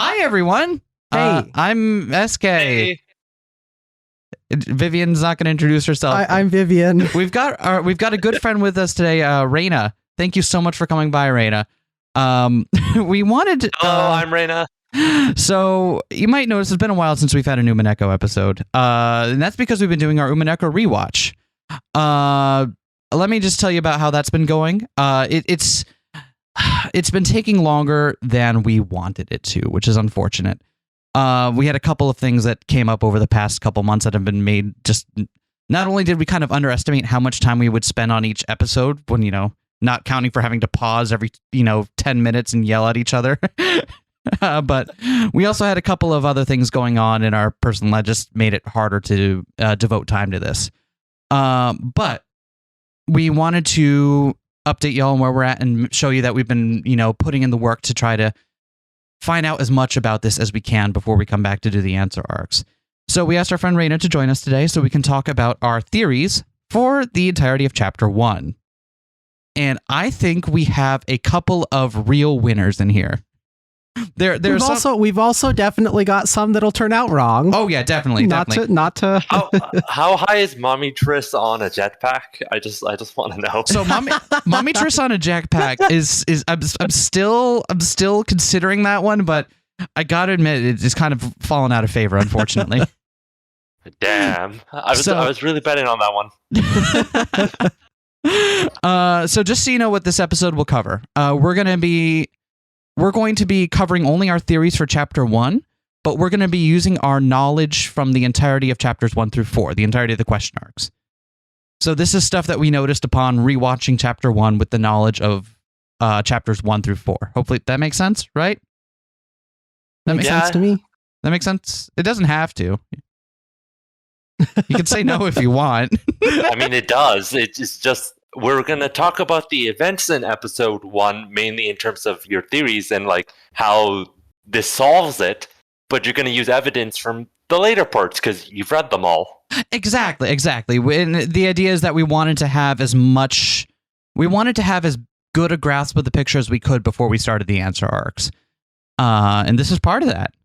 Hi, everyone. Hey. I'm Eskay. Hey. Vivian's not going to introduce herself. I'm Vivian. We've got a good friend with us today, Reina. Thank you so much for coming by, Reina. We wanted. Hello, I'm Reina. So you might notice it's been a while since we've had an Umineko episode, and that's because we've been doing our Umineko rewatch. Let me just tell you about how that's been going. It's been taking longer than we wanted it to, which is unfortunate. We had a couple of things that came up over the past couple months that have been made. Just not only did we kind of underestimate how much time we would spend on each episode when, not counting for having to pause every, 10 minutes and yell at each other. But we also had a couple of other things going on in our personal life, just made it harder to devote time to this. But we wanted to update y'all on where we're at and show you that we've been, putting in the work to try to find out as much about this as we can before we come back to do the answer arcs. So we asked our friend Reina to join us today so we can talk about our theories for the entirety of Chapter 1. And I think we have a couple of real winners in here. We've also definitely got some that'll turn out wrong. Oh yeah, definitely. Not to. How high is Mommy Triss on a jetpack? I just want to know. So Mommy Triss on a jetpack is I'm still considering that one, but I gotta admit it's kind of fallen out of favor, unfortunately. Damn, I was really betting on that one. So just so you know what this episode will cover, we're going to be covering only our theories for Chapter 1, but we're going to be using our knowledge from the entirety of Chapters 1 through 4, the entirety of the question arcs. So this is stuff that we noticed upon rewatching Chapter 1 with the knowledge of Chapters 1 through 4. Hopefully that makes sense, right? That makes sense to me. That makes sense? It doesn't have to. You can say no if you want. I mean, it does. It's just... We're going to talk about the events in episode 1, mainly in terms of your theories and like how this solves it, but you're going to use evidence from the later parts because you've read them all. Exactly. And the idea is that we wanted to have as good a grasp of the picture as we could before we started the answer arcs. And this is part of that.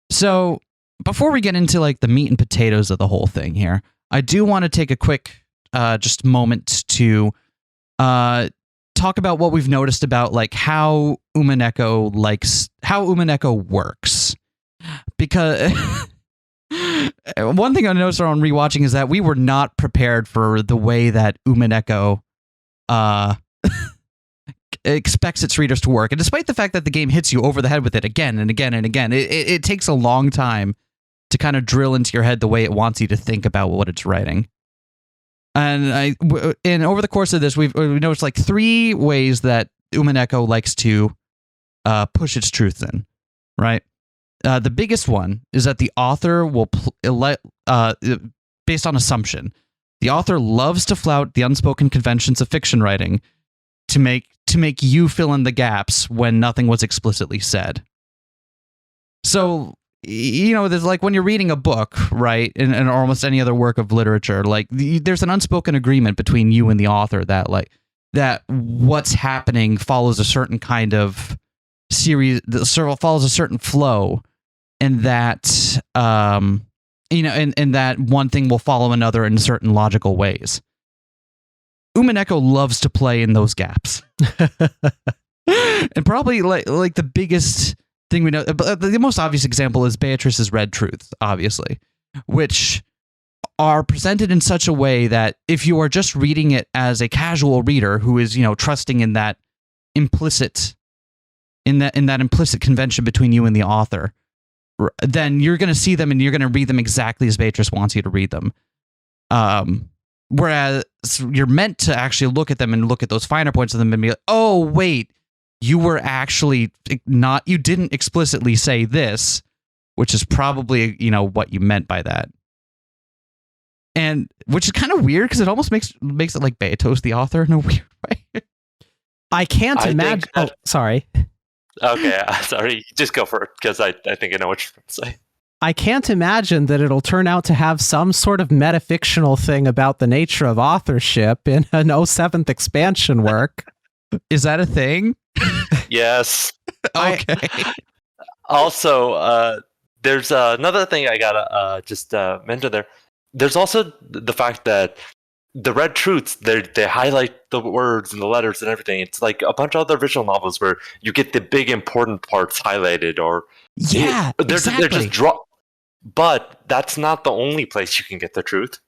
So before we get into like the meat and potatoes of the whole thing here, I do want to take a quick just moment to talk about what we've noticed about like how Umineko works. Because one thing I noticed on rewatching is that we were not prepared for the way that Umineko expects its readers to work. And despite the fact that the game hits you over the head with it again and again and again, it takes a long time to kind of drill into your head the way it wants you to think about what it's writing. And over the course of this, we've noticed like 3 ways that Umineko likes to push its truth in, right? The biggest one is that the author will, based on assumption, the author loves to flout the unspoken conventions of fiction writing to make you fill in the gaps when nothing was explicitly said. So, there's like when you're reading a book, right, and almost any other work of literature, like there's an unspoken agreement between you and the author that what's happening follows a certain kind of series, follows a certain flow, and that and that one thing will follow another in certain logical ways. Umineko loves to play in those gaps, and probably like the biggest thing we know, the most obvious example is Beatrice's red truths, obviously, which are presented in such a way that if you are just reading it as a casual reader who is, trusting in that implicit convention between you and the author, then you're going to see them and you're going to read them exactly as Beatrice wants you to read them. Whereas you're meant to actually look at them and look at those finer points of them and be like, oh, wait, you were actually you didn't explicitly say this, which is probably, what you meant by that. And which is kind of weird because it almost makes it like Beato's the author in a weird way. I can't imagine. Oh, sorry. Okay, sorry. Just go for it because I think I know what you're going to say. I can't imagine that it'll turn out to have some sort of metafictional thing about the nature of authorship in an 07th expansion work. Is that a thing? Yes. Okay. Also, there's another thing I gotta just mention there. There's also the fact that the Red Truths, they highlight the words and the letters and everything. It's like a bunch of other visual novels where you get the big important parts highlighted, or exactly. they're just But that's not the only place you can get the truth.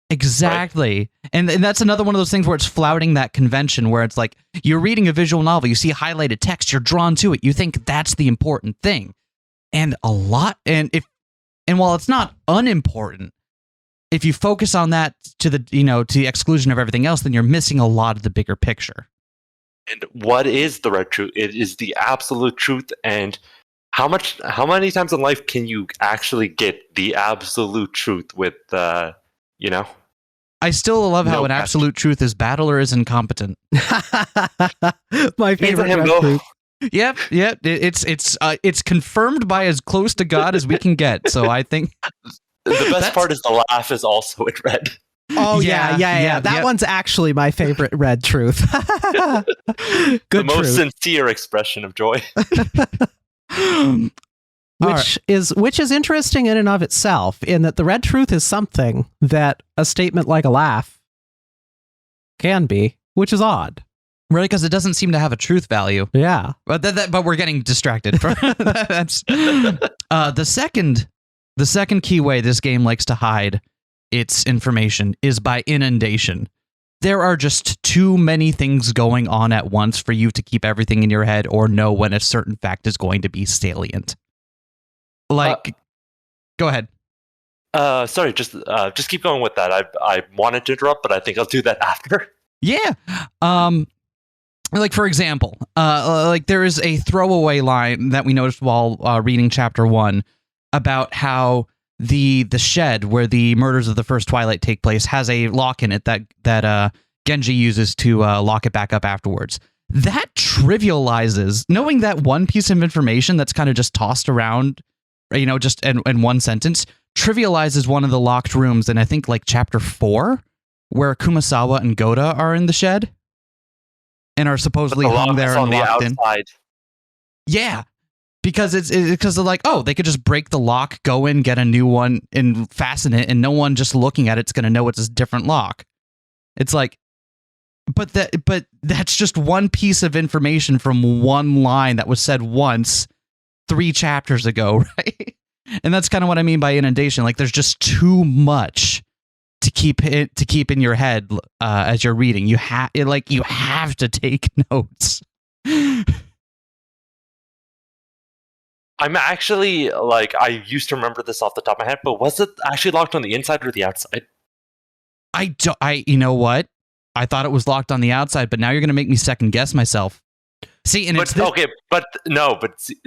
Exactly. Right? And that's another one of those things where it's flouting that convention, where it's like you're reading a visual novel, you see highlighted text, you're drawn to it, you think that's the important thing. And while it's not unimportant, if you focus on that to the exclusion of everything else, then you're missing a lot of the bigger picture. And what is the red truth? It is the absolute truth. And how many times in life can you actually get the absolute truth with I still love how an absolute truth is battler is incompetent. My favorite red truth. Yep. It's confirmed by as close to God as we can get. So I think the best part is the laugh is also in red. Oh yeah. That one's actually my favorite red truth. Good, the most truth. Sincere expression of joy. Which is interesting in and of itself, in that the red truth is something that a statement like a laugh can be, which is odd. Right, because it doesn't seem to have a truth value. Yeah. But we're getting distracted. That's the second key way this game likes to hide its information is by inundation. There are just too many things going on at once for you to keep everything in your head or know when a certain fact is going to be salient. Like, go ahead. Sorry, just keep going with that. I wanted to interrupt, but I think I'll do that after. Yeah. Like, for example, like there is a throwaway line that we noticed while reading chapter 1 about how the shed where the murders of the First Twilight take place has a lock in it that Genji uses to lock it back up afterwards. That trivializes, knowing that one piece of information that's kind of just tossed around, just in one sentence, trivializes one of the locked rooms in, I think, like chapter 4, where Kumasawa and Goda are in the shed and are supposedly hung there and locked in. Yeah, because because they're like, oh, they could just break the lock, go in, get a new one, and fasten it, and no one just looking at it's going to know it's a different lock. It's like, but that's just one piece of information from one line that was said once 3 chapters ago, right? And that's kind of what I mean by inundation. Like, there's just too much to keep in your head as you're reading. You have to take notes. I'm actually I used to remember this off the top of my head, but was it actually locked on the inside or the outside? You know what? I thought it was locked on the outside, but now you're going to make me second guess myself. See, and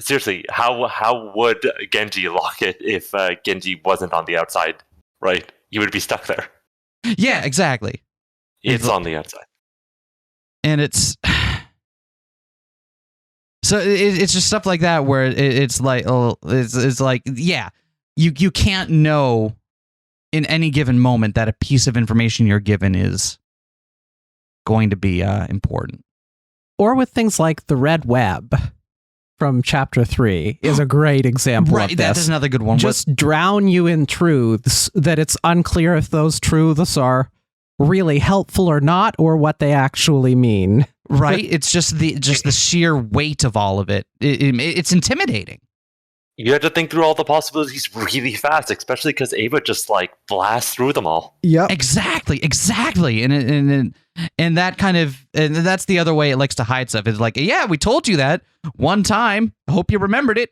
seriously, how would Genji lock it if Genji wasn't on the outside? Right, you would be stuck there. Yeah, exactly. It's on the outside, and it's so it's just stuff like that where it's like you can't know in any given moment that a piece of information you're given is going to be important. Or with things like the red web from chapter 3 is a great example of this. That is another good one. Just drown you in truths that it's unclear if those truths are really helpful or not, or what they actually mean. Right? It's just the sheer weight of all of it. It's intimidating. You have to think through all the possibilities really fast, especially because Ava just blasts through them all. Yeah, exactly, and that kind of, and that's the other way it likes to hide stuff. It's like, yeah, we told you that one time. I hope you remembered it.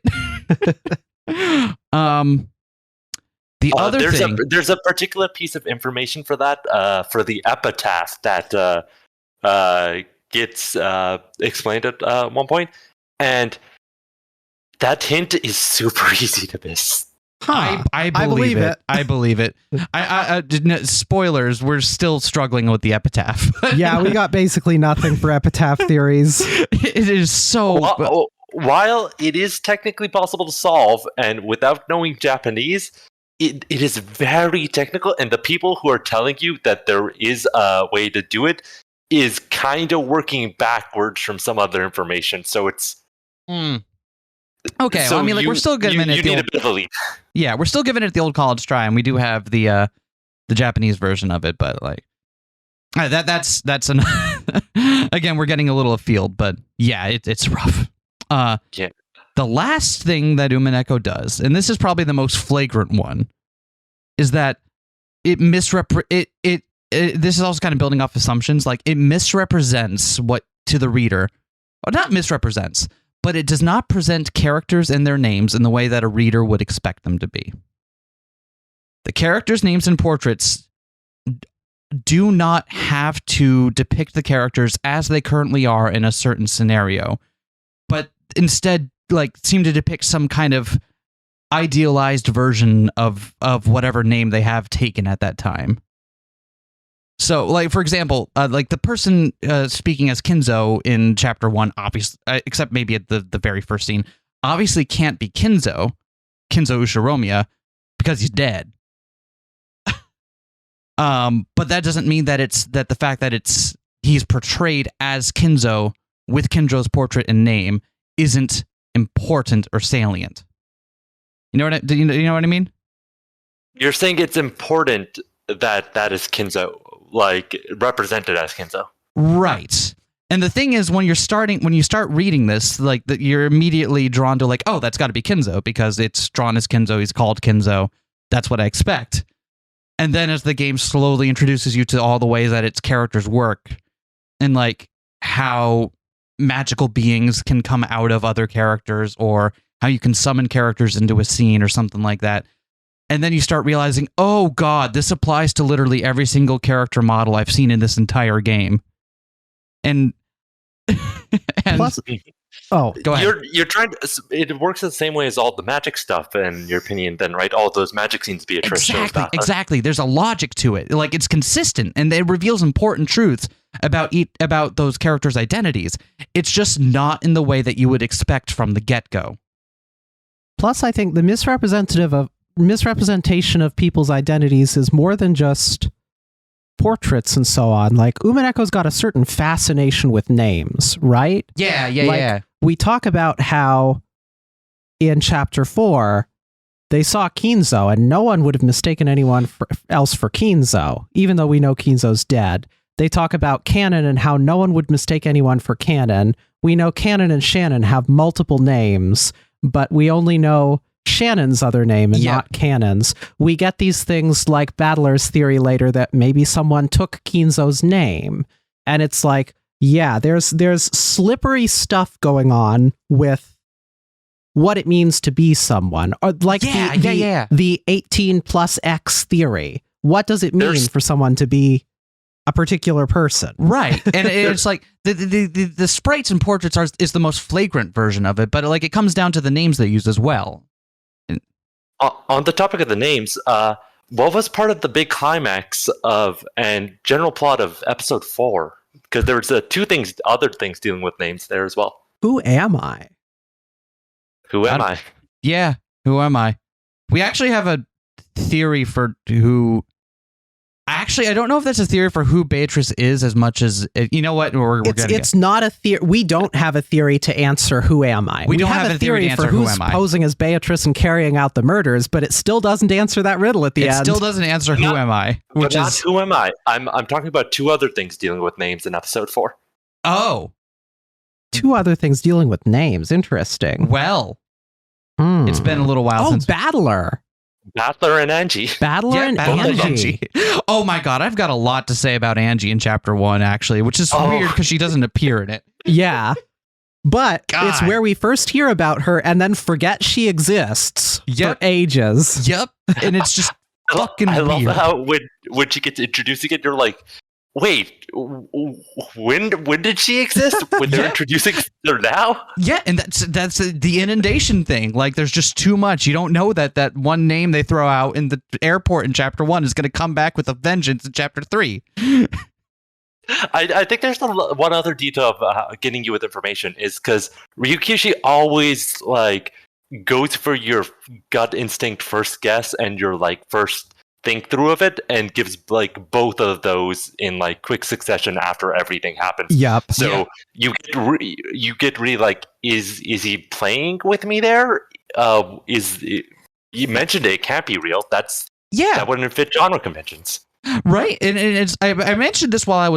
There's a particular piece of information for that, for the epitaph that gets explained at one point, and that hint is super easy to miss. Huh. I believe it. I believe it. Spoilers, we're still struggling with the epitaph. Yeah, we got basically nothing for epitaph theories. It is so... While it is technically possible to solve, and without knowing Japanese, it is very technical, and the people who are telling you that there is a way to do it is kind of working backwards from some other information, so it's... Okay, So well, I mean, like we're still giving you it the need old, a bit of a leap. yeah, we're still giving it the old college try, and we do have the Japanese version of it, but like that's an again, we're getting a little afield, but yeah, it's rough. Yeah. The last thing that Umineko does, and this is probably the most flagrant one, is that it this is also kind of building off assumptions. Like it misrepresents what to the reader, or not misrepresents, but it does not present characters and their names in the way that a reader would expect them to be. The characters' names and portraits do not have to depict the characters as they currently are in a certain scenario, but instead like seem to depict some kind of idealized version of whatever name they have taken at that time. So, like for example, like the person speaking as Kinzo in chapter 1, obviously, except maybe at the very first scene, obviously can't be Kinzo Ushiromiya, because he's dead. But that doesn't mean that the fact that he's portrayed as Kinzo with Kinzo's portrait and name isn't important or salient. You know what I mean? You're saying it's important that is Kinzo, like represented as Kinzo. Right. And the thing is, when you start reading this, like you're immediately drawn to like, oh, that's got to be Kinzo because it's drawn as Kinzo. He's called Kinzo. That's what I expect. And then as the game slowly introduces you to all the ways that its characters work, and like how magical beings can come out of other characters, or how you can summon characters into a scene or something like that. And then you start realizing, oh God, this applies to literally every single character model I've seen in this entire game. And Plus, oh, go ahead. You're trying to, it works the same way as all the magic stuff, in your opinion, then, right? All those magic scenes Beatrice shows back. Exactly. There's a logic to it. Like it's consistent, and it reveals important truths about those characters' identities. It's just not in the way that you would expect from the get-go. plus, I think the misrepresentation of people's identities is more than just portraits and so on. Like Umineko's got a certain fascination with names, right? Yeah. We talk about how in chapter 4 they saw Kinzo and no one would have mistaken anyone else for Kinzo, even though we know Kinzo's dead. They talk about Canon and how no one would mistake anyone for Canon. We know Canon and Shannon have multiple names, but we only know Shannon's other name and not Canon's. We get these things like Battler's theory later that maybe someone took Kinzo's name. And it's like, yeah, there's slippery stuff going on with what it means to be someone. Or like the 18 plus X theory. What does it mean for someone to be a particular person? Right. And it's like the sprites and portraits is the most flagrant version of it, but like it comes down to the names they use as well. On the topic of the names, what was part of the big climax of and general plot of episode 4? Because there was other things dealing with names there as well. Who am I? Who am I? Yeah, who am I? We actually have a theory for who... Actually, I don't know if that's a theory for who Beatrice is as much as... You know what? It's not a theory. We don't have a theory to answer who am I. We don't have a theory to answer for who's posing as Beatrice and carrying out the murders, but it still doesn't answer that riddle at the end. It still doesn't answer who am I. Which is who am I? I'm talking about two other things dealing with names in episode 4. Oh. 2 other things dealing with names. Interesting. Well, it's been a little while since... Battler. Battler and Angie. Battler and Angie. Oh my God, I've got a lot to say about Angie in chapter 1, actually, which is weird because she doesn't appear in it. Yeah. But it's where we first hear about her and then forget she exists for ages. Yep. And it's just fucking weird. I love how when she gets introducing it, you're like, wait, when did she exist? When they're introducing her now? Yeah, and that's the inundation thing. Like, there's just too much. You don't know that one name they throw out in the airport in chapter 1 is going to come back with a vengeance in chapter 3. I think there's one other detail of getting you with information is because Ryukishi always like goes for your gut instinct first guess and your like first think through of it and gives like both of those in like quick succession after everything happens. Yep. So you get really like, is he playing with me there? You mentioned it can't be real. That wouldn't fit genre conventions. Right, and it's I mentioned this while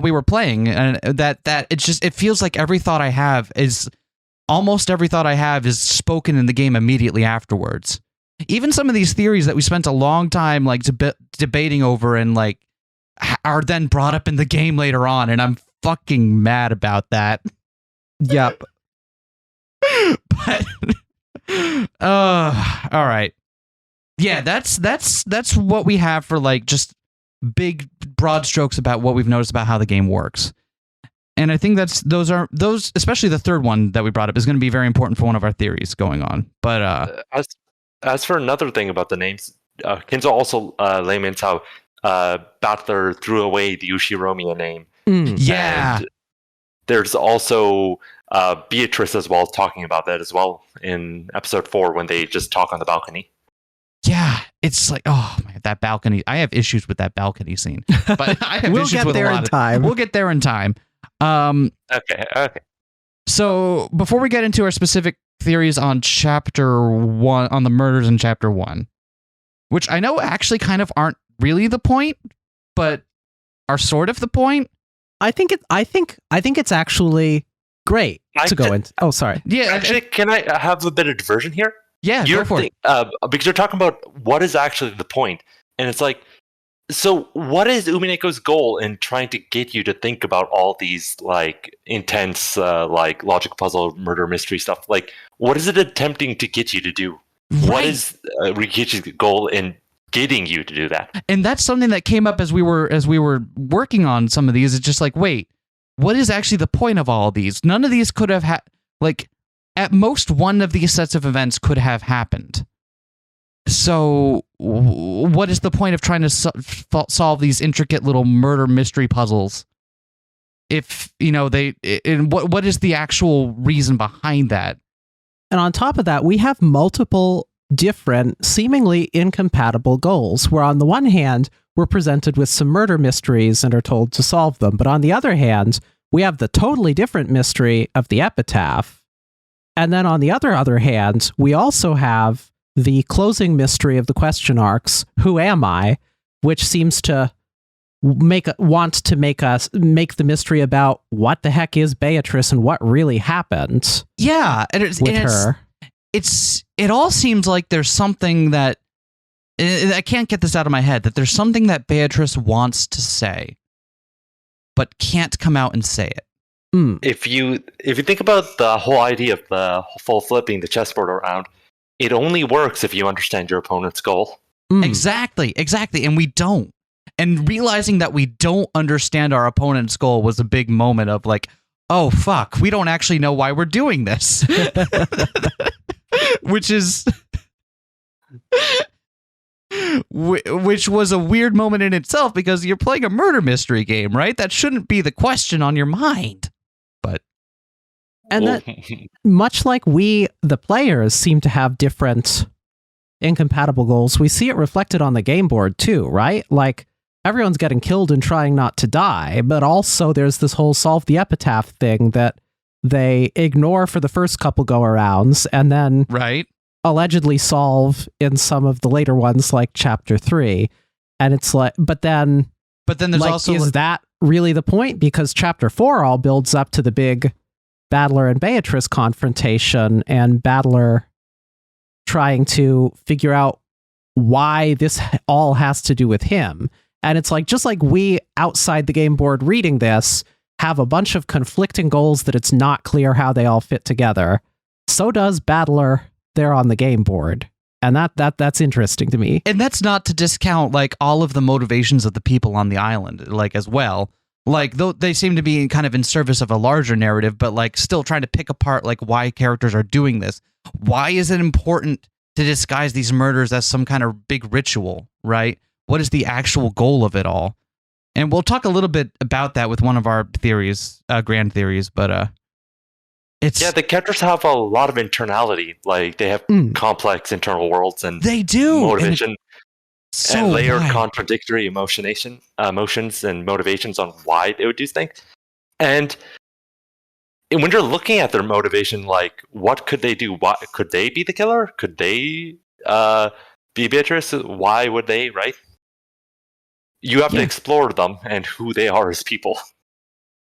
we were playing, and that it feels like almost every thought I have is spoken in the game immediately afterwards. Even some of these theories that we spent a long time like debating over and like are then brought up in the game later on, and I'm fucking mad about that. Yep. But all right. Yeah, that's what we have for like just big broad strokes about what we've noticed about how the game works. And I think those especially the third one that we brought up is going to be very important for one of our theories going on. But as for another thing about the names, Kinzo also laments how Battler threw away the Ushiromiya name. Yeah. And there's also Beatrice as well talking about that as well in episode 4 when they just talk on the balcony. Yeah, it's like, oh man, that balcony. I have issues with that balcony scene, but I have We'll issues get with there a lot in of time. We'll get there in time. Okay. So before we get into our specific theories on chapter 1, on the murders in chapter 1, which I know actually kind of aren't really the point, but are sort of the point. I think it's actually great to go into. Oh, sorry. Yeah, Actually, can I have a bit of diversion here? Yeah, go for it. Because you're talking about what is actually the point, and it's like, so what is Umineko's goal in trying to get you to think about all these like intense, like logic puzzle, murder mystery stuff? Like, what is it attempting to get you to do? Right. What is Rikichi's goal in getting you to do that? And that's something that came up as we were working on some of these. It's just like, wait, what is actually the point of all of these? None of these could have had, like, at most one of these sets of events could have happened. So what is the point of trying to solve these intricate little murder mystery puzzles? If, what is the actual reason behind that? And on top of that, we have multiple different, seemingly incompatible goals, where on the one hand, we're presented with some murder mysteries and are told to solve them. But on the other hand, we have the totally different mystery of the epitaph. And then on the other hand, we also have the closing mystery of the question arcs, Who Am I?, which seems to make the mystery about what the heck is Beatrice and what really happened. Yeah, her. It all seems like there's something that I can't get this out of my head, that there's something that Beatrice wants to say, but can't come out and say it. If you think about the whole idea of the full flipping the chessboard around, it only works if you understand your opponent's goal. Exactly, and we don't. And realizing that we don't understand our opponent's goal was a big moment of like, oh fuck, we don't actually know why we're doing this. Which was a weird moment in itself, because you're playing a murder mystery game, right? That shouldn't be the question on your mind. And that, much like we, the players, seem to have different incompatible goals, we see it reflected on the game board too, right? Like, everyone's getting killed and trying not to die, but also there's this whole solve the epitaph thing that they ignore for the first couple go-arounds, and then allegedly solve in some of the later ones, like Chapter 3. And it's like, but then there's like, also... Is that really the point? Because Chapter 4 all builds up to the big Battler and Beatrice confrontation, and Battler trying to figure out why this all has to do with him. And it's like, just like we outside the game board reading this have a bunch of conflicting goals that it's not clear how they all fit together, so does Battler there on the game board. And that's interesting to me. And that's not to discount like all of the motivations of the people on the island, like, as well. Like, though they seem to be kind of in service of a larger narrative, but like still trying to pick apart like why characters are doing this. Why is it important to disguise these murders as some kind of big ritual, right? What is the actual goal of it all? And we'll talk a little bit about that with one of our theories, grand theories, but it's... Yeah, the characters have a lot of internality. Like, they have complex internal worlds and they do motivation. So and layered why? contradictory emotions and motivations on why they would do things. And when you're looking at their motivation, like, what could they do? Why could they be the killer? Could they be Beatrice? Why would they, right? You have to explore them and who they are as people.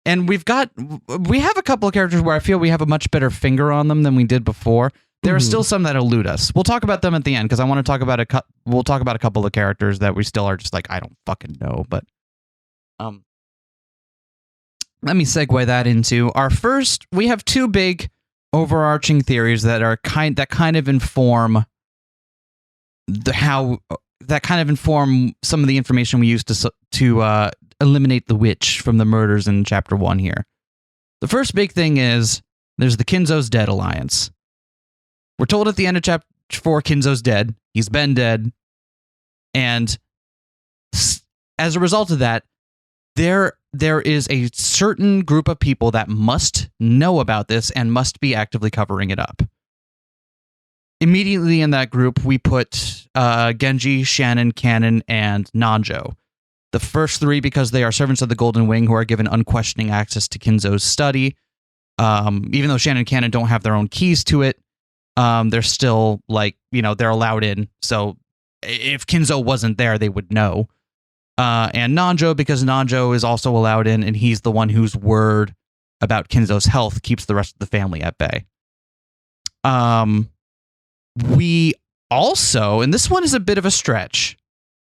And we have a couple of characters where I feel we have a much better finger on them than we did before. There are still some that elude us. We'll talk about them at the end because I want to talk about we'll talk about a couple of characters that we still are just like, I don't fucking know. But let me segue that into our first. We have two big overarching theories that are kind of inform some of the information we use to eliminate the witch from the murders in chapter 1 here. The first big thing is there's the Kinzo's Dead Alliance. We're told at the end of chapter 4 Kinzo's dead. He's been dead. And as a result of that, there is a certain group of people that must know about this and must be actively covering it up. Immediately in that group, we put Genji, Shannon, Cannon, and Nanjo. The first three because they are servants of the Golden Wing who are given unquestioning access to Kinzo's study. Even though Shannon and Cannon don't have their own keys to it, they're still, like, they're allowed in. So if Kinzo wasn't there, they would know. And Nanjo, because Nanjo is also allowed in, and he's the one whose word about Kinzo's health keeps the rest of the family at bay. We also, and this one is a bit of a stretch,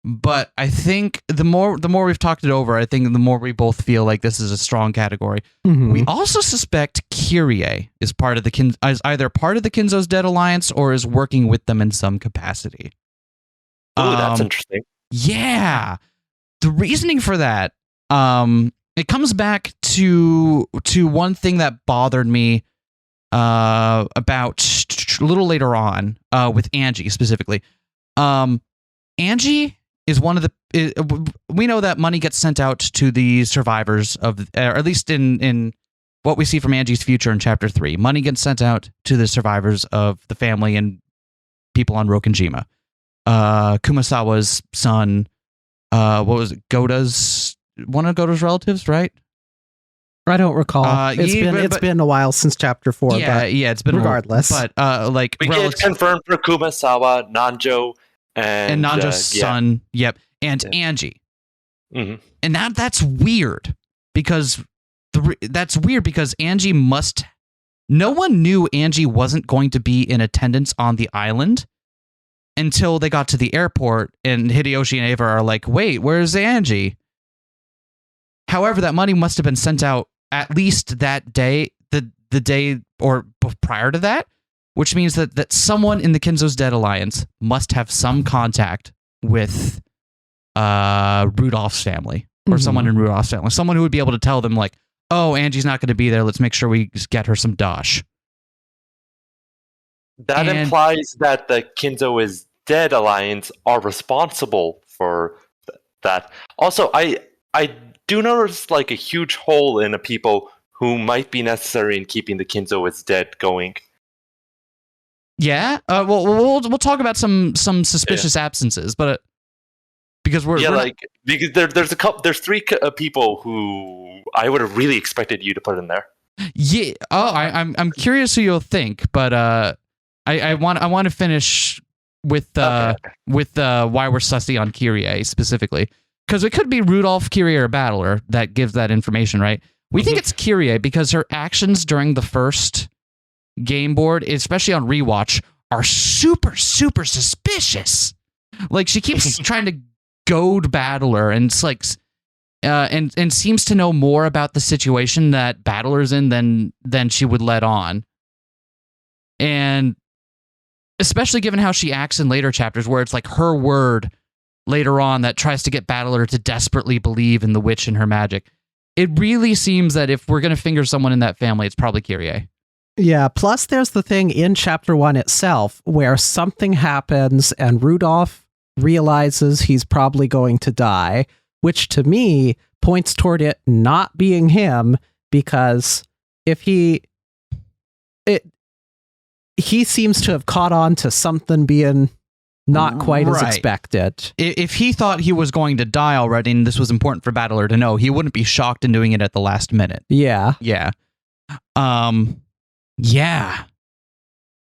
but I think the more we've talked it over, I think the more we both feel like this is a strong category. We also suspect Kyrie is either part of the Kinzo's Dead Alliance or is working with them in some capacity. Oh, that's interesting. Yeah. The reasoning for that, it comes back to one thing that bothered me about a little later on with Angie specifically. Angie is one of the. We know that money gets sent out to the survivors of, or at least in what we see from Angie's future in chapter 3. Money gets sent out to the survivors of the family and people on Rokkenjima. Kumasawa's son. What was it? One of Goda's relatives, right? I don't recall. It's been a while since chapter 4. Yeah, it's been regardless. But we get confirmed for Kumasawa, Nanjo, and Nanjo's son. Yep, and Angie. And that's weird because Angie must. No one knew Angie wasn't going to be in attendance on the island until they got to the airport, and Hideyoshi and Ava are like, "Wait, where's Angie?" However, that money must have been sent out at least that day, the day or prior to that, which means that someone in the Kinzo's Dead Alliance must have some contact with Rudolph's family or someone in Rudolph's family, someone who would be able to tell them, like, "Oh, Angie's not going to be there. Let's make sure we just get her some dosh." That implies that the Kinzo is Dead Alliance are responsible for that. Also, I do notice like a huge hole in the people who might be necessary in keeping the Kinzo is Dead going. Yeah. We'll talk about some suspicious absences, but because there's 3 people who I would have really expected you to put in there. Yeah. Oh, I'm curious who you'll think, but I want to finish with why we're sussy on Kyrie specifically, because it could be Rudolph, Kyrie, or Battler that gives that information, right? We think it's Kyrie because her actions during the first game board, especially on Rewatch, are super, super suspicious. Like, she keeps trying to goad Battler, and it's like, and seems to know more about the situation that Battler's in than she would let on. And especially given how she acts in later chapters, where it's like her word later on that tries to get Battler to desperately believe in the witch and her magic. It really seems that if we're going to finger someone in that family, it's probably Kyrie. Yeah, plus there's the thing in chapter 1 itself where something happens and Rudolph realizes he's probably going to die, which to me points toward it not being him, because if he seems to have caught on to something being not quite as Right. expected. If he thought he was going to die already and this was important for Battler to know, he wouldn't be shocked in doing it at the last minute. Yeah. Yeah. Yeah.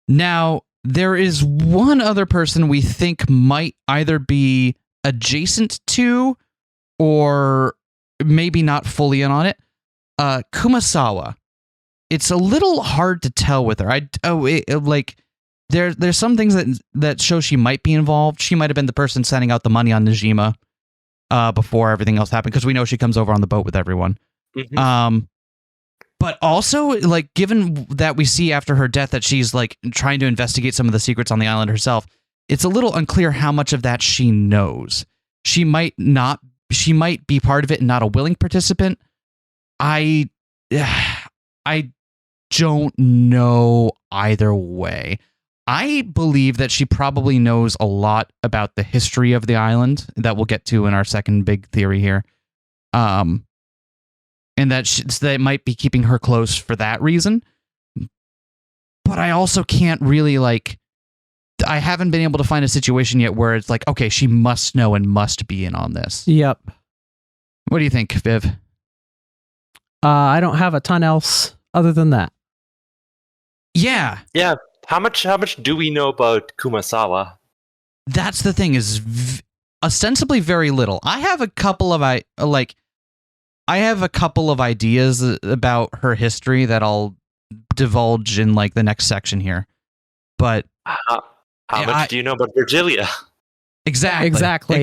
Now, there is one other person we think might either be adjacent to or maybe not fully in on it. Kumasawa. It's a little hard to tell with her. There's some things that show she might be involved. She might have been the person sending out the money on Najima before everything else happened, because we know she comes over on the boat with everyone. Mhm. But also, like, given that we see after her death that she's like trying to investigate some of the secrets on the island herself, it's a little unclear how much of that she knows. She might be part of it and not a willing participant. I don't know either way. I believe that she probably knows a lot about the history of the island that we'll get to in our second big theory here. And that might be keeping her close for that reason. But I also can't really, I haven't been able to find a situation yet where it's like, okay, she must know and must be in on this. Yep. What do you think, Viv? I don't have a ton else other than that. Yeah. Yeah. How much do we know about Kumasawa? That's the thing, is ostensibly very little. I have a couple of ideas about her history that I'll divulge in like the next section here. But How much do you know about Virgilia? Exactly.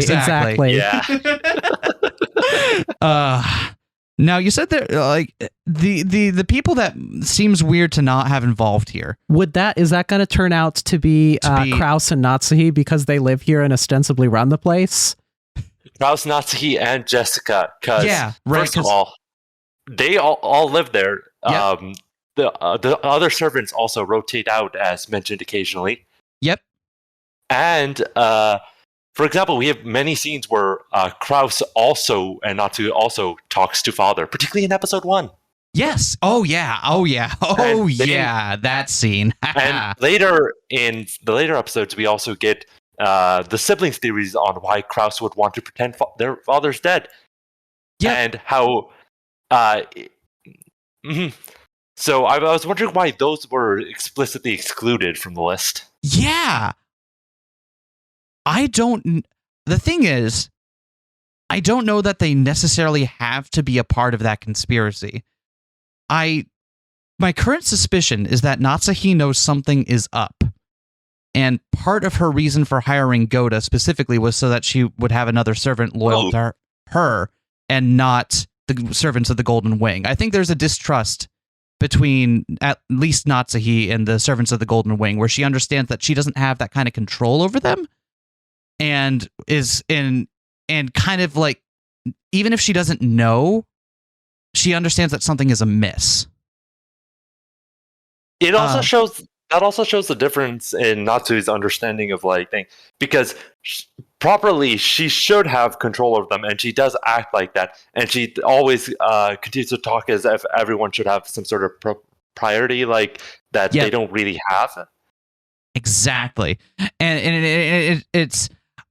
Yeah. Now you said that like the people that seems weird to not have involved here. Is that going to turn out to be Kraus and Natsuhi because they live here and ostensibly run the place? Kraus, Natsuhi, and Jessica. Yeah, right. First of all, they all live there. Yep. The other servants also rotate out, as mentioned occasionally. Yep. And for example, we have many scenes where Kraus also and Natsuhi also talks to Father, particularly in episode 1. Yes. Oh yeah. That scene. And later in the later episodes, we also get the siblings' theories on why Kraus would want to pretend their father's dead. Yeah. And how. So I was wondering why those were explicitly excluded from the list. Yeah. The thing is, I don't know that they necessarily have to be a part of that conspiracy. My current suspicion is that Natsuhi knows something is up. And part of her reason for hiring Goda specifically was so that she would have another servant loyal to her and not the servants of the Golden Wing. I think there's a distrust between at least Natsuhi and the servants of the Golden Wing, where she understands that she doesn't have that kind of control over them, and is in and kind of like, even if she doesn't know, she understands that something is amiss. It also shows the difference in Natsuhi's understanding of things, because properly she should have control over them, and she does act like that, and she always continues to talk as if everyone should have some sort of priority that they don't really have. Exactly, and it's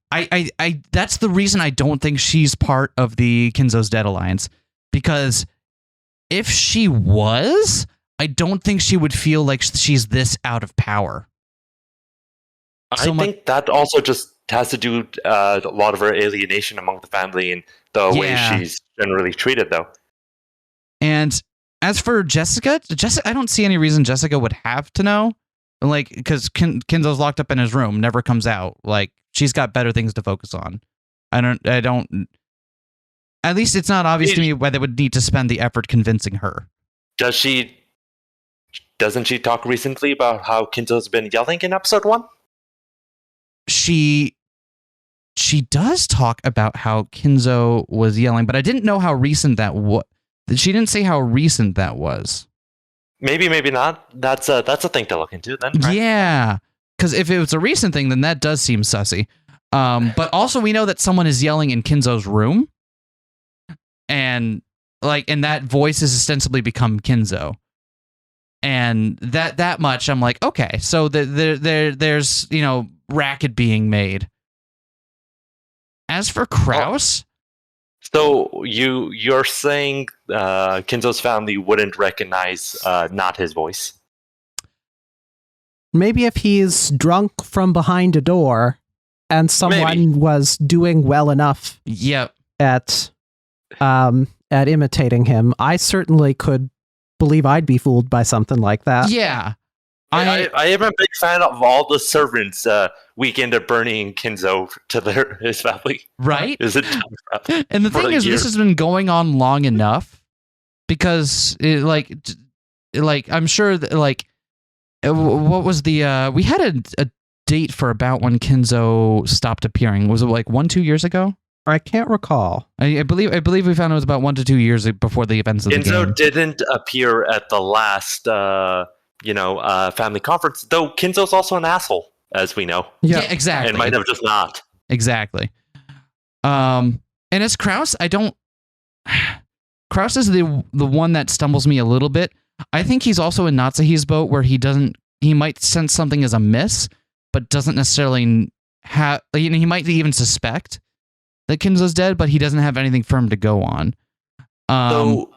I that's the reason I don't think she's part of the Kinzo's Dead Alliance, because if she was, I don't think she would feel like she's this out of power. I think that also just has to do with a lot of her alienation among the family and the way she's generally treated, though. And as for Jessica, I don't see any reason Jessica would have to know, because Kinzo's locked up in his room, never comes out. She's got better things to focus on. I don't. At least it's not obvious to me why they would need to spend the effort convincing her. Doesn't she talk recently about how Kinzo's been yelling in episode 1? She does talk about how Kinzo was yelling, but I didn't know how recent that was. She didn't say how recent that was. Maybe not. That's a thing to look into then, right? Yeah, because if it was a recent thing, then that does seem sussy. But also we know that someone is yelling in Kinzo's room, and that voice has ostensibly become Kinzo. And that much, I'm like, okay, so there's racket being made. As for Kraus, so you're saying Kinzo's family wouldn't recognize not his voice? Maybe if he's drunk from behind a door, and someone was doing well enough. Yep. At imitating him, I certainly could believe I'd be fooled by something like that. Yeah. I am a big fan of all the servants weekend of burning Kinzo to his family. Right? Is it? And the thing is, this has been going on long enough because, I'm sure that, what was the? We had a date for about when Kinzo stopped appearing. Was it 1-2 years ago? I can't recall. I believe we found it was about 1 to 2 years before the events of the game. Kinzo didn't appear at the last, family conference, though Kinzo's also an asshole, as we know. Yeah, exactly. And might have just not. Exactly. And as Kraus, Kraus is the one that stumbles me a little bit. I think he's also in Natsuhi's boat where he might sense something as a miss, but doesn't necessarily have. He might even suspect that Kinzo's dead, but he doesn't have anything firm to go on. I'm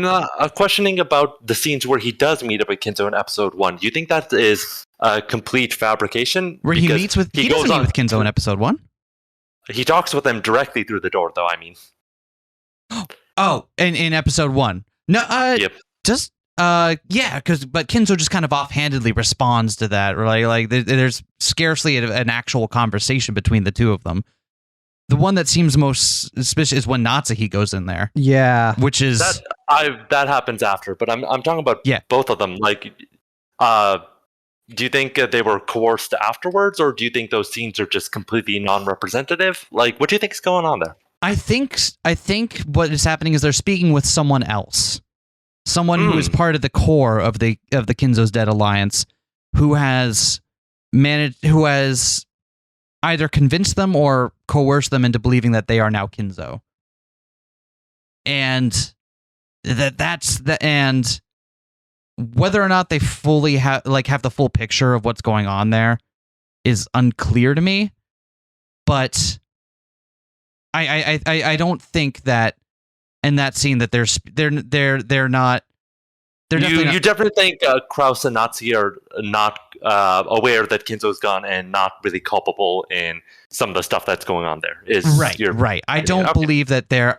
not questioning about the scenes where he does meet up with Kinzo in episode 1. Do you think that is a complete fabrication? Where he meets with he doesn't meet with Kinzo in episode 1. He talks with him directly through the door, though. I mean, in episode 1. No, yep. Just but Kinzo just kind of offhandedly responds to that. Like there's scarcely an actual conversation between the two of them. The one that seems most suspicious is when Natsuhi goes in there. Yeah, which is that happens after. But I'm talking about both of them. Do you think they were coerced afterwards, or do you think those scenes are just completely non-representative? What do you think is going on there? I think what is happening is they're speaking with someone else, someone who is part of the core of the Kinzo's Dead Alliance, who has either convinced them or coerced them into believing that they are now Kinzo. And and whether or not they fully have the full picture of what's going on there is unclear to me. But I don't think that in that scene that they're not. You definitely think Kraus and Natsuhi are not aware that Kinzo's gone and not really culpable in some of the stuff that's going on there. Right. I don't believe that they're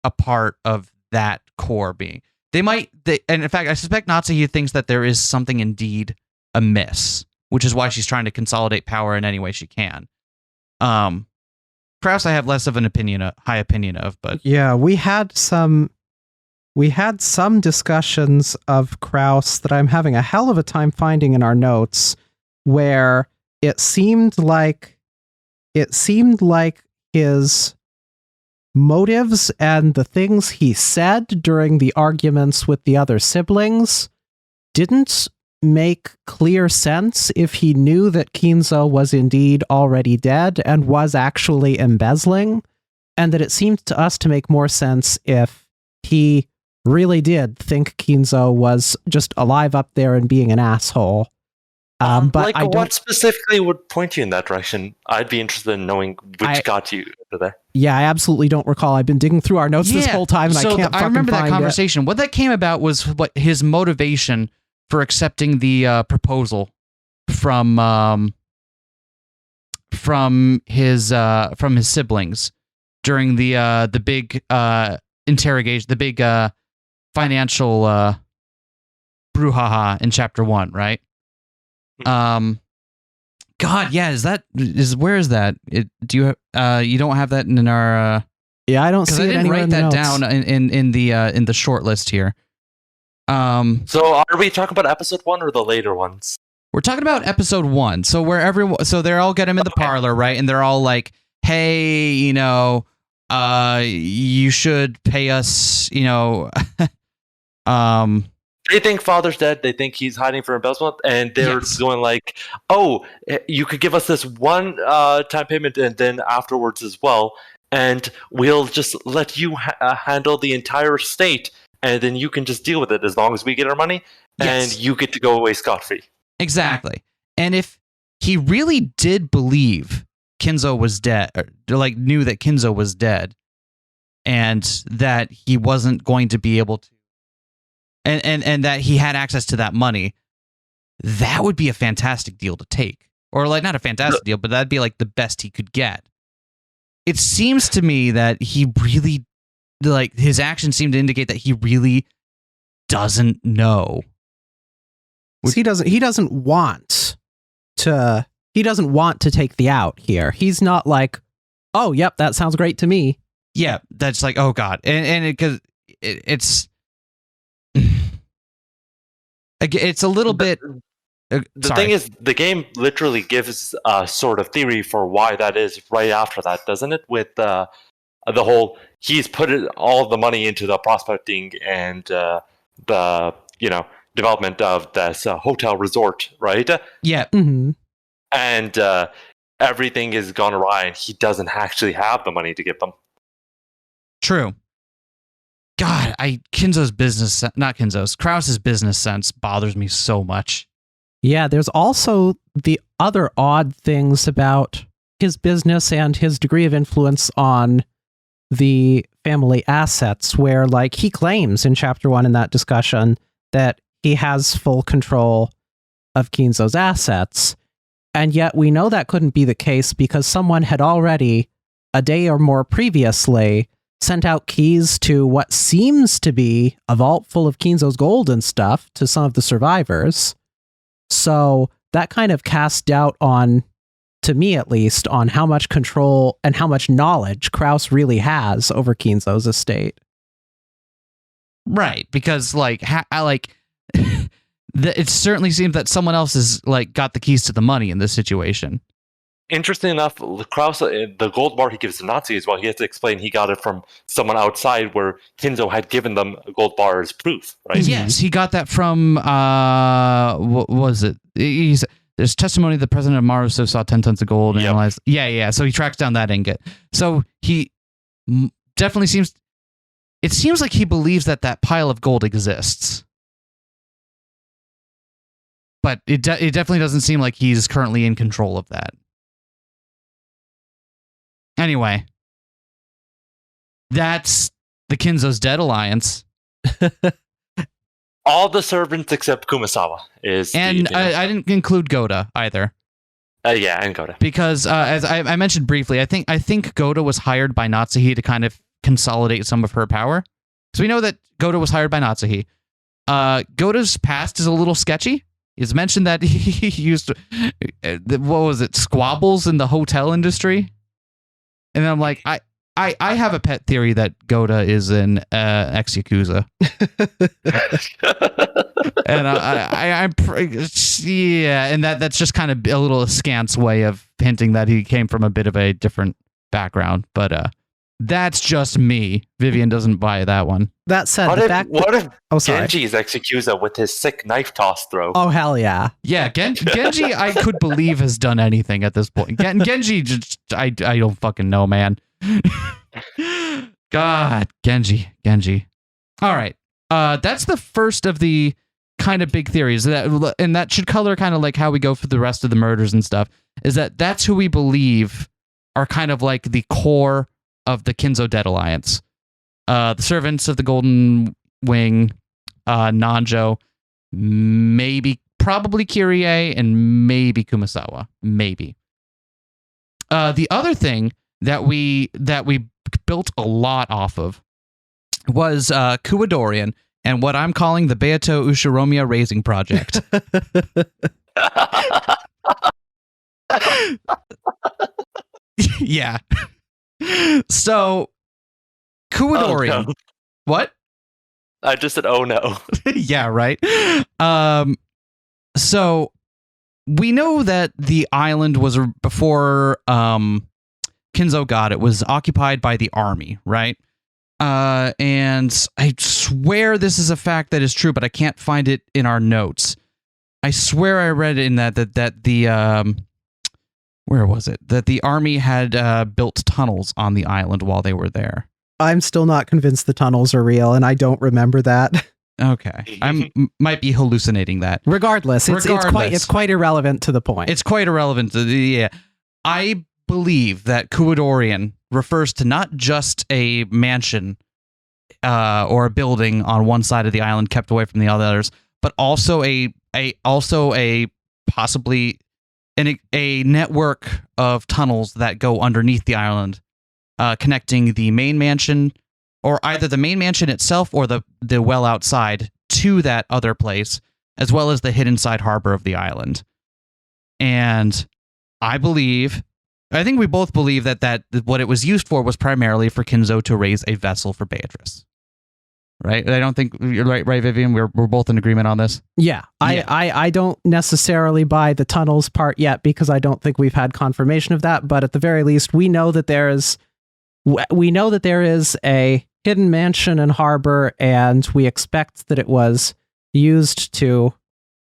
a part of that core being. And in fact, I suspect Natsuhi thinks that there is something indeed amiss, which is why she's trying to consolidate power in any way she can. Kraus, I have less of a high opinion of, but yeah, we had some discussions of Kraus that I'm having a hell of a time finding in our notes, where it seemed like his motives and the things he said during the arguments with the other siblings didn't make clear sense if he knew that Kinzo was indeed already dead and was actually embezzling, and that it seemed to us to make more sense if he really did think Kinzo was just alive up there and being an asshole. But what specifically would point you in that direction? I'd be interested in knowing which got you to there. Yeah, I absolutely don't recall. I've been digging through our notes this whole time, and I can't I remember find that conversation. it. What that came about was what his motivation for accepting the proposal from his siblings during the big interrogation, the big financial brouhaha in chapter 1, right? God, yeah, where is that? Do you you don't have that in our yeah, I don't see it anywhere in the notes. I didn't write that down in the short list here. So are we talking about episode 1 or the later ones? We're talking about episode 1. So so they're all get him in the parlor, right? And they're all like, "Hey, you should pay us, They think father's dead. They think he's hiding for embezzlement, and they're going like, "Oh, you could give us this one time payment, and then afterwards as well, and we'll just let you handle the entire estate, and then you can just deal with it as long as we get our money, Yes. and you get to go away scot-free. Exactly. And if he really did believe Kinzo was dead, or like knew that Kinzo was dead, and that he wasn't going to be able to, and that he had access to that money, that would be a fantastic deal to take. Or like not a fantastic deal, but that'd be like the best he could get. It seems to me that he really, like, his actions seem to indicate that he really doesn't know. He doesn't want to take the out here. He's not like, oh, yep, that sounds great to me. Yeah, that's like, oh god, and because it's a little bit. The thing is, the game literally gives a sort of theory for why that is right after that, doesn't it? With the whole, he's put all the money into the prospecting and the development of this hotel resort, right? Yeah. Mm-hmm. And everything has gone awry, and he doesn't actually have the money to give them. True. God, Kinzo's business, not Kinzo's, Krause's business sense bothers me so much. Yeah, there's also the other odd things about his business and his degree of influence on the family assets, where, like, he claims in Chapter 1 in that discussion that he has full control of Kinzo's assets, and yet we know that couldn't be the case because someone had already, a day or more previously, sent out keys to what seems to be a vault full of Kinzo's gold and stuff to some of the survivors. So that kind of casts doubt on, to me at least, on how much control and how much knowledge Krause really has over Kinzo's estate. Right, because it certainly seems that someone else has like got the keys to the money in this situation. Interesting enough, Krause, the gold bar he gives to Nazi as well, he has to explain he got it from someone outside where Kinzo had given them a gold bar as proof, right? Yes, he got that from, what was it? There's testimony the president of Maruso saw 10 tons of gold and analyzed. Yeah. So he tracks down that ingot. So he definitely seems like he believes that pile of gold exists. But it definitely doesn't seem like he's currently in control of that. Anyway, that's the Kinzo's Dead Alliance. All the servants except Kumasawa is. And I didn't include Goda either. Yeah, and Goda. Because as I mentioned briefly, I think Goda was hired by Natsuhi to kind of consolidate some of her power. So we know that Goda was hired by Natsuhi. Goda's past is a little sketchy. It's mentioned that he used, squabbles in the hotel industry. And then I'm like, I have a pet theory that Goda is an ex-Yakuza. And I'm and that's just kind of a little askance way of hinting that he came from a bit of a different background. But that's just me. Vivian doesn't buy that one. That said, what if Genji's ex-Yakuza with his sick knife toss throw? Oh, hell yeah. Yeah, Genji, I could believe has done anything at this point. Genji, just, I don't fucking know, man. God, Genji. All right. That's the first of the kind of big theories, and that should color kind of like how we go for the rest of the murders and stuff, is that's who we believe are kind of like the core of the Kinzo Dead Alliance. The servants of the Golden Wing, Nanjo, probably Kyrie, and maybe Kumasawa. Maybe. The other thing that we built a lot off of was Kuwadorian and what I'm calling the Beato Ushiromiya Raising Project. Yeah. So, Kuwadorian. Oh, no. What? I just said, oh no. Yeah, right. So, we know that the island was, before Kinzo got it, was occupied by the army, right? And I swear this is a fact that is true, but I can't find it in our notes. I swear I read in that the where was it? That the army had built tunnels on the island while they were there. I'm still not convinced the tunnels are real, and I don't remember that. Okay. I might be hallucinating that. Regardless, it's quite irrelevant to the point. It's quite irrelevant to the I believe that Kuwadorian refers to not just a mansion or a building on one side of the island kept away from the others, but also a possibly a network of tunnels that go underneath the island, connecting the main mansion, or either the main mansion itself or the well outside to that other place, as well as the hidden side harbor of the island. And I think we both believe that what it was used for was primarily for Kinzo to raise a vessel for Beatrice. Right? I don't think you're right, Vivian? We're both in agreement on this? Yeah. I don't necessarily buy the tunnels part yet because I don't think we've had confirmation of that, but at the very least, we know that there is a hidden mansion and harbor, and we expect that it was used to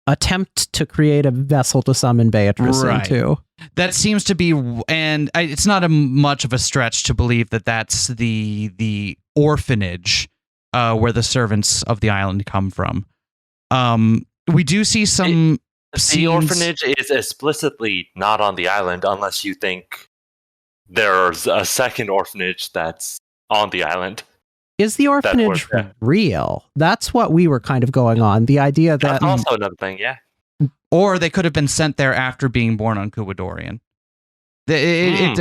attempt to create a vessel to summon Beatrice into. That seems to be, and it's not much of a stretch to believe that that's the orphanage where the servants of the island come from. We do see some the orphanage is explicitly not on the island unless you think there's a second orphanage that's on the island. Is the orphanage real? That's what we were kind of going on. The idea that... That's also another thing, yeah. Or they could have been sent there after being born on Kuwadorian. There's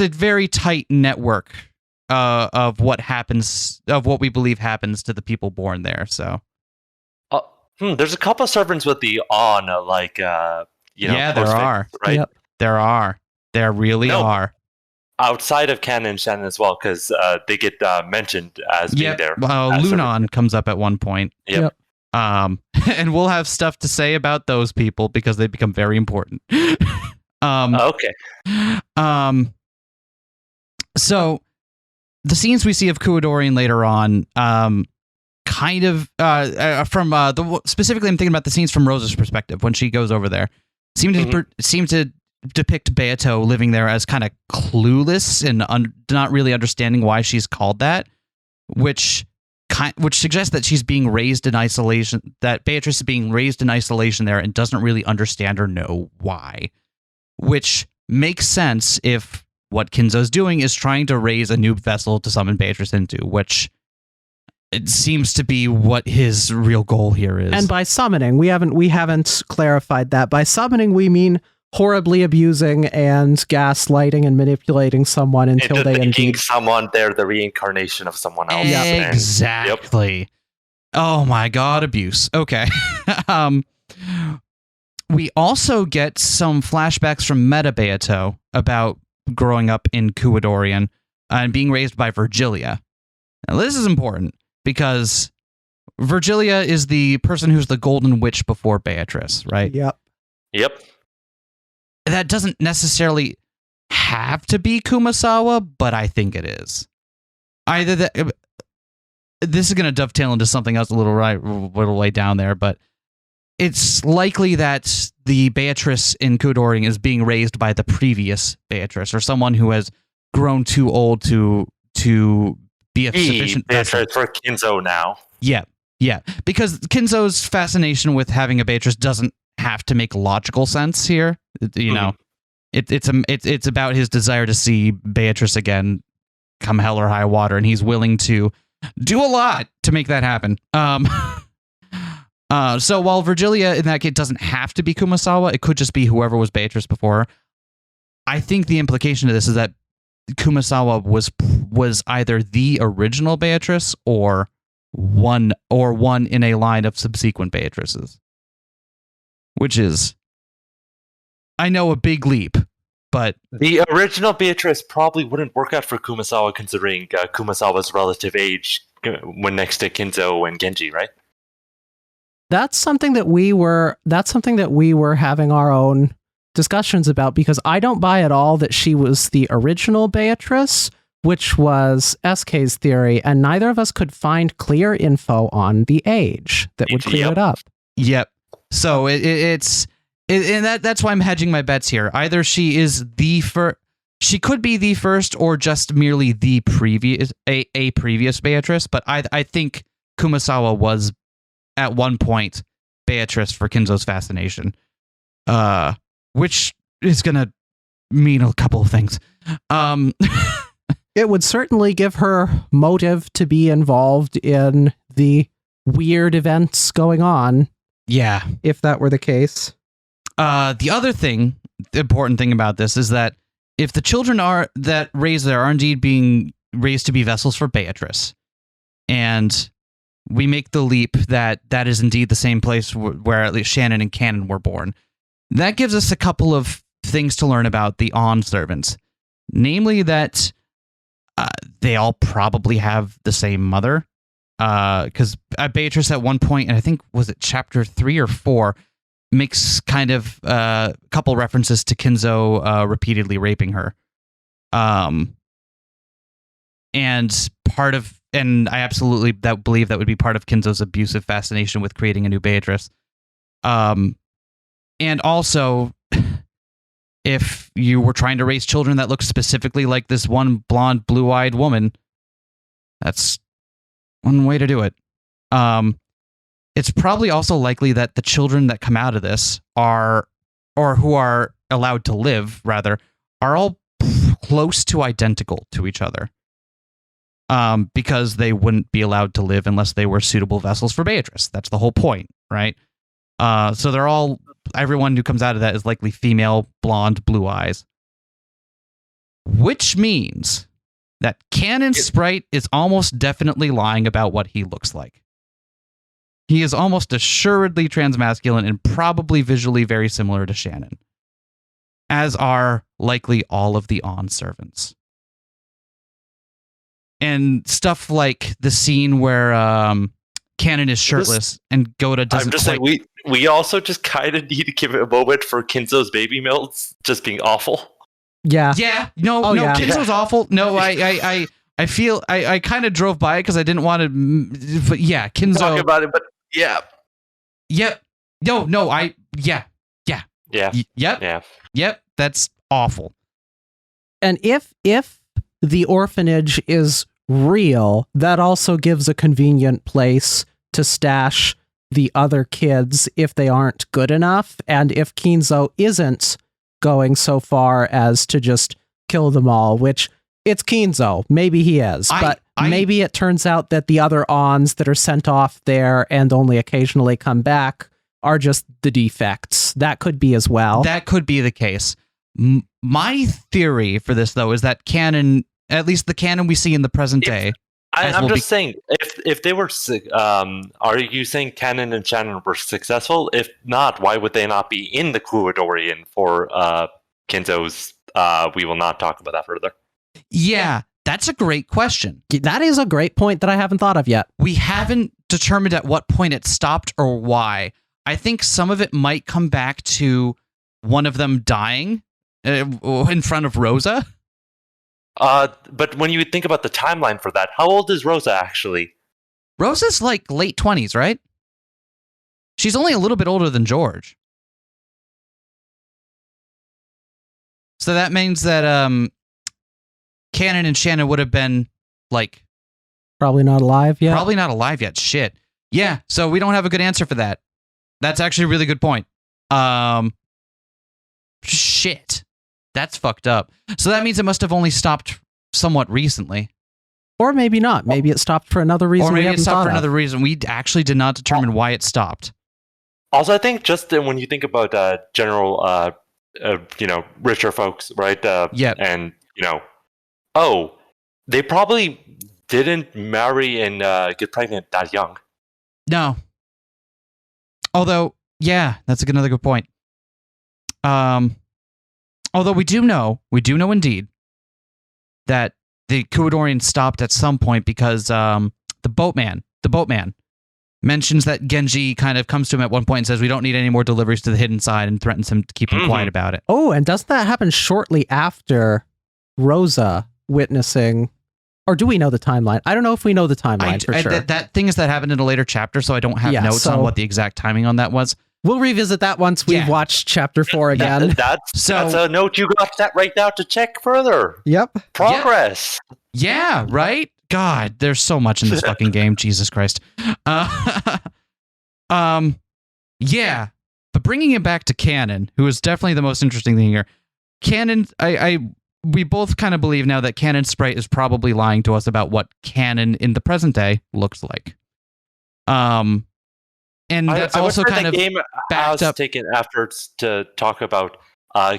a very tight network of what we believe happens to the people born there. So, there's a couple of servants with the on, yeah, there are, right? Yep. There really are. Outside of Ken and Shannon as well, because they get mentioned as being there. Lunon comes up at one point. Yep. And we'll have stuff to say about those people because they become very important. Okay. So the scenes we see of Kuwadorian later on, kind of from specifically, I'm thinking about the scenes from Rosa's perspective when she goes over there. Seem to depict Beato living there as kind of clueless and not really understanding why she's called that, which suggests that she's being raised in isolation, that Beatrice is being raised in isolation there and doesn't really understand or know why, which makes sense if what Kinzo's doing is trying to raise a new vessel to summon Beatrice into, which it seems to be what his real goal here is. And by summoning, we haven't clarified that. By summoning, we mean horribly abusing and gaslighting and manipulating someone until they indeed someone they're the reincarnation of someone else. Exactly. Yep. Oh my god, abuse. Okay. We also get some flashbacks from Meta Beato about growing up in Kuwadorian and being raised by Virgilia. Now this is important because Virgilia is the person who's the golden witch before Beatrice, right? Yep. That doesn't necessarily have to be Kumasawa, but I think it is. Either that. This is going to dovetail into something else a little way down there, but it's likely that the Beatrice in Kuwadorian is being raised by the previous Beatrice, or someone who has grown too old to be a sufficient Beatrice for Kinzo now. Yeah, because Kinzo's fascination with having a Beatrice doesn't have to make logical sense here. You know, it's about his desire to see Beatrice again, come hell or high water, and he's willing to do a lot to make that happen. So while Virgilia in that case doesn't have to be Kumasawa, it could just be whoever was Beatrice before her. I think the implication of this is that Kumasawa was either the original Beatrice or one in a line of subsequent Beatrices. Which is, I know, a big leap, but... The original Beatrice probably wouldn't work out for Kumasawa considering Kumasawa's relative age when next to Kinzo and Genji, right? That's something that we were having our own discussions about, because I don't buy at all that she was the original Beatrice, which was Eskay's theory, and neither of us could find clear info on the age that would clear it up. Yep. So that's why I'm hedging my bets here. Either she is She could be the first or just merely the previous a previous Beatrice, but I think Kumasawa was at one point Beatrice for Kinzo's fascination, which is gonna mean a couple of things. It would certainly give her motive to be involved in the weird events going on. Yeah, if that were the case. The other thing, the important thing about this is that if the children that raised there are indeed being raised to be vessels for Beatrice, and we make the leap that is indeed the same place where at least Shannon and Cannon were born, that gives us a couple of things to learn about the On servants. Namely that they all probably have the same mother. Because Beatrice at one point, and I think, was it chapter 3 or 4, makes kind of a couple references to Kinzo repeatedly raping her. And I absolutely believe that would be part of Kinzo's abusive fascination with creating a new Beatrice. And also, if you were trying to raise children that look specifically like this one blonde, blue-eyed woman, that's one way to do it. It's probably also likely that the children that come out of this or who are allowed to live, rather, are all close to identical to each other. Because they wouldn't be allowed to live unless they were suitable vessels for Beatrice. That's the whole point, right? So everyone who comes out of that is likely female, blonde, blue eyes. Which means that Canon Sprite is almost definitely lying about what he looks like. He is almost assuredly transmasculine and probably visually very similar to Shannon, as are likely all of the On servants. And stuff like the scene where Cannon is shirtless and Goda doesn't. I'm just saying, we also just kind of need to give it a moment for Kinzo's baby milks just being awful. Yeah. Yeah. No, yeah. Kinzo's awful. No, I feel I kind of drove by it because I didn't want to. But yeah, Kinzo. Talk about it, but yeah. Yep. No. Yeah. Yep. Yeah. Yep. That's awful. And if the orphanage is real, that also gives a convenient place to stash the other kids if they aren't good enough, and if Kinzo isn't going so far as to just kill them all, which it's Kinzo, maybe he is, but maybe it turns out that the other Ons that are sent off there and only occasionally come back are just the defects. That could be as well. That could be the case. My theory for this, though, is that Canon, at least the Canon we see in the present day. I'm just saying, if they were, are you saying Cannon and Shannon were successful? If not, why would they not be in the Kuwadorian for Kinzo's? We will not talk about that further. Yeah, that's a great question. That is a great point that I haven't thought of yet. We haven't determined at what point it stopped or why. I think some of it might come back to one of them dying in front of Rosa. But when you think about the timeline for that, how old is Rosa actually? Rosa's like late 20s, right? She's only a little bit older than George. So that means that Cannon and Shannon would have been like... Probably not alive yet. Probably not alive yet. Shit. Yeah, so we don't have a good answer for that. That's actually a really good point. Shit. That's fucked up. So that means it must have only stopped somewhat recently. Or maybe not. Maybe it stopped for another reason. Or maybe it stopped for another reason. We actually did not determine why it stopped. Also, I think just when you think about general, richer folks, right? Yeah. And, they probably didn't marry and get pregnant that young. No. Although, yeah, that's another good point. Although we do know indeed that the Kuwadorian stopped at some point because the boatman mentions that Genji kind of comes to him at one point and says, we don't need any more deliveries to the hidden side, and threatens him to keep him quiet about it. Oh, and doesn't that happen shortly after Rosa witnessing, or do we know the timeline? I don't know if we know the timeline for sure. That thing is that happened in a later chapter, so I don't have notes on what the exact timing on that was. We'll revisit that once we've watched chapter 4 again. That's a note you got that right now to check further. Yep. Progress. Yeah, right? God, there's so much in this fucking game. Jesus Christ. Yeah. But bringing it back to canon, who is definitely the most interesting thing here. Canon, we both kind of believe now that Canon Sprite is probably lying to us about what canon in the present day looks like. And that's also kind of the game backed has up. taken efforts to talk about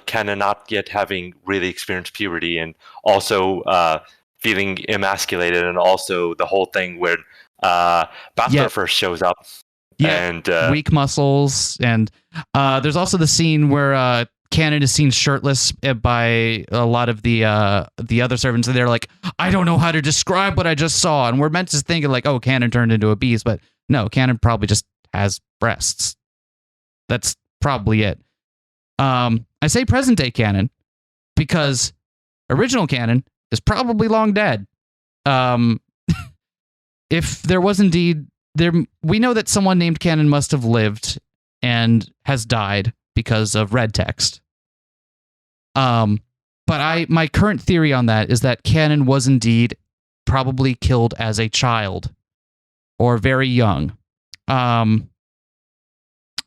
Canon not yet having really experienced puberty and also feeling emasculated, and also the whole thing where Bachelor first shows up. Yeah, and weak muscles, and there's also the scene where Canon is seen shirtless by a lot of the other servants, and they're like, "I don't know how to describe what I just saw," and we're meant to think like, "Oh, Canon turned into a beast," but no, Canon probably just has breasts. That's probably it. I say present day canon because original canon is probably long dead. If there was indeed there, we know that someone named Canon must have lived and has died because of red text. But my current theory on that is that Canon was indeed probably killed as a child or very young.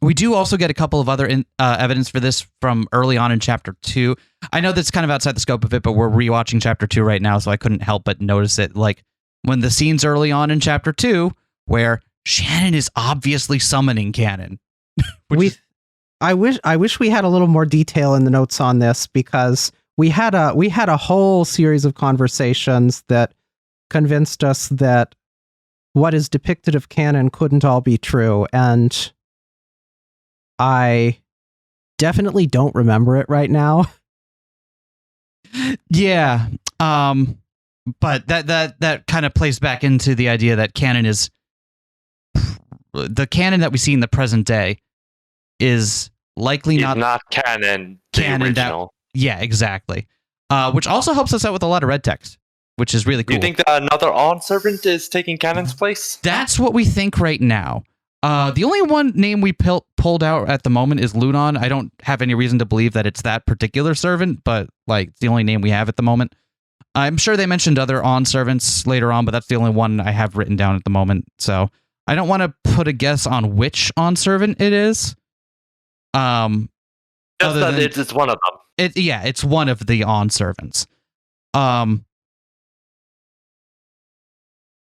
We do also get a couple of other evidence for this from early on in Chapter 2. I know that's kind of outside the scope of it, but we're rewatching Chapter 2 right now, so I couldn't help but notice it. Like, when the scenes early on in Chapter 2, where Shannon is obviously summoning Canon. I wish we had a little more detail in the notes on this, because we had a whole series of conversations that convinced us that what is depicted of Canon couldn't all be true, and I definitely don't remember it right now. Yeah, but that kind of plays back into the idea that Canon is the Canon that we see in the present day is likely not canon. The original. Yeah, exactly. Which also helps us out with a lot of red text, which is really cool. You think that another on servant is taking Canon's place? That's what we think right now. The only one name we pulled out at the moment is Lunon. I don't have any reason to believe that it's that particular servant, but like it's the only name we have at the moment. I'm sure they mentioned other on servants later on, but that's the only one I have written down at the moment. So I don't want to put a guess on which on servant it is. Just that it's one of them. It's one of the on servants.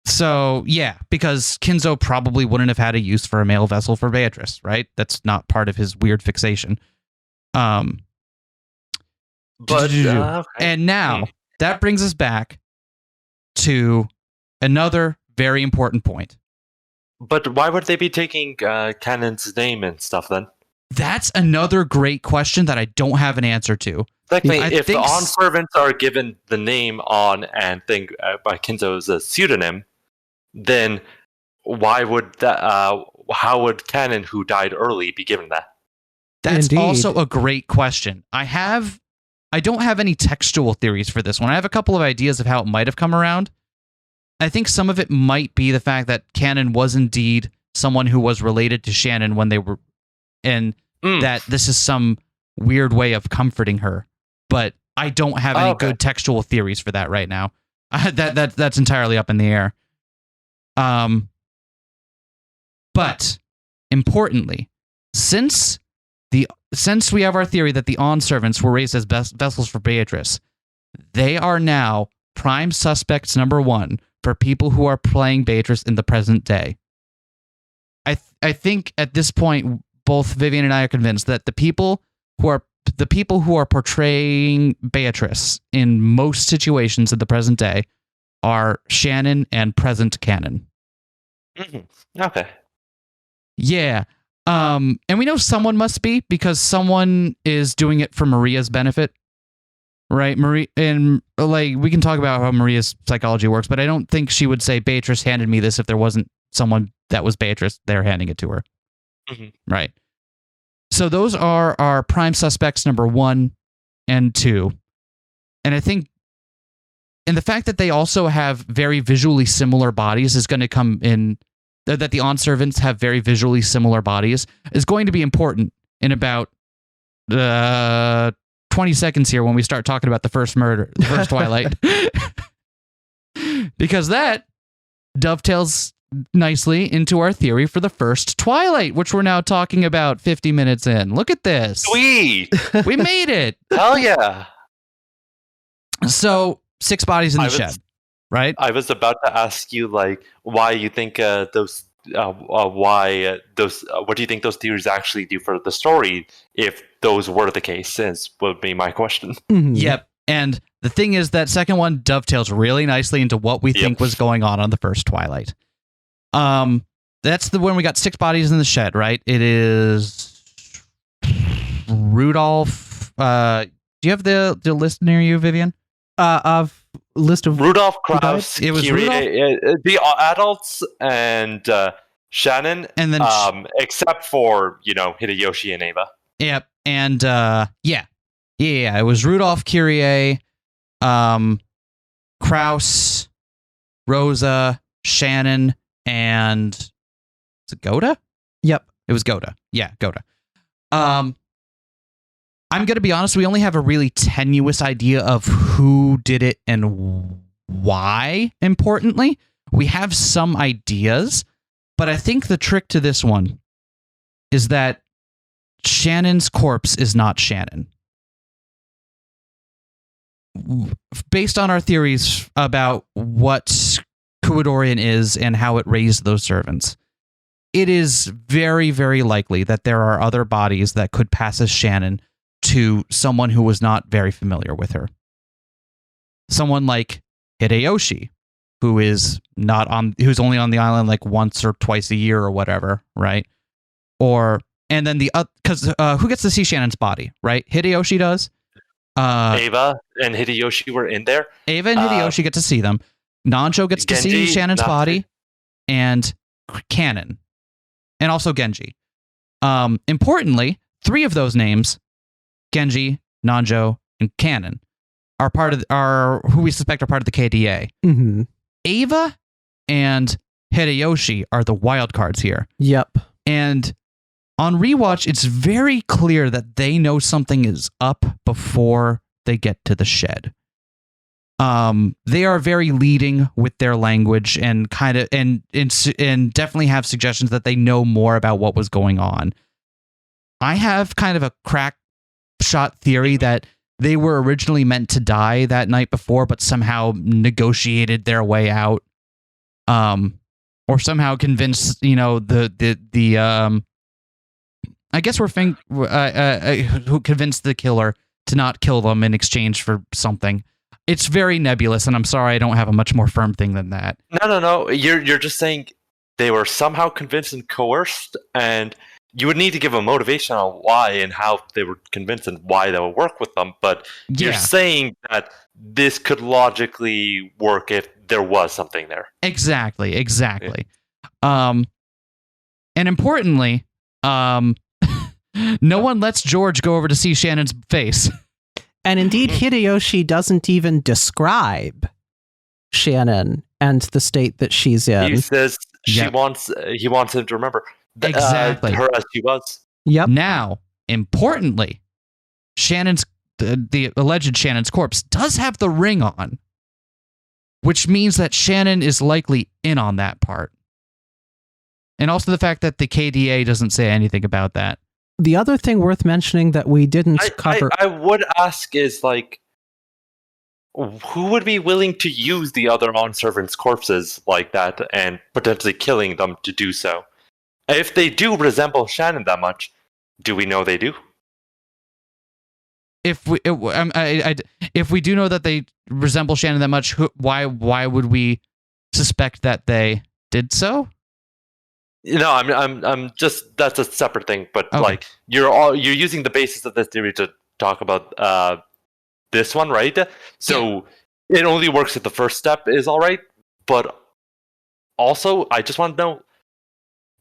So, yeah, because Kinzo probably wouldn't have had a use for a male vessel for Beatrice, right? That's not part of his weird fixation. And now, that brings us back to another very important point. But why would they be taking Canon's name and stuff then? That's another great question that I don't have an answer to. If the on servants are given the name on and think by Kinzo as a pseudonym, then why would that? How would Canon, who died early, be given that? That's also a great question. I don't have any textual theories for this one. I have a couple of ideas of how it might have come around. I think some of it might be the fact that Canon was indeed someone who was related to Shannon when they were, and that this is some weird way of comforting her. But I don't have any good textual theories for that right now. That's entirely up in the air. But importantly, since we have our theory that the on servants were raised as vessels for Beatrice, they are now prime suspects number 1 for people who are playing Beatrice in the present day. I think at this point, both Vivian and I are convinced that the people who are portraying Beatrice in most situations in the present day are Shannon and present Canon. Mm-hmm. Okay. Yeah. And we know someone must be, because someone is doing it for Maria's benefit. Right? Maria, and like we can talk about how Maria's psychology works, but I don't think she would say Beatrice handed me this if there wasn't someone that was Beatrice there handing it to her. Mm-hmm. Right. So those are our prime suspects number 1 and 2. And I think, and the fact that they also have very visually similar bodies is going to come in that the on servants have very visually similar bodies is going to be important in about 20 seconds here when we start talking about the first Twilight. Because that dovetails nicely into our theory for the first Twilight, which we're now talking about 50 minutes in. Look at this. Sweet. We made it. Hell yeah. So 6 bodies in the shed, right? I was about to ask you, like, why you think what do you think those theories actually do for the story if those were the case, would be my question. Mhm. Yep. And the thing is that second one dovetails really nicely into what we think was going on the first Twilight. That's the one we got 6 bodies in the shed, right? It is Rudolph. Do you have the list near you, Vivian? Of list of Rudolph, Krauss, It was the adults, and Shannon, and then except for Hideyoshi and Ava. Yep, and yeah, it was Rudolph, Kyrie, Krauss, Rosa, Shannon, and is it Goda? Yep, it was Goda. Yeah, Goda. I'm going to be honest, we only have a really tenuous idea of who did it and why, importantly. We have some ideas, but I think the trick to this one is that Shannon's corpse is not Shannon. Based on our theories about what Kuadorian is and how it raised those servants, it is very, very likely that there are other bodies that could pass as Shannon to someone who was not very familiar with her. Someone like Hideyoshi, who's only on the island like once or twice a year or whatever, right? And then because who gets to see Shannon's body, right? Hideyoshi does. Ava and Hideyoshi were in there. Ava and Hideyoshi get to see them. Nancho gets to see Shannon's body, and Canon, and also Genji. Importantly, 3 of those names, Genji, Nanjo, and Canon, are who we suspect are part of the KDA. Mm-hmm. Ava and Hideyoshi are the wild cards here. Yep. And on Rewatch, it's very clear that they know something is up before they get to the shed. They are very leading with their language and and definitely have suggestions that they know more about what was going on. I have kind of a crack shot theory that they were originally meant to die that night before, but somehow negotiated their way out, or somehow convinced I guess who convinced the killer to not kill them in exchange for something. It's very nebulous, and I'm sorry I don't have a much more firm thing than that. No. You're just saying they were somehow convinced and coerced, and you would need to give a motivation on why and how they were convinced and why they would work with them. But you're saying that this could logically work if there was something there. Exactly. Yeah. And importantly, no one lets George go over to see Shannon's face. And indeed, Hideyoshi doesn't even describe Shannon and the state that she's in. He says he wants him to remember exactly her as she was. Yep. Now, importantly, the alleged Shannon's corpse does have the ring on, which means that Shannon is likely in on that part. And also the fact that the KDA doesn't say anything about that. The other thing worth mentioning that we didn't cover... I would ask is, like, who would be willing to use the other on-servants' corpses like that and potentially killing them to do so? If they do resemble Shannon that much, do we know they do? If we do know that they resemble Shannon that much, why would we suspect that they did so? No, I'm just, that's a separate thing. But okay. Like you're using the basis of this theory to talk about this one, right? So it only works if the first step is all right. But also, I just want to know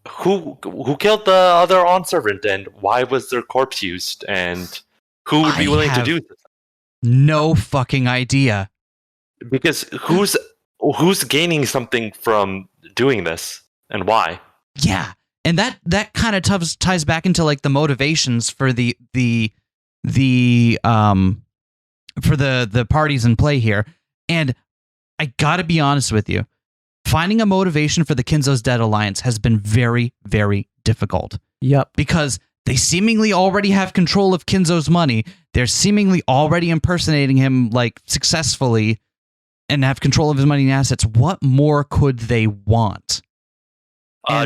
who killed the other on servant and why was their corpse used and who would be willing to do this? No fucking idea. Because who's gaining something from doing this? and why. Yeah, and that kind of ties back into like the motivations for the parties in play here. And I gotta be honest with you, finding a motivation for the Kinzo's Dead Alliance has been very, very difficult. Yep. Because they seemingly already have control of Kinzo's money. They're seemingly already impersonating him like successfully and have control of his money and assets. What more could they want?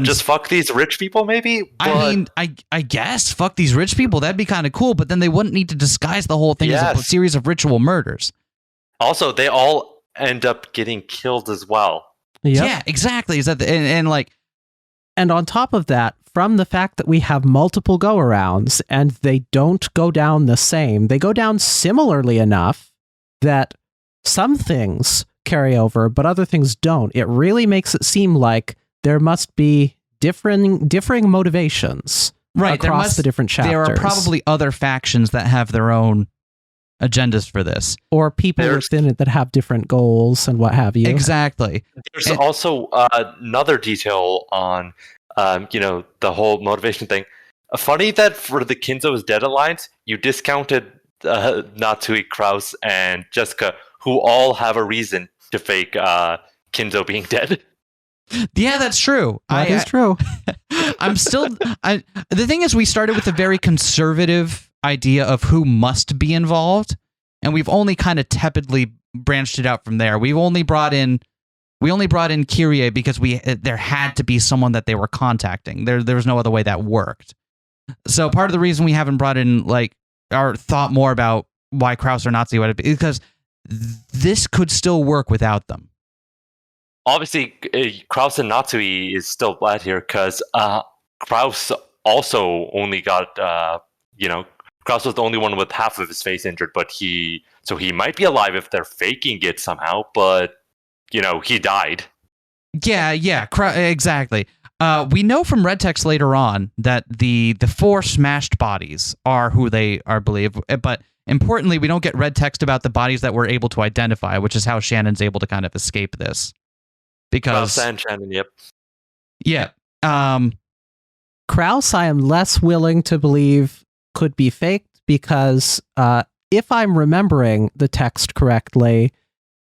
Just fuck these rich people, maybe? I mean, I guess fuck these rich people. That'd be kind of cool, but then they wouldn't need to disguise the whole thing as a series of ritual murders. Also, they all end up getting killed as well. Yep. Yeah, exactly. Is that and on top of that, from the fact that we have multiple go-arounds and they don't go down the same, they go down similarly enough that some things carry over, but other things don't. It really makes it seem like there must be differing motivations across the different chapters. There are probably other factions that have their own agendas for this. Or people within it that have different goals and what have you. Exactly. There's also another detail on, the whole motivation thing. Funny that for the Kinzo's Dead Alliance, you discounted Natsui, Kraus, and Jessica, who all have a reason to fake Kinzo being dead. Yeah, that's true. That is true. The thing is, we started with a very conservative idea of who must be involved, and we've only kind of tepidly branched it out from there. We only brought in Kyrie because there had to be someone that they were contacting. There was no other way that worked. So part of the reason we haven't brought in or thought more about why Kraus or Nazi would be because this could still work without them. Obviously, Kraus and Natsui is still bad here because Kraus also only got, Kraus was the only one with half of his face injured, but he might be alive if they're faking it somehow, but, he died. Yeah, exactly. We know from red text later on that the 4 smashed bodies are who they are believed, but importantly, we don't get red text about the bodies that we're able to identify, which is how Shannon's able to kind of escape this. Because Shannon, yep. Yeah. Kraus, I am less willing to believe could be faked because if I'm remembering the text correctly,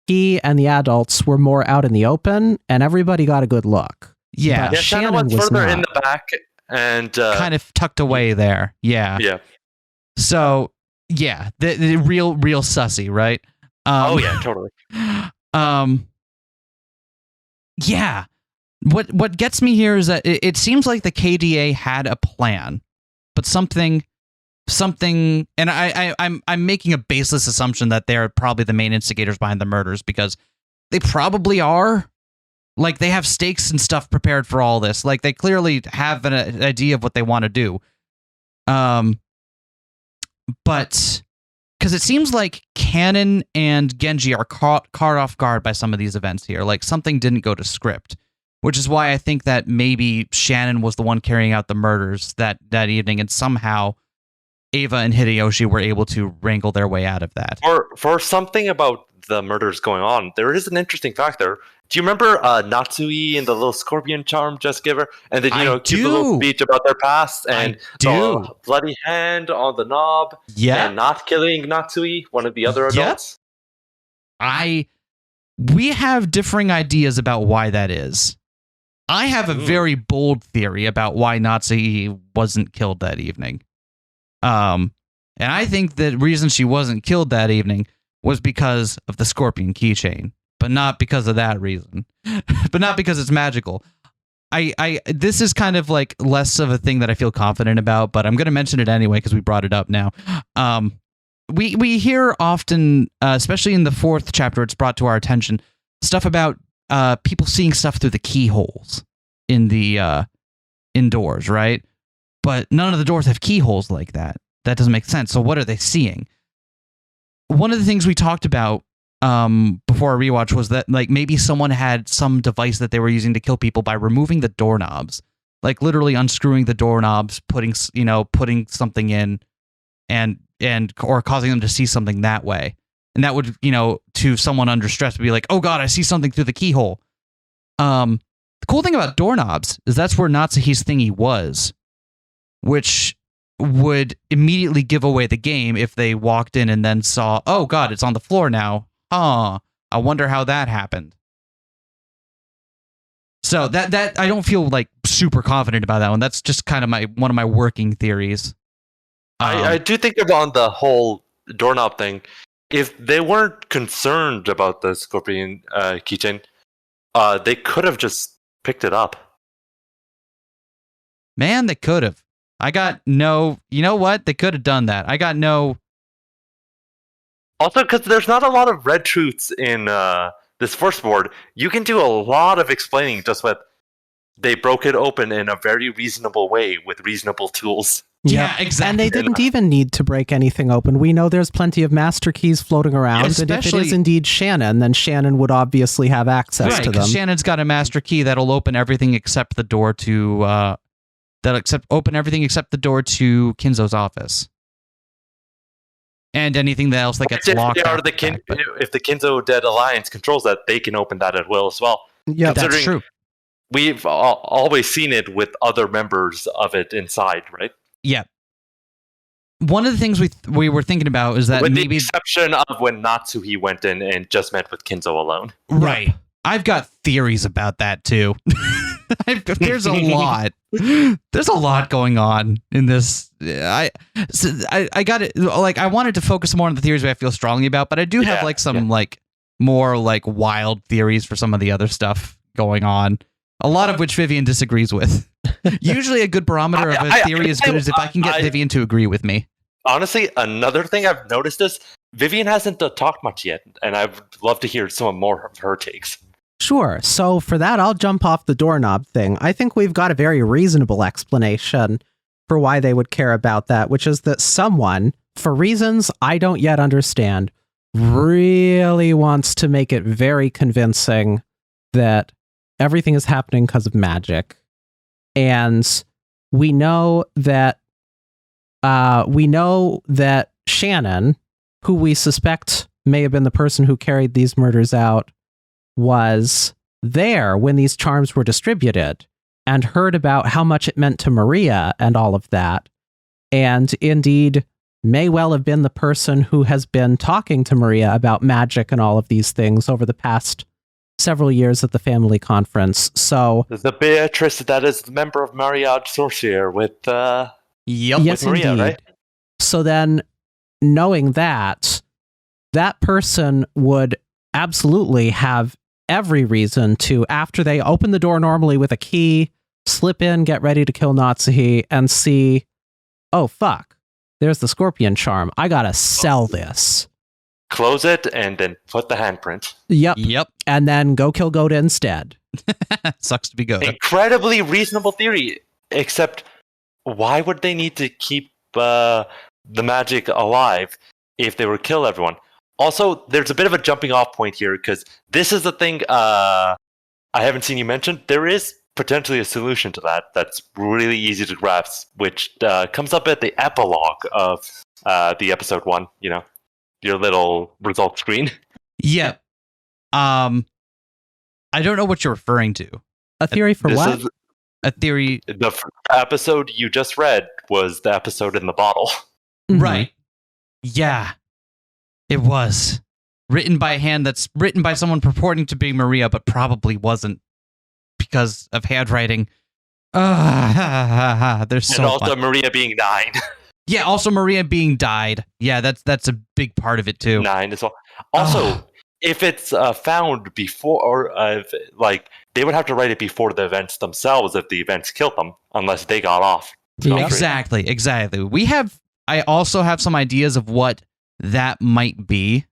he and the adults were more out in the open and everybody got a good look. Yeah. But Shannon was further in the back and kind of tucked away there. Yeah. Yeah. So, yeah, the real sussy, right? Oh yeah, totally. Yeah. What gets me here is that it seems like the KDA had a plan, but something, and I'm making a baseless assumption that they're probably the main instigators behind the murders because they probably are. Like, they have stakes and stuff prepared for all this. Like, they clearly have an idea of what they want to do. But because it seems like Canon and Genji are caught off guard by some of these events here. Like, something didn't go to script, which is why I think that maybe Shannon was the one carrying out the murders that evening, and somehow Ava and Hideyoshi were able to wrangle their way out of that. For something about the murders going on, there is an interesting factor. Do you remember Natsui and the little scorpion charm just give her? And then, cute little speech about their past and the bloody hand on the knob and not killing Natsui, one of the other adults? We have differing ideas about why that is. I have a very bold theory about why Natsui wasn't killed that evening. And I think the reason she wasn't killed that evening was because of the scorpion keychain, but not because of that reason, but not because it's magical. This is kind of like less of a thing that I feel confident about, but I'm going to mention it anyway because we brought it up now. We hear often, especially in the 4th chapter, it's brought to our attention, stuff about people seeing stuff through the keyholes in the indoors, right? But none of the doors have keyholes like that. That doesn't make sense. So what are they seeing? One of the things we talked about before our rewatch was that like maybe someone had some device that they were using to kill people by removing the doorknobs, like literally unscrewing the doorknobs, putting something in, and or causing them to see something that way. And that would, to someone under stress would be like, oh God, I see something through the keyhole. The cool thing about doorknobs is that's where Natsuhi's thingy was, which would immediately give away the game if they walked in and then saw, oh god, it's on the floor now. I wonder how that happened. So that I don't feel like super confident about that one. That's just kind of one of my working theories. I do think on the whole doorknob thing, if they weren't concerned about the scorpion keychain, they could have just picked it up. Man, they could have. I got no... You know what? They could have done that. I got no... Also, because there's not a lot of red truths in this first board, you can do a lot of explaining just with they broke it open in a very reasonable way with reasonable tools. Yeah, exactly. And they didn't even need to break anything open. We know there's plenty of master keys floating around, and if it is indeed Shannon, then Shannon would obviously have access to them. Shannon's got a master key that'll open everything except the door to... open everything except the door to Kinzo's office. And anything else that gets locked. If the Kinzo Dead Alliance controls that, they can open that at will as well. Yeah, that's true. We've always seen it with other members of it inside, right? Yeah. One of the things we were thinking about is that with maybe... the exception of when Natsuhi went in and just met with Kinzo alone. Right. I've got theories about that too. There's a lot. There's a lot going on in this. I got it. Like, I wanted to focus more on the theories I feel strongly about, but I do have some more wild theories for some of the other stuff going on. A lot of which Vivian disagrees with. Usually, a good barometer of a theory is good as if I can get Vivian to agree with me. Honestly, another thing I've noticed is Vivian hasn't talked much yet, and I'd love to hear some more of her takes. Sure. So for that, I'll jump off the doorknob thing. I think we've got a very reasonable explanation for why they would care about that, which is that someone, for reasons I don't yet understand, really wants to make it very convincing that everything is happening because of magic. And we know that Shannon, who we suspect may have been the person who carried these murders out, was there when these charms were distributed and heard about how much it meant to Maria and all of that, and indeed may well have been the person who has been talking to Maria about magic and all of these things over the past several years at the family conference. So the Beatrice that is the member of Marriott Sorcier with yes, Maria, indeed. right? So then, knowing that person would absolutely have every reason to, after they open the door normally with a key, slip in, get ready to kill Natsuhi, and see, oh fuck, there's the scorpion charm. I gotta sell this. Close it and then put the handprint. Yep. And then go kill Goda instead. Sucks to be Goda. Incredibly reasonable theory, except why would they need to keep the magic alive if they were to kill everyone? Also, there's a bit of a jumping off point here, because this is the thing I haven't seen you mention. There is potentially a solution to that that's really easy to grasp, which comes up at the epilogue of the episode 1, your little result screen. Yeah. I don't know what you're referring to. A theory for what? A theory... The episode you just read was the episode in the bottle. Right. Yeah. It was written by a hand that's written by someone purporting to be Maria, but probably wasn't because of handwriting. There's so and also much. Maria being 9. Yeah, also Maria being died. Yeah, that's a big part of it too. 9 as well. Also, if it's found before, or they would have to write it before the events themselves if the events killed them, unless they got off. Exactly. I also have some ideas of what that might be,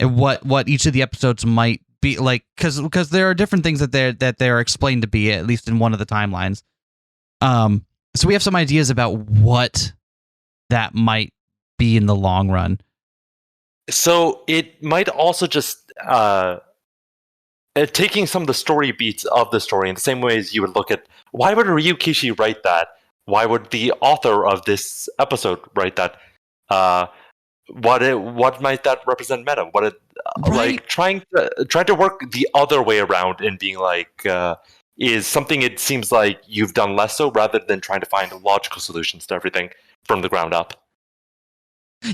and what each of the episodes might be like, because there are different things that they're explained to be, at least in one of the timelines. So we have some ideas about what that might be in the long run. So it might also just taking some of the story beats of the story in the same way as you would look at, why would Ryukishi write that? Why would the author of this episode write that? what might that represent meta? Like trying to work the other way around and being like is something it seems like you've done less so rather than trying to find logical solutions to everything from the ground up.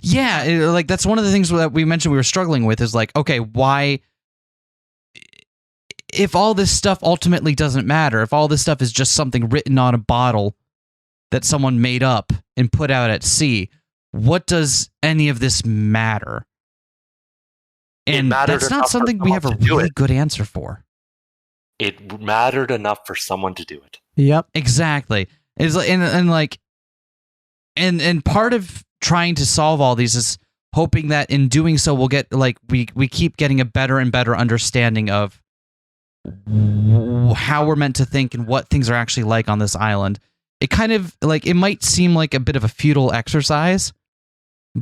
Yeah, like that's one of the things that we mentioned we were struggling with is like, okay, why, if all this stuff ultimately doesn't matter, if all this stuff is just something written on a bottle that someone made up and put out at sea, what does any of this matter? And that's not something we have a really good answer for. It mattered enough for someone to do it. Yep. Exactly. It's like, and part of trying to solve all these is hoping that in doing so we'll get like we keep getting a better and better understanding of how we're meant to think and what things are actually like on this island. It kind of like it might seem like a bit of a futile exercise,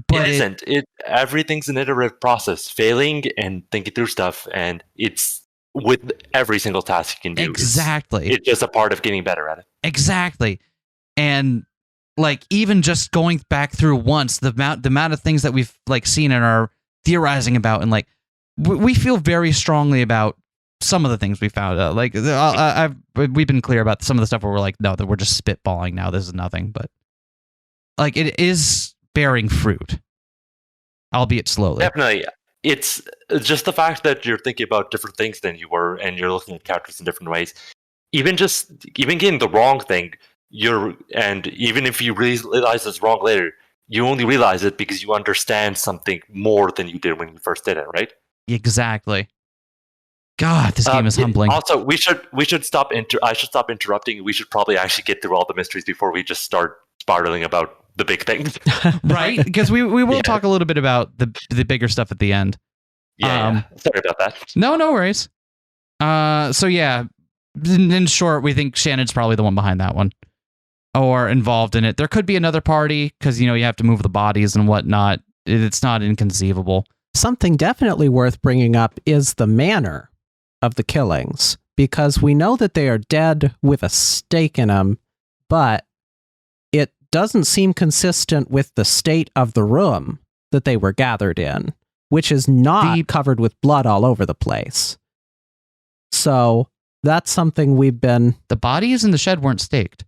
but it isn't. Everything's an iterative process, failing and thinking through stuff, and it's with every single task you can do. Exactly. It's just a part of getting better at it. Exactly. And like even just going back through once, the amount of things that we've like seen and are theorizing about, and like we feel very strongly about some of the things we found out. Like we've been clear about some of the stuff where we're like, no, that we're just spitballing now. This is nothing, but like it is bearing fruit, albeit slowly. Definitely. It's just the fact that you're thinking about different things than you were, and you're looking at characters in different ways. Even getting the wrong thing, and even if you realize it's wrong later, you only realize it because you understand something more than you did when you first did it, right? Exactly. God, this game is humbling. Also, we should stop. I should stop interrupting. We should probably actually get through all the mysteries before we just start spiraling about the big things, right? Because we will talk a little bit about the bigger stuff at the end. Yeah, sorry about that. No worries. So yeah, in short, we think Shannon's probably the one behind that one, or involved in it. There could be another party because you have to move the bodies and whatnot. It's not inconceivable. Something definitely worth bringing up is the manner of the killings, because we know that they are dead with a stake in them, but it doesn't seem consistent with the state of the room that they were gathered in, which is not covered with blood all over the place. So that's something we've been... The bodies in the shed weren't staked.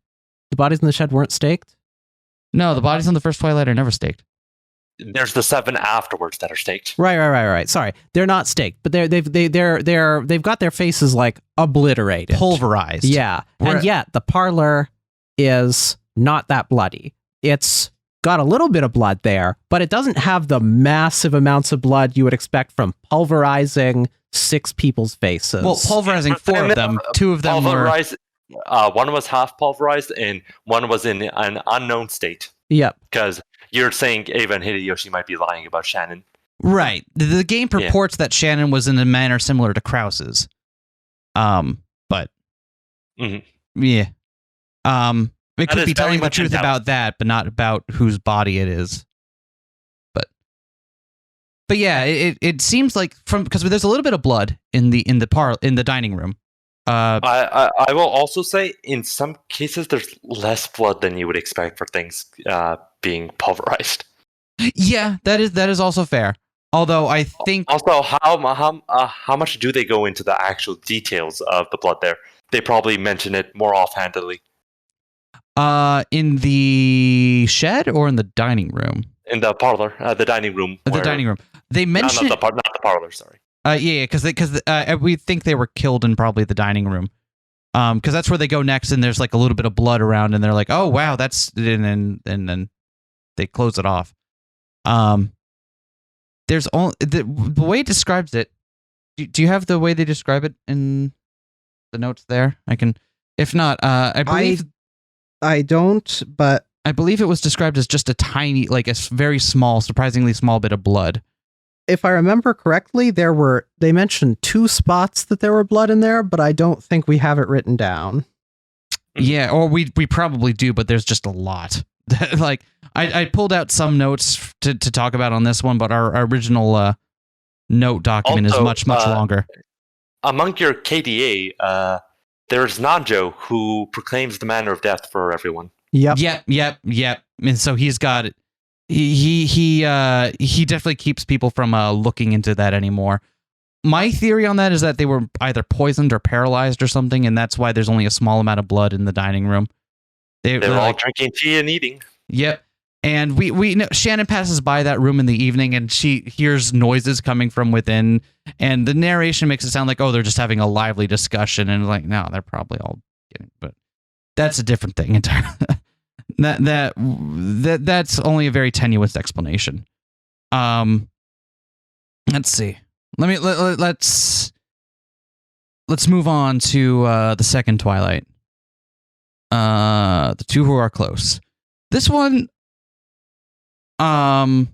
The bodies in the shed weren't staked? No, the bodies on the first Twilight are never staked. There's the 7 afterwards that are staked. Right. Sorry, they're not staked, but they've got their faces like obliterated, pulverized. Yeah, and yet the parlor is not that bloody. It's got a little bit of blood there, but it doesn't have the massive amounts of blood you would expect from pulverizing 6 people's faces. Well, pulverizing 4 of them. 2 of them were... one was half pulverized, and one was in an unknown state. Yep. Because you're saying Ava and Hideyoshi might be lying about Shannon. Right. The game purports that Shannon was in a manner similar to Krause's. But... Mm-hmm. Yeah. It could be telling the truth about that, but not about whose body it is. But yeah, it seems like because there's a little bit of blood in the dining room. I will also say in some cases there's less blood than you would expect for things being pulverized. Yeah, that is also fair. Although I think also how much do they go into the actual details of the blood there? They probably mention it more offhandedly. In the shed or in the dining room? In the parlor, the dining room. The dining room. They mention not the parlor. Sorry. Yeah, because we think they were killed in probably the dining room. Because that's where they go next, and there's like a little bit of blood around, and they're like, "Oh wow, that's," and then they close it off. There's only the way it describes it. Do you have the way they describe it in the notes there? I can. If not, I believe I don't, but I believe it was described as just a tiny, like a very small, surprisingly small bit of blood. If I remember correctly, they mentioned 2 spots that there were blood in there, but I don't think we have it written down. Yeah, or we probably do, but there's just a lot. Like I pulled out some notes to talk about on this one, but our original note document is much longer. Among your KDA, there's Nanjo, who proclaims the manner of death for everyone. Yep. And so he's got he definitely keeps people from looking into that anymore. My theory on that is that they were either poisoned or paralyzed or something, and that's why there's only a small amount of blood in the dining room. They're all drinking tea and eating. Yep. And we know Shannon passes by that room in the evening, and she hears noises coming from within, and the narration makes it sound like, oh, they're just having a lively discussion, and like, no, they're probably all getting, but that's a different thing entirely. That's only a very tenuous explanation. Let's see. Let's move on to the second Twilight. The two who are close. This one, I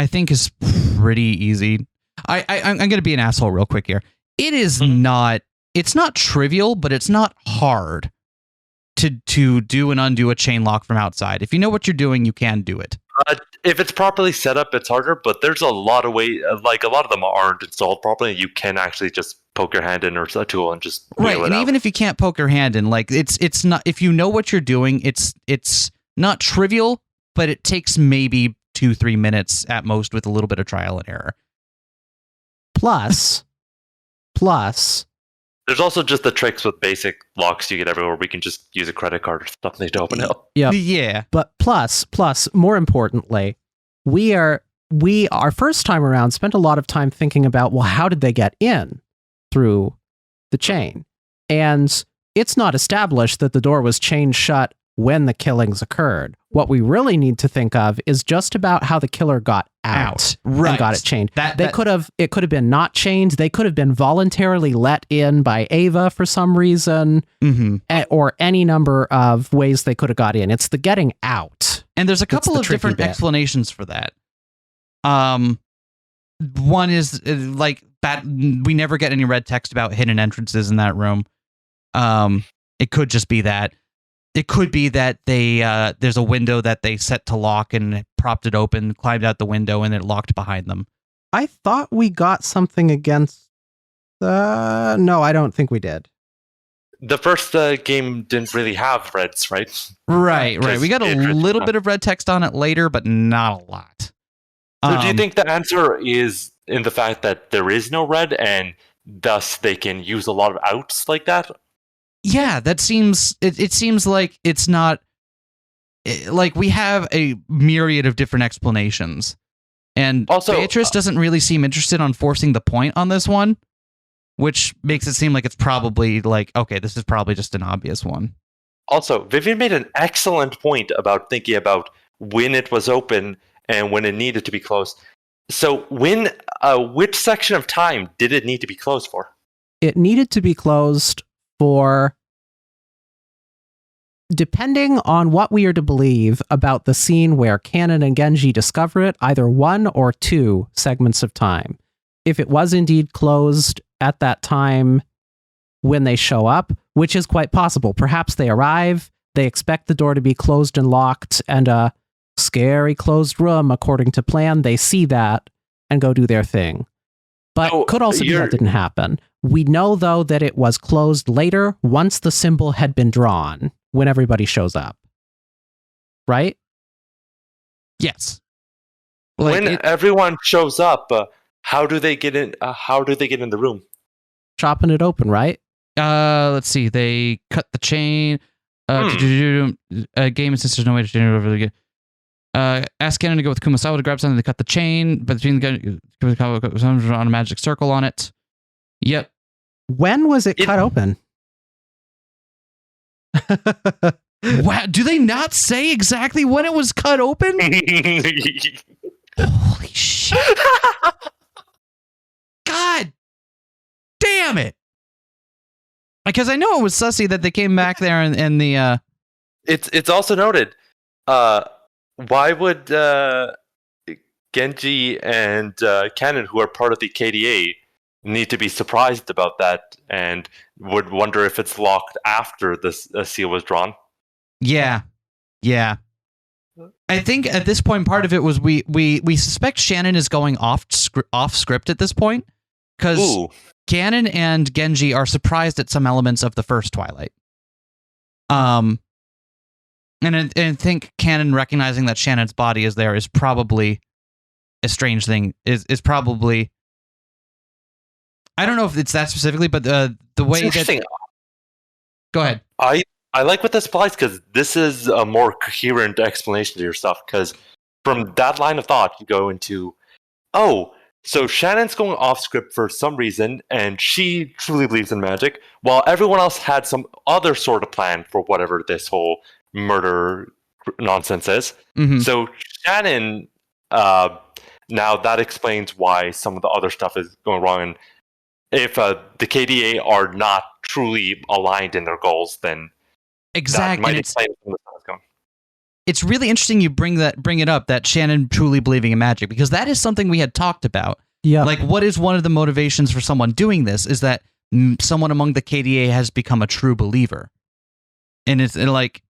think is pretty easy. I'm going to be an asshole real quick here. It is not. It's not trivial, but it's not hard to do and undo a chain lock from outside. If you know what you're doing, you can do it. If it's properly set up, it's harder, but there's a lot of ways, like a lot of them aren't installed properly. You can actually just poke your hand in or a tool and just right. And even if you can't poke your hand in, like it's not, if you know what you're doing, it's not trivial, but it takes maybe 2-3 minutes at most with a little bit of trial and error. Plus, there's also just the tricks with basic locks you get everywhere. We can just use a credit card or something to open it up. Yeah. But plus, more importantly, we our first time around spent a lot of time thinking about, well, how did they get in through the chain? And it's not established that the door was chained shut when the killings occurred. What we really need to think of is just about how the killer got out. Right. And got it chained. It could have been not chained. They could have been voluntarily let in by Ava for some reason, or any number of ways they could have got in. It's the getting out. And there's a couple of different explanations for that. One is like that we never get any red text about hidden entrances in that room. It could just be that. It could be that they there's a window that they set to lock and propped it open, climbed out the window, and it locked behind them. I thought we got something against... no, I don't think we did. The first game didn't really have reds, right? Right. We got a little bit of red text on it later, but not a lot. So do you think the answer is in the fact that there is no red, and thus they can use a lot of outs like that? Yeah, that seems... It seems like it's not... Like, we have a myriad of different explanations. And also, Beatrice doesn't really seem interested on forcing the point on this one, which makes it seem like it's probably like, okay, this is probably just an obvious one. Also, Vivian made an excellent point about thinking about when it was open and when it needed to be closed. So when, which section of time did it need to be closed for? It needed to be closed for, depending on what we are to believe about the scene where Kanon and Genji discover it, either 1 or 2 segments of time. If it was indeed closed at that time when they show up, which is quite possible. Perhaps they arrive, they expect the door to be closed and locked, and a scary closed room according to plan. They see that and go do their thing. But could also be that didn't happen. We know, though, that it was closed later once the symbol had been drawn when everybody shows up. Right? Yes. Like when everyone shows up, how do they get in? How do they get in the room? Chopping it open, right? Let's see. They cut the chain. Game insists there's no way to change it over the. Ask Shannon to go with Kumasawa to grab something to cut the chain, but between the on a magic circle on it. Yep. When was it cut open? Wow, do they not say exactly when it was cut open? Holy shit. God damn it. Because I know it was sussy that they came back there and the It's also noted. Why would Genji and Kanon, who are part of the KDA, need to be surprised about that and would wonder if it's locked after the seal was drawn? Yeah. I think at this point, part of it was we suspect Shannon is going off script at this point because Kanon and Genji are surprised at some elements of the first Twilight. And I think Canon recognizing that Shannon's body is there is probably a strange thing. Is probably, I don't know if it's that specifically, but the way It's interesting. that. Go ahead. I like what this applies because this is a more coherent explanation to your stuff. Because from that line of thought, you go into, oh, so Shannon's going off script for some reason, and she truly believes in magic, while everyone else had some other sort of plan for whatever this whole murder nonsense is. Mm-hmm. So Shannon, now that explains why some of the other stuff is going wrong. And if the KDA are not truly aligned in their goals, then Exactly. that might explain some of the stuff going. It's really interesting you bring it up, that Shannon truly believing in magic, because that is something we had talked about. Yeah. Like, what is one of the motivations for someone doing this is that someone among the KDA has become a true believer. And it's like,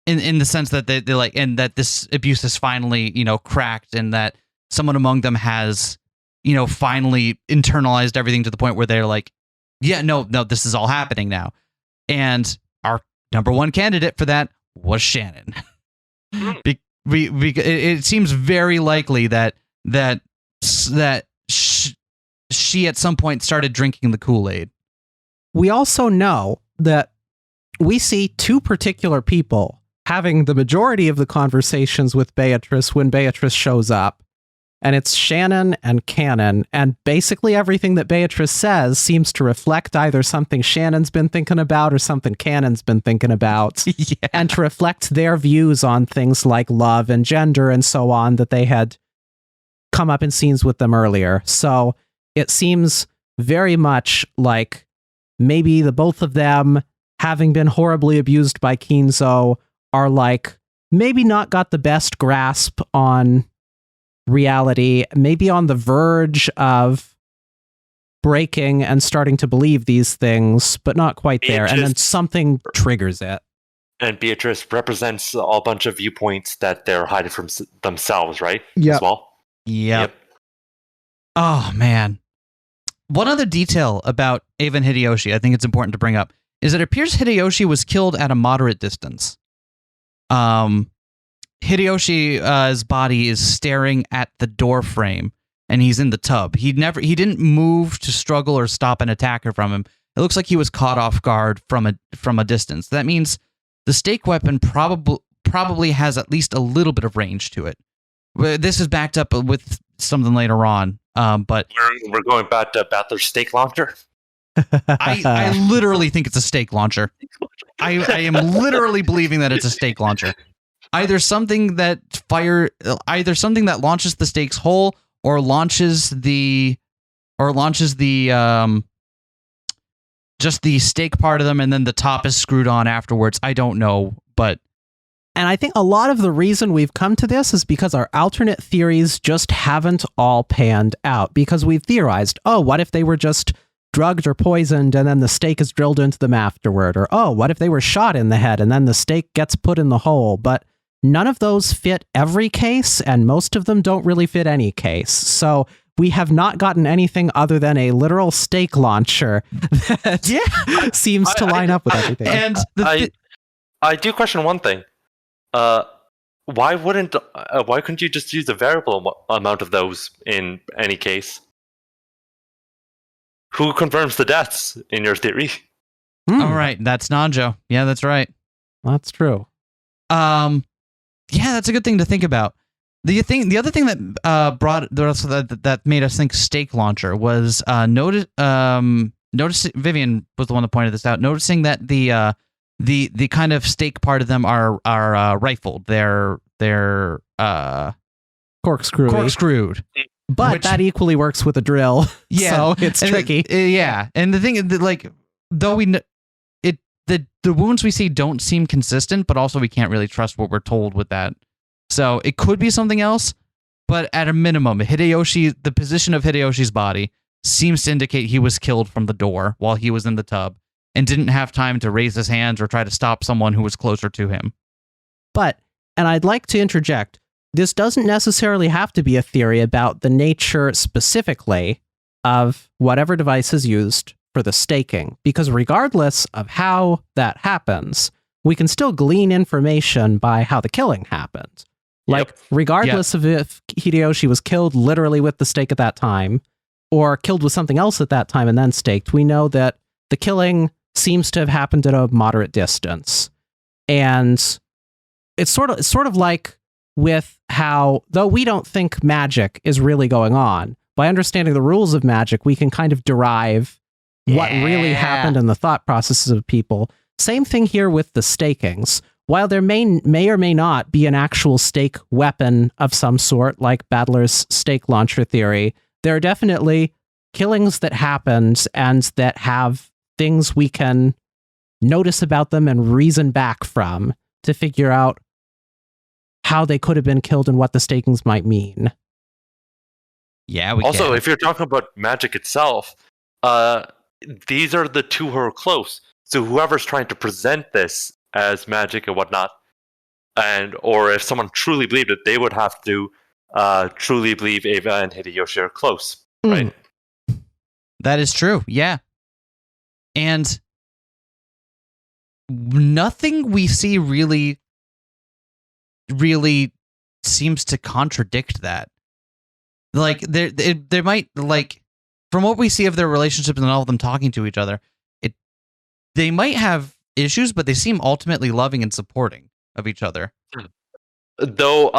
in the sense that they like, and that this abuse is finally, cracked, and that someone among them has, finally internalized everything to the point where they're like, yeah, no, this is all happening now. And our number one candidate for that was Shannon. It seems very likely that she at some point started drinking the Kool-Aid. We also know that we see two particular people having the majority of the conversations with Beatrice when Beatrice shows up. And it's Shannon and Canon, and basically everything that Beatrice says seems to reflect either something Shannon's been thinking about or something Canon's been thinking about, and to reflect their views on things like love and gender and so on that they had come up in scenes with them earlier. So it seems very much like maybe the both of them, having been horribly abused by Kinzo, are like maybe not got the best grasp on reality, maybe on the verge of breaking and starting to believe these things, but not quite there. And then something triggers it. And Beatrice represents a bunch of viewpoints that they're hiding from themselves, right? Yeah. As well. Yep. Oh, man. One other detail about Eva and Hideyoshi I think it's important to bring up is that it appears Hideyoshi was killed at a moderate distance. Hideyoshi's body is staring at the door frame, and he's in the tub. He didn't move to struggle or stop an attacker from him. It looks like he was caught off guard from a distance. That means the stake weapon probably has at least a little bit of range to it. This is backed up with something later on, but we're going back to Battler's stake launcher. I literally think it's a stake launcher. I am literally believing that it's a stake launcher. Either something that launches the stakes whole, or launches the just the stake part of them, and then the top is screwed on afterwards. I don't know, but. And I think a lot of the reason we've come to this is because our alternate theories just haven't all panned out, because we've theorized, oh, what if they were just drugged or poisoned and then the stake is drilled into them afterward? Or, oh, what if they were shot in the head and then the stake gets put in the hole? But none of those fit every case, and most of them don't really fit any case. So we have not gotten anything other than a literal stake launcher that seems to line up with everything. And I do question one thing. Why couldn't you just use a variable amount of those in any case? Who confirms the deaths in your theory? All right, that's Nanjo. Yeah, that's right. That's true. Yeah, that's a good thing to think about. The other thing that that made us think stake launcher was notice. Vivian was the one that pointed this out. Noticing that the kind of stake part of them are rifled. They're corkscrewed. But that equally works with a drill. Yeah, so it's tricky. And the thing is that, like, though the wounds we see don't seem consistent, but also we can't really trust what we're told with that. So it could be something else, but at a minimum, the position of Hideyoshi's body seems to indicate he was killed from the door while he was in the tub and didn't have time to raise his hands or try to stop someone who was closer to him. But, and I'd like to interject, this doesn't necessarily have to be a theory about the nature specifically of whatever device is used for the staking, because regardless of how that happens, we can still glean information by how the killing happened. Like, regardless of if Hideyoshi was killed literally with the stake at that time, or killed with something else at that time and then staked, we know that the killing seems to have happened at a moderate distance. And it's sort of like with how, though we don't think magic is really going on, by understanding the rules of magic, we can kind of derive what really happened in the thought processes of people. Same thing here with the stakings. While there may or may not be an actual stake weapon of some sort, like Battler's stake launcher theory, there are definitely killings that happened and that have things we can notice about them and reason back from to figure out how they could have been killed and what the stakings might mean. Yeah, we also, can. if you're talking about magic itself, these are the two who are close. So whoever's trying to present this as magic and whatnot, or if someone truly believed it, they would have to truly believe Eva and Hideyoshi are close, right? That is true, yeah. And nothing we see really seems to contradict that. Like, there might, like, from what we see of their relationships and all of them talking to each other, they might have issues, but they seem ultimately loving and supporting of each other. Though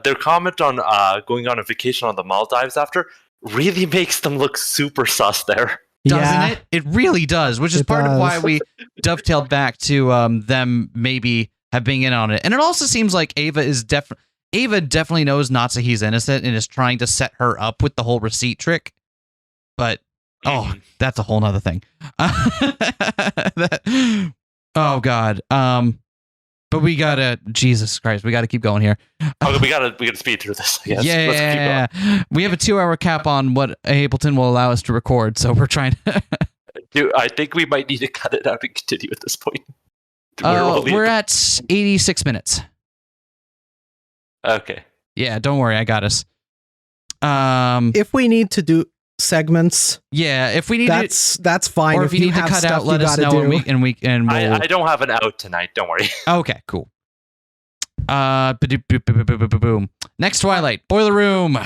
their comment on going on a vacation on the Maldives after really makes them look super sus there. Doesn't it? It really does, which is part of why we dovetailed back to them maybe have been in on it. And it also seems like Eva definitely knows Natsuhi's innocent and is trying to set her up with the whole receipt trick. But that's a whole nother thing. Oh God. But we gotta, Jesus Christ, we gotta keep going here. We gotta speed through this. Yes. Yeah. We have a 2-hour cap on what Ableton will allow us to record, so we're trying to. Dude, I think we might need to cut it out and continue at this point. We're at 86 minutes. Okay. Yeah, don't worry, I got us. If we need to do segments, if we need that's fine. Or if you need to cut out, let us know, and we'll... I don't have an out tonight. Don't worry. Okay, cool. Boom. Next Twilight, Boiler Room.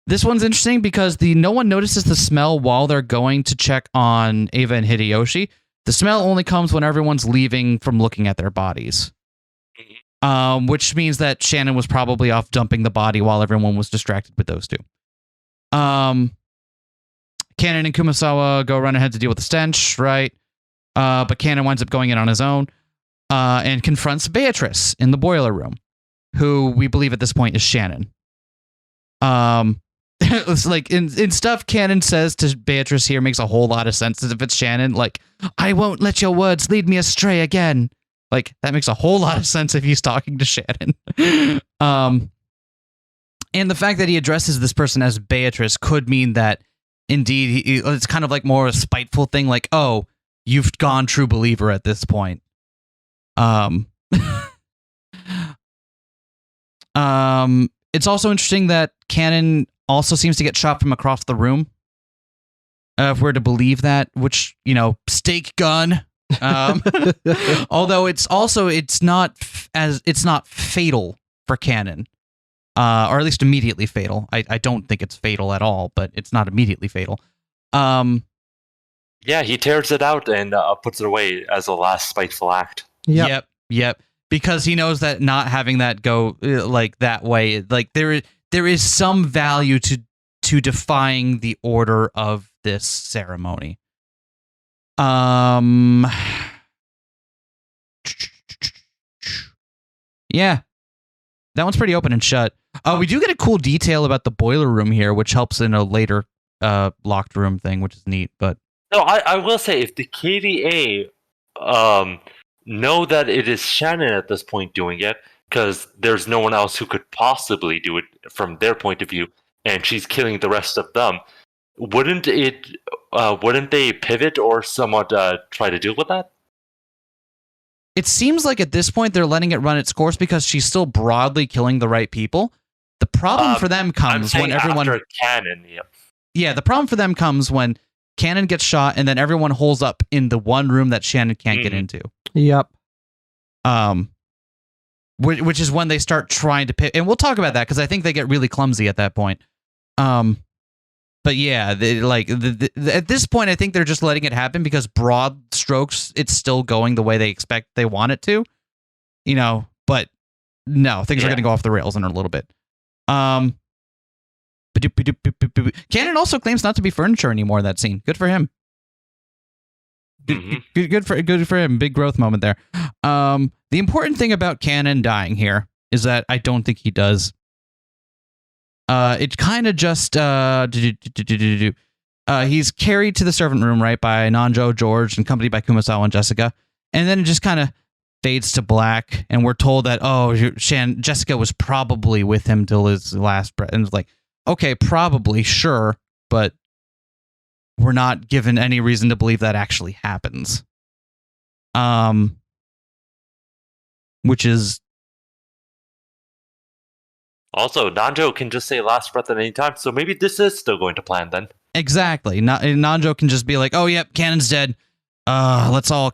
This one's interesting because no one notices the smell while they're going to check on Eva and Hideyoshi. The smell only comes when everyone's leaving from looking at their bodies. Which means that Shannon was probably off dumping the body while everyone was distracted with those two. Kanon and Kumasawa go run ahead to deal with the stench, right? But Kanon winds up going in on his own and confronts Beatrice in the boiler room, who we believe at this point is Shannon. It's like in stuff Kanon says to Beatrice here makes a whole lot of sense as if it's Shannon. Like, I won't let your words lead me astray again. Like, that makes a whole lot of sense if he's talking to Shannon. And the fact that he addresses this person as Beatrice could mean that, indeed, it's kind of like more a spiteful thing, like, oh, you've gone true believer at this point. It's also interesting that Kanon also seems to get shot from across the room. If we're to believe that, which, stake gun. Although it's not fatal for Kanon, or at least immediately fatal. I don't think it's fatal at all, but it's not immediately fatal. Yeah, he tears it out and puts it away as a last spiteful act. Yep. Because he knows that not having that go like that way, like there is some value to defying the order of this ceremony. Yeah, that one's pretty open and shut. We do get a cool detail about the boiler room here, which helps in a later locked room thing, which is neat. But no, I will say, if the KDA know that it is Shannon at this point doing it, because there's no one else who could possibly do it from their point of view, and she's killing the rest of them, wouldn't they pivot or somewhat try to deal with that? It seems like at this point they're letting it run its course because she's still broadly killing the right people. The problem for them comes when everyone... After Canon, yep. Yeah, the problem for them comes when Cannon gets shot, and then everyone holes up in the one room that Shannon can't get into. Yep. Which is when they start trying to pick, and we'll talk about that because I think they get really clumsy at that point. But yeah, at this point, I think they're just letting it happen because broad strokes, it's still going the way they want it to, but no, things are going to go off the rails in a little bit. Cannon also claims not to be furniture anymore in that scene. Good for him. Good for him. Big growth moment there. The important thing about Cannon dying here is that I don't think he does. It kind of just he's carried to the servant room, right, by Nanjo, George, and accompanied by Kumasawa and Jessica, and then it just kind of fades to black, and we're told that Jessica was probably with him till his last breath, and it's like, okay, probably, sure, but we're not given any reason to believe that actually happens. Which is also, Nanjo can just say last breath at any time, so maybe this is still going to plan then. Exactly. Nanjo can just be like, oh, yep, Cannon's dead. Let's all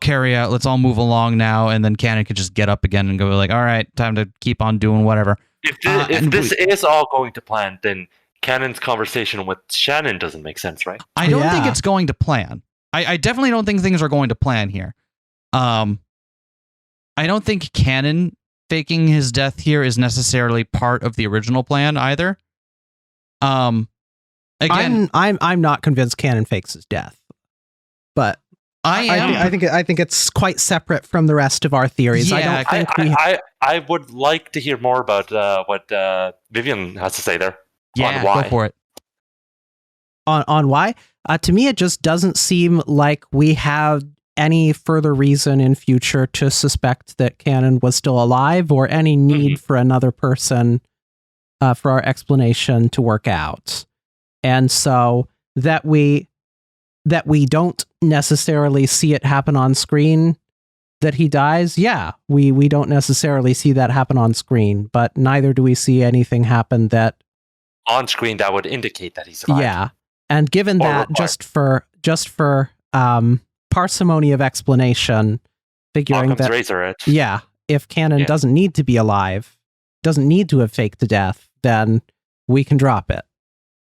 move along now, and then Cannon could just get up again and go like, all right, time to keep on doing whatever. If this is all going to plan, then Cannon's conversation with Shannon doesn't make sense, right? I don't think it's going to plan. I definitely don't think things are going to plan here. I don't think Cannon faking his death here is necessarily part of the original plan either. Again, I'm not convinced Cannon fakes his death, but I am. I think it's quite separate from the rest of our theories. Yeah, I would like to hear more about what Vivian has to say there. Yeah, on why. Go for it. On why? To me, it just doesn't seem like we have any further reason in future to suspect that Cannon was still alive, or any need for another person for our explanation to work out. And so that we don't necessarily see it happen on screen that he dies. Yeah, we don't necessarily see that happen on screen, but neither do we see anything happen that on screen that would indicate that he's alive. Yeah. And given that, just for parsimony of explanation, figuring that razor edge. Yeah, if Cannon doesn't need to be alive, doesn't need to have faked the death, then we can drop it.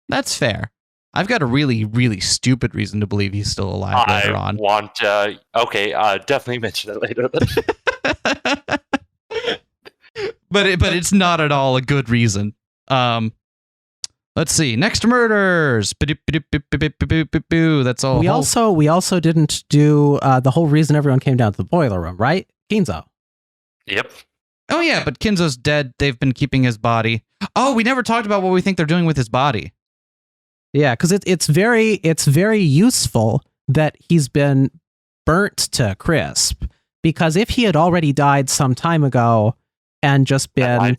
That's fair. I've got a really, really stupid reason to believe he's still alive later on. Definitely mention it later. But it's not at all a good reason. Let's see. Next murders. That's all. We also didn't do the whole reason everyone came down to the boiler room, right? Kinzo. Yep. Oh yeah, but Kinzo's dead. They've been keeping his body. Oh, we never talked about what we think they're doing with his body. Yeah, because it's very useful that he's been burnt to crisp. Because if he had already died some time ago and just been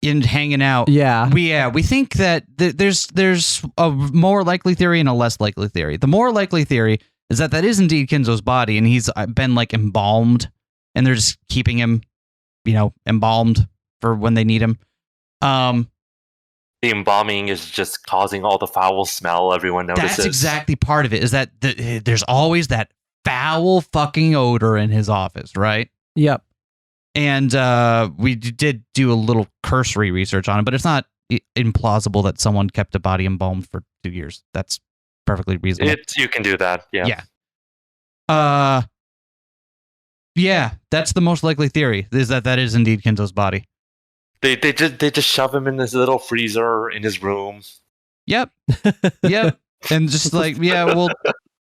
in hanging out, we think that there's a more likely theory and a less likely theory. The more likely theory is that is indeed Kinzo's body, and he's been like embalmed, and they're just keeping him, embalmed for when they need him. The embalming is just causing all the foul smell everyone notices. That's exactly part of it, is that there's always that foul fucking odor in his office, right? Yep. And we did do a little cursory research on it, but it's not implausible that someone kept a body embalmed for 2 years. That's perfectly reasonable. You can do that, yeah. Yeah, that's the most likely theory, is that is indeed Kinzo's body. They just shove him in this little freezer in his room. Yep. And just like, we'll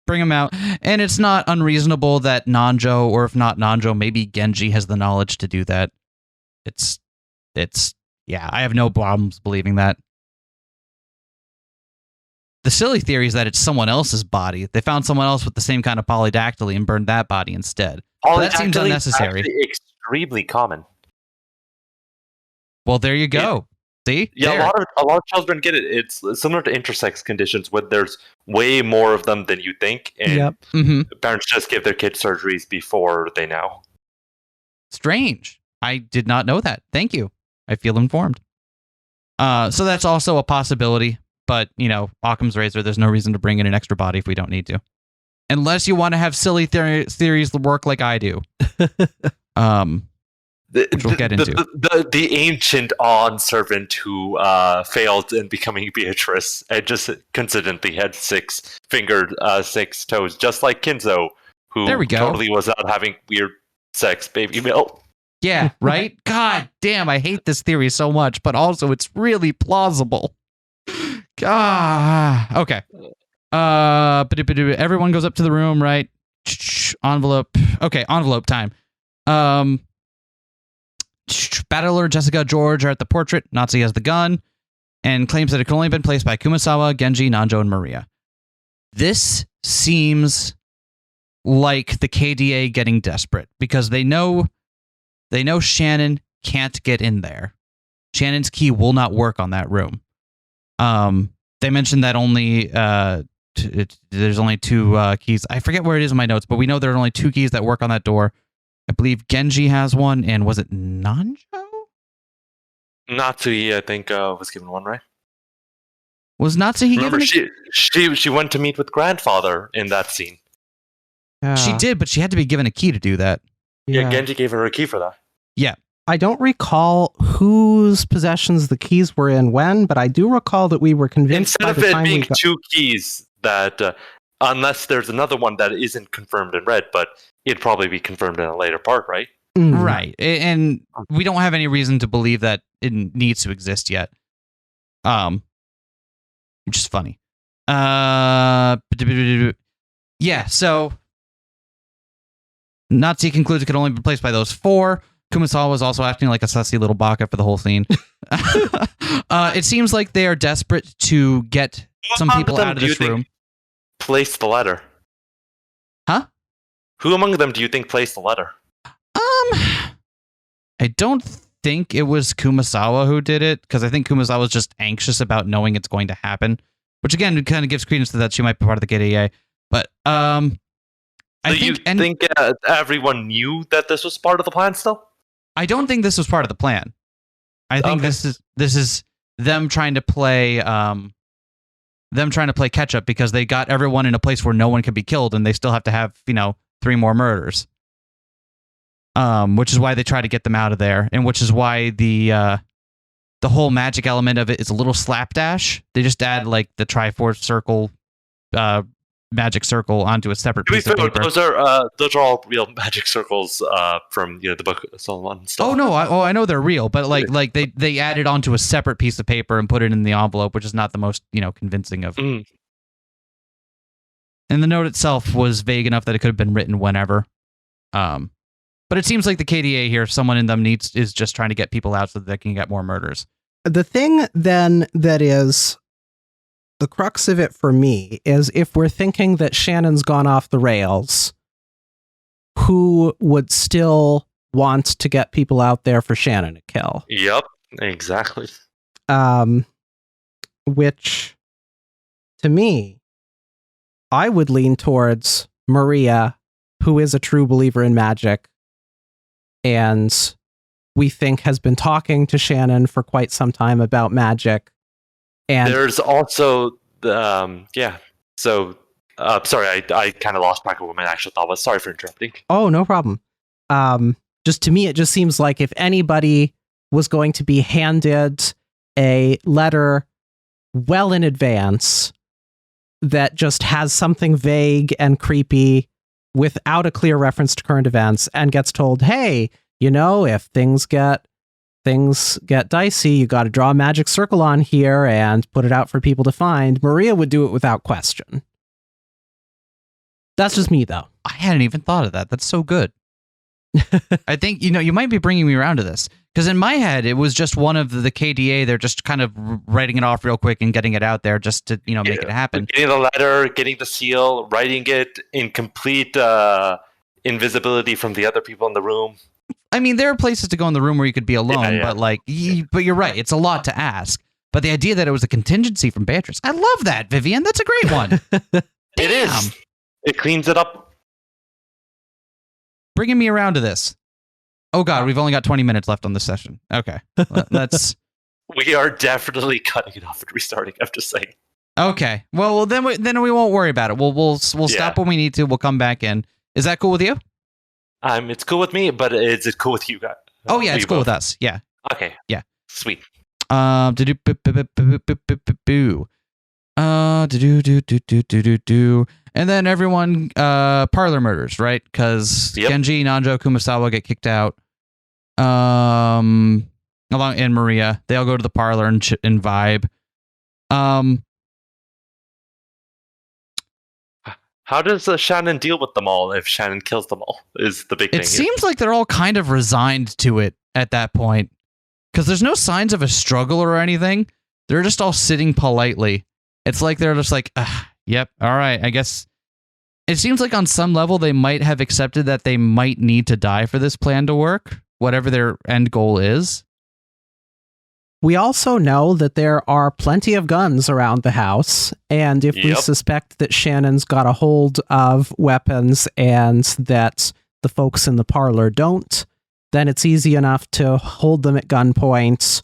bring him out. And it's not unreasonable that Nanjo, or if not Nanjo, maybe Genji has the knowledge to do that. It's I have no problems believing that. The silly theory is that it's someone else's body. They found someone else with the same kind of polydactyly and burned that body instead. That seems unnecessary. Extremely common. Well, there you go. See? Yeah, a lot of children get it. It's similar to intersex conditions, where there's way more of them than you think, and parents just give their kids surgeries before they know. Strange. I did not know that. Thank you. I feel informed. So that's also a possibility, but, Occam's razor, there's no reason to bring in an extra body if we don't need to. Unless you want to have silly theories work like I do. Which we'll get into. The ancient Awn servant who failed in becoming Beatrice and just coincidentally had 6 toes, just like Kinzo, who there we go. Totally was out having weird sex, baby milk. Yeah, right? God damn, I hate this theory so much, but also it's really plausible. Okay. Everyone goes up to the room, right? Envelope. Okay, envelope time. Battler, Jessica, George are at the portrait. Natsu has the gun and claims that it could only been placed by Kumasawa, Genji, Nanjo, and Maria. This seems like the KDA getting desperate because they know Shannon can't get in there. Shannon's key will not work on that room. They mentioned that only there's only 2 keys. I forget where it is in my notes, but we know there are only 2 keys that work on that door. I believe Genji has one, and was it Nanjo? Natsuhi, I think, was given one, right? Was Natsuhi Remember, given she went to meet with grandfather in that scene. She did, but she had to be given a key to do that. Yeah, Genji gave her a key for that. Yeah. I don't recall whose possessions the keys were in when, but I do recall that we were convinced instead of it being 2 keys that, unless there's another one that isn't confirmed in red, but it'd probably be confirmed in a later part, right? Right. And we don't have any reason to believe that it needs to exist yet. Which is funny. Yeah, so Natsu concludes it could only be replaced by those 4. Kumasawa was also acting like a sussy little baka for the whole scene. It seems like they are desperate to get some people out of this room. Place the letter. Huh? Who among them do you think placed the letter? I don't think it was Kumasawa who did it, because I think Kumasawa was just anxious about knowing it's going to happen, which again kind of gives credence to that she might be part of the KDA. But I think everyone knew that this was part of the plan still? I don't think this was part of the plan. I think this is them trying to play catch up because they got everyone in a place where no one can be killed, and they still have to have 3 more murders. Which is why they try to get them out of there, and which is why the whole magic element of it is a little slapdash. They just add like the Triforce circle, magic circle onto a separate piece of paper. Those are all real magic circles from the book of Solomon stuff. Oh no, I know they're real, but like they added onto a separate piece of paper and put it in the envelope, which is not the most convincing of. And the note itself was vague enough that it could have been written whenever. But it seems like the KDA here, someone in them is just trying to get people out so that they can get more murders. The thing then that is the crux of it for me is if we're thinking that Shannon's gone off the rails, who would still want to get people out there for Shannon to kill? Yep, exactly. Which, to me, I would lean towards Maria, who is a true believer in magic, and we think has been talking to Shannon for quite some time about magic. And there's also the So, sorry, I kind of lost track of what my actual thought was. Sorry for interrupting. Oh, no problem. Just to me, it just seems like if anybody was going to be handed a letter well in advance that just has something vague and creepy without a clear reference to current events and gets told, hey, if things get dicey, you got to draw a magic circle on here and put it out for people to find. Maria would do it without question. That's just me, though. I hadn't even thought of that. That's so good. I think, you might be bringing me around to this. Because in my head, it was just one of the KDA. They're just kind of writing it off real quick and getting it out there just to, make it happen. Getting the letter, getting the seal, writing it in complete invisibility from the other people in the room. I mean, there are places to go in the room where you could be alone, but but you're right. It's a lot to ask. But the idea that it was a contingency from Beatrice, I love that, Vivian. That's a great one. It is. It cleans it up. Bringing me around to this. Oh God, we've only got 20 minutes left on this session. Okay, let's. We are definitely cutting it off and restarting. I'm just saying. Okay. Well, then we won't worry about it. We'll stop when we need to. We'll come back in. Is that cool with you? It's cool with me, but is it cool with you guys? Oh yeah, it's cool with us. Yeah. Okay. Yeah. Sweet. And then everyone parlor murders, right? Because Genji, Nanjo, Kumasawa get kicked out. Along and Maria, they all go to the parlor and vibe. How does Shannon deal with them all if Shannon kills them all? Is the big thing. It seems like they're all kind of resigned to it at that point. Because there's no signs of a struggle or anything. They're just all sitting politely. It's like they're just like, yep, all right, I guess. It seems like on some level they might have accepted that they might need to die for this plan to work, whatever their end goal is. We also know that there are plenty of guns around the house, and if we suspect that Shannon's got a hold of weapons and that the folks in the parlor don't, then it's easy enough to hold them at gunpoint,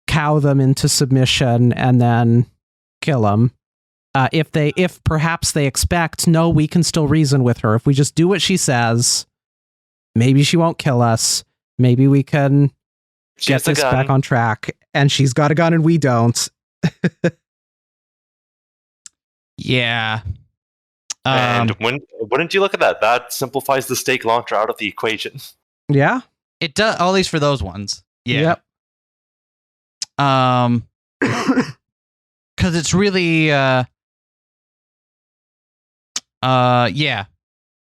cow them into submission, and then kill them. If perhaps they expect, no, we can still reason with her. If we just do what she says, maybe she won't kill us. Maybe we can get this back on track. And she's got a gun and we don't. Yeah. And wouldn't you look at that? That simplifies the stake launcher out of the equation. Yeah. It does, at least for those ones. Yeah. Yep. Because it's really, yeah,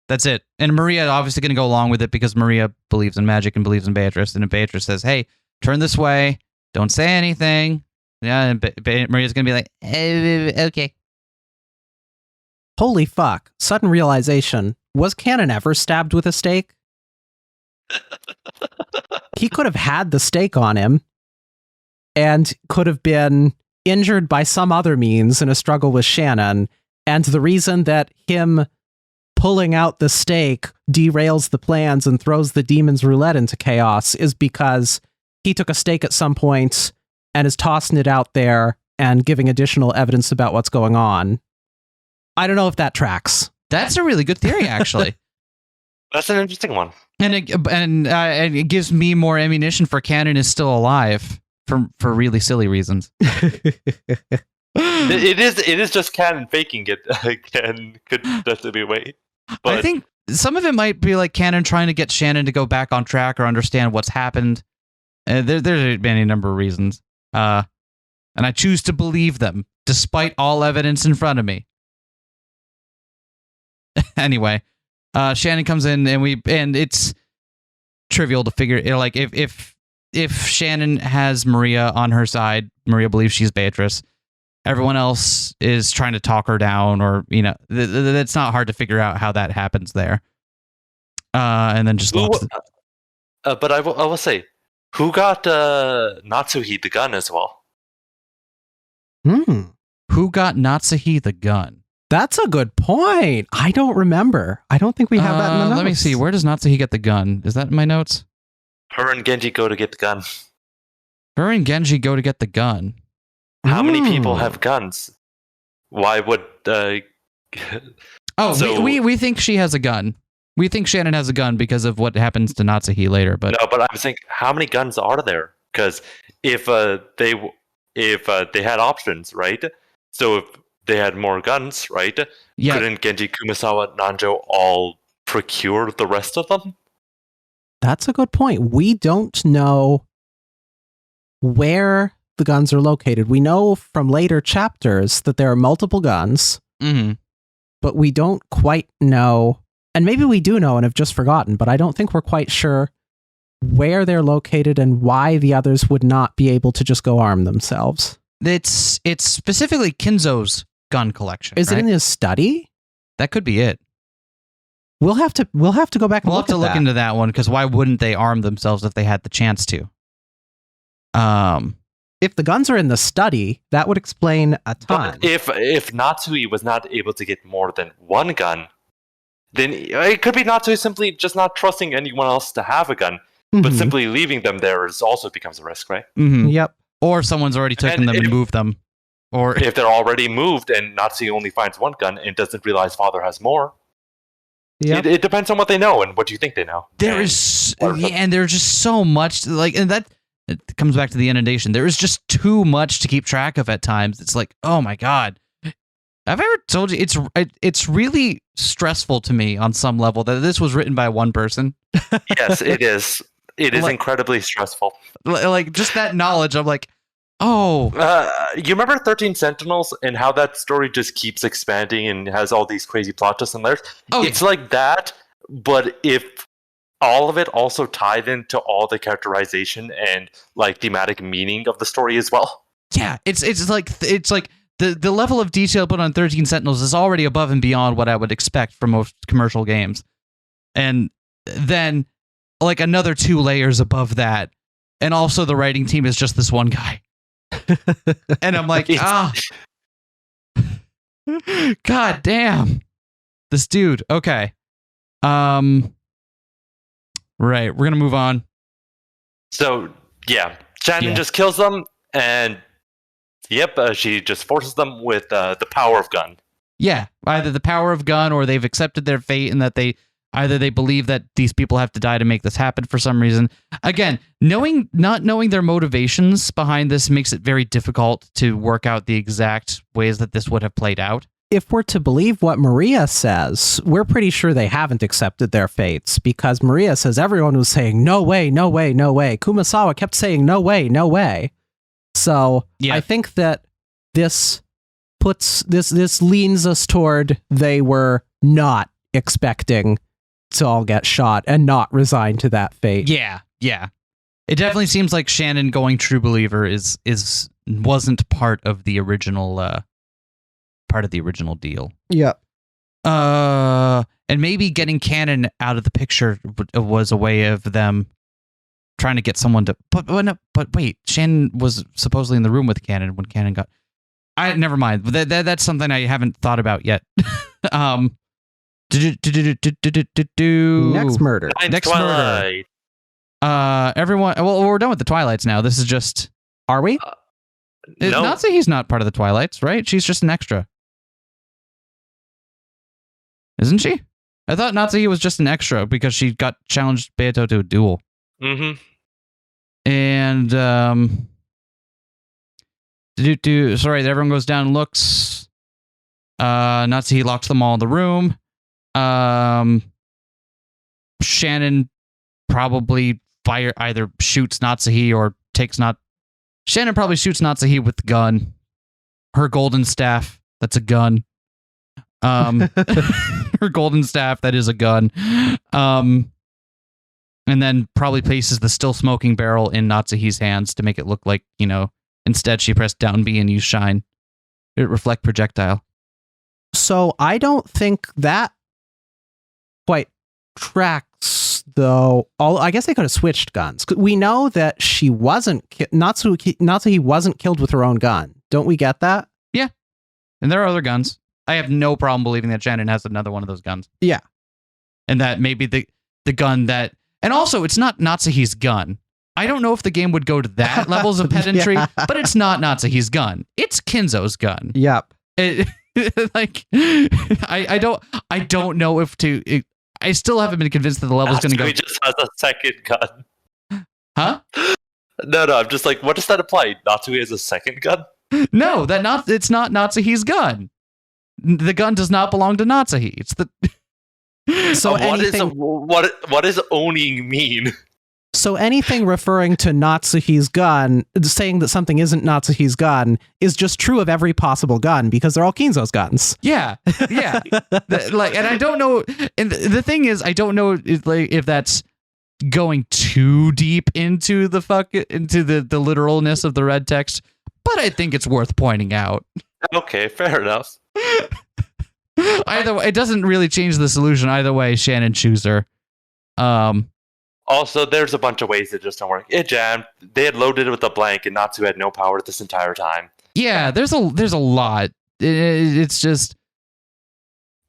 that's it. And Maria obviously going to go along with it because Maria believes in magic and believes in Beatrice. And if Beatrice says, hey, turn this way, don't say anything. Yeah, and Maria's going to be like, okay. Holy fuck. Sudden realization. Was Cannon ever stabbed with a stake? He could have had the stake on him and could have been injured by some other means in a struggle with Shannon. And the reason that him pulling out the stake derails the plans and throws the demon's roulette into chaos is because he took a stake at some point and is tossing it out there and giving additional evidence about what's going on. I don't know if that tracks. That's a really good theory, actually. That's an interesting one. And it gives me more ammunition for Cannon is still alive for really silly reasons. It is just Cannon faking it. Cannon could definitely be a way. But I think some of it might be like Cannon trying to get Shannon to go back on track or understand what's happened. There's any number of reasons. And I choose to believe them, despite all evidence in front of me. Anyway, Shannon comes in and it's trivial to figure. Like if Shannon has Maria on her side, Maria believes she's Beatrice. Everyone else is trying to talk her down, or it's not hard to figure out how that happens there. And then just but I will say, who got Natsuhi the gun as well? Who got Natsuhi the gun? That's a good point. I don't remember. I don't think we have that in the notes. Let me see. Where does Natsuhi get the gun? Is that in my notes? Her and Genji go to get the gun. Her and Genji go to get the gun. How many people have guns? Why would... we think she has a gun. We think Shannon has a gun because of what happens to Natsuhi later. But no, but I was thinking, how many guns are there? Because if they had options, right? So if they had more guns, right? Yeah. Couldn't Genji, Kumasawa, Nanjo all procure the rest of them? That's a good point. We don't know where the guns are located. We know from later chapters that there are multiple guns, but we don't quite know, and maybe we do know and have just forgotten, but I don't think we're quite sure where they're located and why the others would not be able to just go arm themselves. It's specifically Kinzo's gun collection. Is it in his study? That could be it. We'll have to go back and look into that one, because why wouldn't they arm themselves if they had the chance to? If the guns are in the study, that would explain a ton. But if Natsui was not able to get more than one gun, then it could be Natsui simply just not trusting anyone else to have a gun, but simply leaving them there also becomes a risk, right? Yep. Or someone's already taken them and moved them. Or if they're already moved and Natsuki only finds one gun and doesn't realize father has more. Yep. It depends on what they know and what you think they know. And there's just so much and that it comes back to the inundation. There is just too much to keep track of at times. It's like, oh my god. I've ever told you it's really stressful to me on some level that this was written by one person. Yes, it is. It is incredibly stressful. Like just that knowledge of like, oh. You remember 13 Sentinels and how that story just keeps expanding and has all these crazy plot twists and layers? Oh, it's like that, but if all of it also tied into all the characterization and like thematic meaning of the story as well. Yeah, it's like the level of detail put on 13 Sentinels is already above and beyond what I would expect from most commercial games. And then like another 2 layers above that. And also the writing team is just this one guy. And I'm like, god damn. This dude. Okay. Right, we're going to move on. So, yeah, Shannon just kills them and she just forces them with the power of gun. Yeah, either the power of gun or they've accepted their fate and that they believe that these people have to die to make this happen for some reason. Again, not knowing their motivations behind this makes it very difficult to work out the exact ways that this would have played out. If we're to believe what Maria says, we're pretty sure they haven't accepted their fates because Maria says everyone was saying, no way, no way, no way. Kumasawa kept saying, no way, no way. So I think that this leans us toward they were not expecting to all get shot and not resign to that fate. Yeah. It definitely seems like Shannon going true believer wasn't part of the original deal. Yep. And maybe getting Cannon out of the picture was a way of them trying to get someone to. But wait, Shannon was supposedly in the room with Cannon when Cannon got. Never mind. That's something I haven't thought about yet. Next murder. Next murder. Everyone. Well, we're done with the Twilights now. This is just. Are we? No. Natsuhi's not part of the Twilights, right? She's just an extra. Isn't she? I thought Natsuhi was just an extra because she got challenged Beato to a duel. Mm-hmm. And sorry, everyone goes down and looks. Natsuhi locks them all in the room. Shannon probably either shoots Natsuhi or takes Shannon probably shoots Natsuhi with the gun. Her golden staff, that's a gun. Her golden staff, that is a gun. And then probably places the still smoking barrel in Natsuhi's hands to make it look like, instead she pressed down B and used shine. It reflect projectile. So I don't think that quite tracks, though. I guess they could have switched guns. We know that she wasn't Natsuhi wasn't killed with her own gun. Don't we get that? Yeah. And there are other guns. I have no problem believing that Shannon has another one of those guns. Yeah. And that maybe the gun that... And also, it's not Natsuhi's gun. I don't know if the game would go to that levels of pedantry, but it's not Natsuhi's gun. It's Kinzo's gun. Yep. I don't know if to... I still haven't been convinced that the level's going to go... He just has a second gun. Huh? No, I'm just like, what does that imply? Natsuhi has a second gun? No, it's not Natsuhi's gun. The gun does not belong to Natsuhi. It's the... So what does owning mean? So anything referring to Natsuhi's gun, saying that something isn't Natsuhi's gun, is just true of every possible gun because they're all Kinzo's guns. Yeah. And I don't know. And the thing is, I don't know if that's going too deep into the literalness of the red text, but I think it's worth pointing out. Okay, fair enough. Either way, it doesn't really change the solution. Either way, Shannon chooses her. Also, there's a bunch of ways it just don't work. It jammed. They had loaded it with a blank, and Natsu had no power this entire time. Yeah, there's a lot. It's just,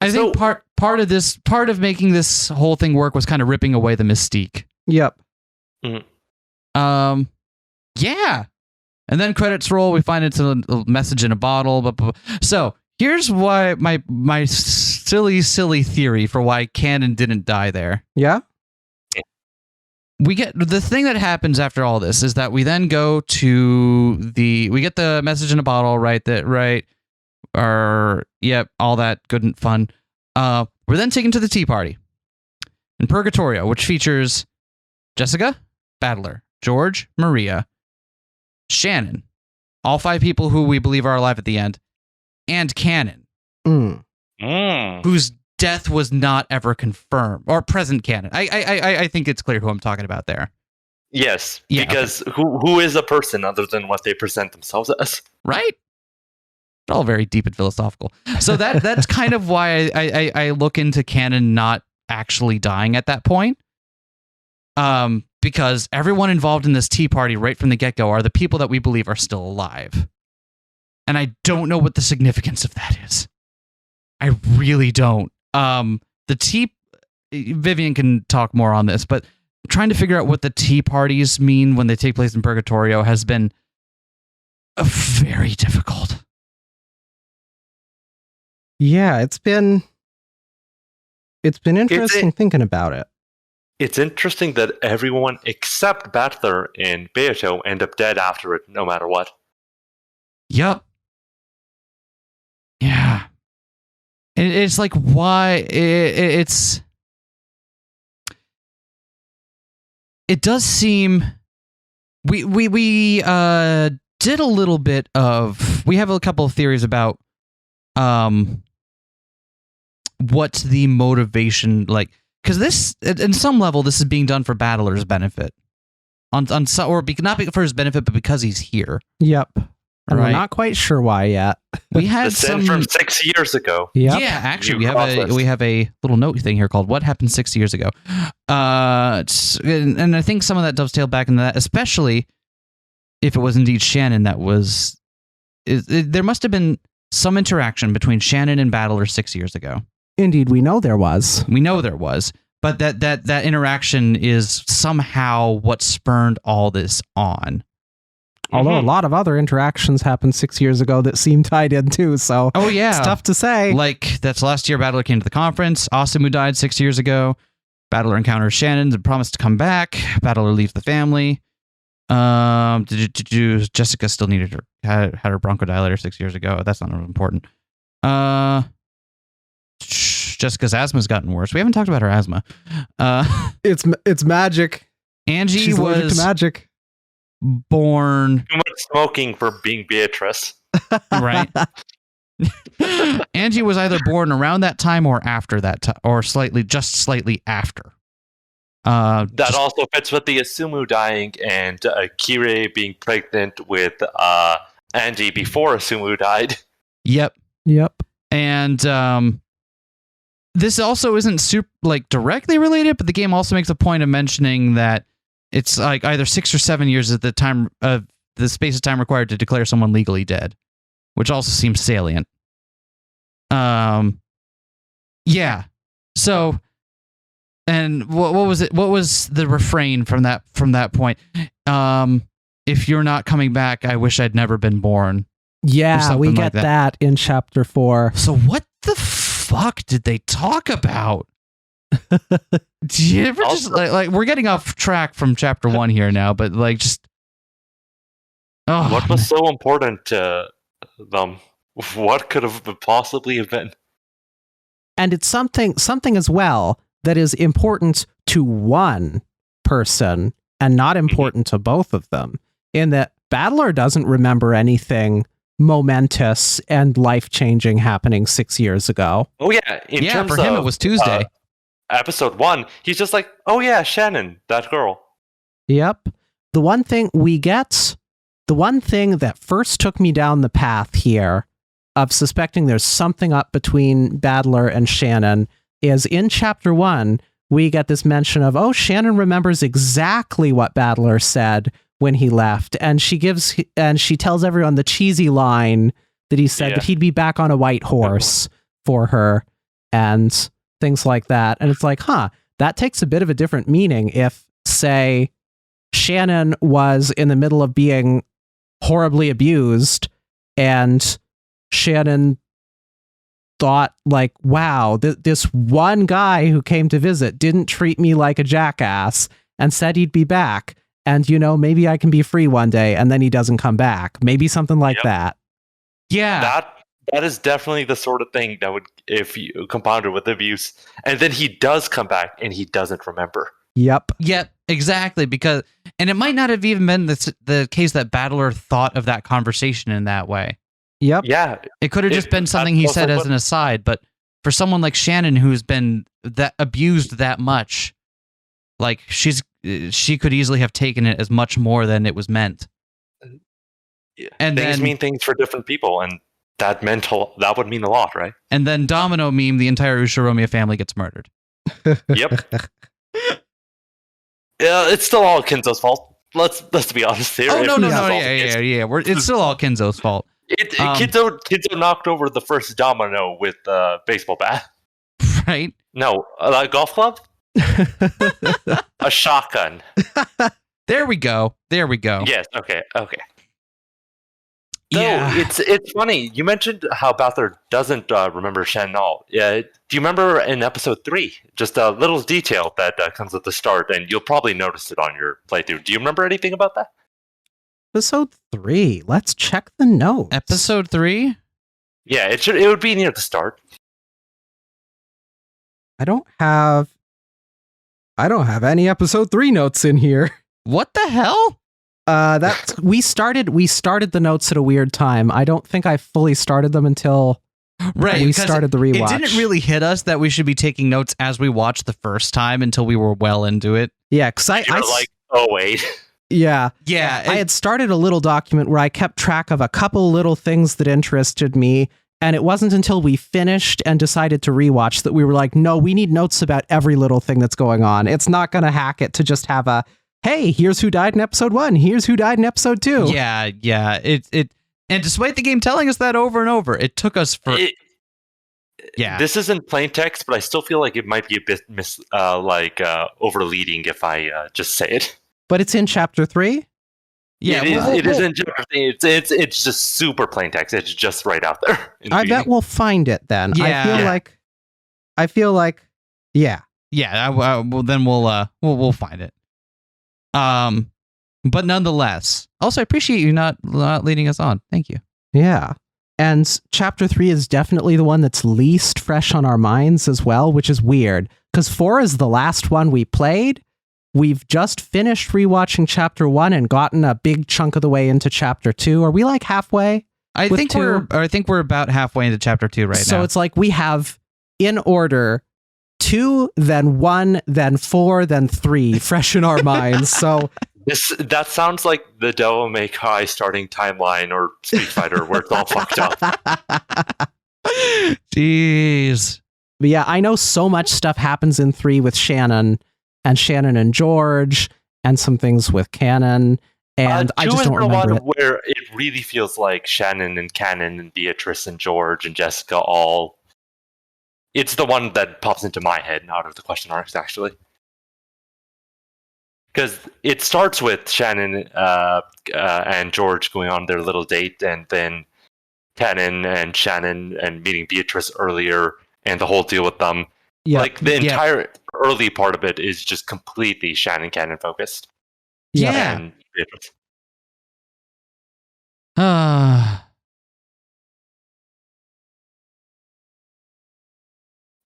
I think part of making this whole thing work was kind of ripping away the mystique. Yep. Mm-hmm. Yeah. And then credits roll. We find it's a message in a bottle. Blah, blah, blah. So here's why my silly theory for why Canon didn't die there. Yeah. We get the thing that happens after all this is that we then go to we get the message in a bottle, right? All that good and fun. We're then taken to the tea party in Purgatorio, which features Jessica, Battler, George, Maria, Shannon, all 5 people who we believe are alive at the end, and Canon, whose death was not ever confirmed, or present Canon. I think it's clear who I'm talking about there. Yes, Yeah, because who is a person other than what they present themselves as? Right? All very deep and philosophical. So that's kind of why I look into Canon not actually dying at that point. Because everyone involved in this tea party right from the get-go are the people that we believe are still alive. And I don't know what the significance of that is. I really don't. Vivian can talk more on this, but trying to figure out what the tea parties mean when they take place in Purgatorio has been very difficult. Yeah, it's been interesting thinking about it. It's interesting that everyone except Battler and Beato end up dead after it, no matter what. Yep. Yeah. It's like, why? It does seem... We did a little bit of... We have a couple of theories about what's the motivation, like... Because this, in some level, this is being done for Battler's benefit, not for his benefit, but because he's here. Yep, and right. We're not quite sure why yet. We had some from 6 years ago. Yep. Yeah, actually, we have a little note thing here called "What Happened 6 Years Ago," and I think some of that dovetailed back into that, especially if it was indeed Shannon that was. There must have been some interaction between Shannon and Battler 6 years ago. Indeed, we know there was. But that interaction is somehow what spurned all this on. Although a lot of other interactions happened 6 years ago that seem tied in too, so it's tough to say. Like, that's last year Battler came to the conference, Asumu died 6 years ago, Battler encounters Shannon and promised to come back, Battler leaves the family. Jessica still had her bronchodilator 6 years ago. That's not important. Jessica's asthma's gotten worse. We haven't talked about her asthma. It's magic. Angie She's allergic to magic. Born too much smoking for being Beatrice. Right. Angie was either born around that time or after that time, or slightly after. That also fits with the Asumu dying and Kirei being pregnant with Angie before Asumu died. Yep. And this also isn't super directly related, but the game also makes a point of mentioning that it's like either 6 or 7 years at the time of the space of time required to declare someone legally dead, which also seems salient. Yeah. So, and what was it? What was the refrain from that point? If you're not coming back, I wish I'd never been born. Yeah, we get that in chapter 4. So what the fuck did they talk about? Do you ever just like we're getting off track from chapter 1 here now, but what was so important to them? What could have possibly been? And it's something as well that is important to one person and not important to both of them, in that Battler doesn't remember anything momentous and life-changing happening 6 years ago. Oh yeah, in terms for him it was Tuesday. Episode 1, he's just like, oh yeah, Shannon, that girl. Yep. The one thing that first took me down the path here of suspecting there's something up between Battler and Shannon is in chapter 1, we get this mention of, Shannon remembers exactly what Battler said when he left, and she tells everyone the cheesy line that he said that he'd be back on a white horse for her and things like that. And it's like, that takes a bit of a different meaning if, say, Shannon was in the middle of being horribly abused, and Shannon thought like, wow, this one guy who came to visit didn't treat me like a jackass and said he'd be back. And, maybe I can be free one day, and then he doesn't come back. Maybe something like that. Yeah. That is definitely the sort of thing that would, if you compound it with abuse, and then he does come back and he doesn't remember. Yep. Yep, exactly. And it might not have even been the case that Battler thought of that conversation in that way. Yep. Yeah. It could have just been something he said as an aside, but for someone like Shannon who's been that abused that much, like she could easily have taken it as much more than it was meant. And things mean things for different people, and that would mean a lot, right? And then Domino meme, the entire Ushiromiya family gets murdered. Yep. Yeah, it's still all Kinzo's fault. Let's be honest here. Oh no, yeah. It's still all Kinzo's fault. Kinzo knocked over the first domino with a baseball bat. Right? No, a golf club? A shotgun. There we go. Yes, okay. Yeah. So it's funny. You mentioned how Battler doesn't remember Shannon all. Yeah. Do you remember in episode 3? Just a little detail that comes at the start, and you'll probably notice it on your playthrough. Do you remember anything about that? Episode 3. Let's check the notes. Episode 3? Yeah, it would be near the start. I don't have any episode 3 notes in here. What the hell? We started the notes at a weird time. I don't think I fully started them until we started the rewatch. It didn't really hit us that we should be taking notes as we watched the first time until we were well into it. Yeah, because oh wait. Yeah. Yeah. I had started a little document where I kept track of a couple little things that interested me, and it wasn't until we finished and decided to rewatch that we were like, no, we need notes about every little thing that's going on. It's not going to hack it to just have a, hey, here's who died in episode 1, here's who died in episode 2. Yeah. And despite the game telling us that over and over, it took us for... This isn't plain text, but I still feel like it might be a bit overleading if I just say it. But it's in chapter 3? Yeah, it is in chapter 3. It's just super plain text. It's just right out there. I bet we'll find it then. Yeah. I feel like, yeah. Yeah, well, then we'll find it. But nonetheless, also I appreciate you not leading us on. Thank you. Yeah. And chapter 3 is definitely the one that's least fresh on our minds as well, which is weird because 4 is the last one we played. We've just finished rewatching chapter 1 and gotten a big chunk of the way into chapter 2. Are we like halfway? I think we're about halfway into chapter 2 right now. So it's like we have in order 2, then 1, then 4, then 3 fresh in our minds. So that sounds like the Devil May Cry starting timeline or Street Fighter where it's all fucked up. Jeez. But yeah, I know so much stuff happens in 3 with Shannon and George and some things with Canon. And I just don't remember it. Where it really feels like Shannon and Canon and Beatrice and George and Jessica all... It's the one that pops into my head out of the question marks, actually. Because it starts with Shannon and George going on their little date, and then Canon and Shannon and meeting Beatrice earlier, and the whole deal with them. Yeah. Like, the entire early part of it is just completely Shannon Canon focused. Yeah. And Beatrice.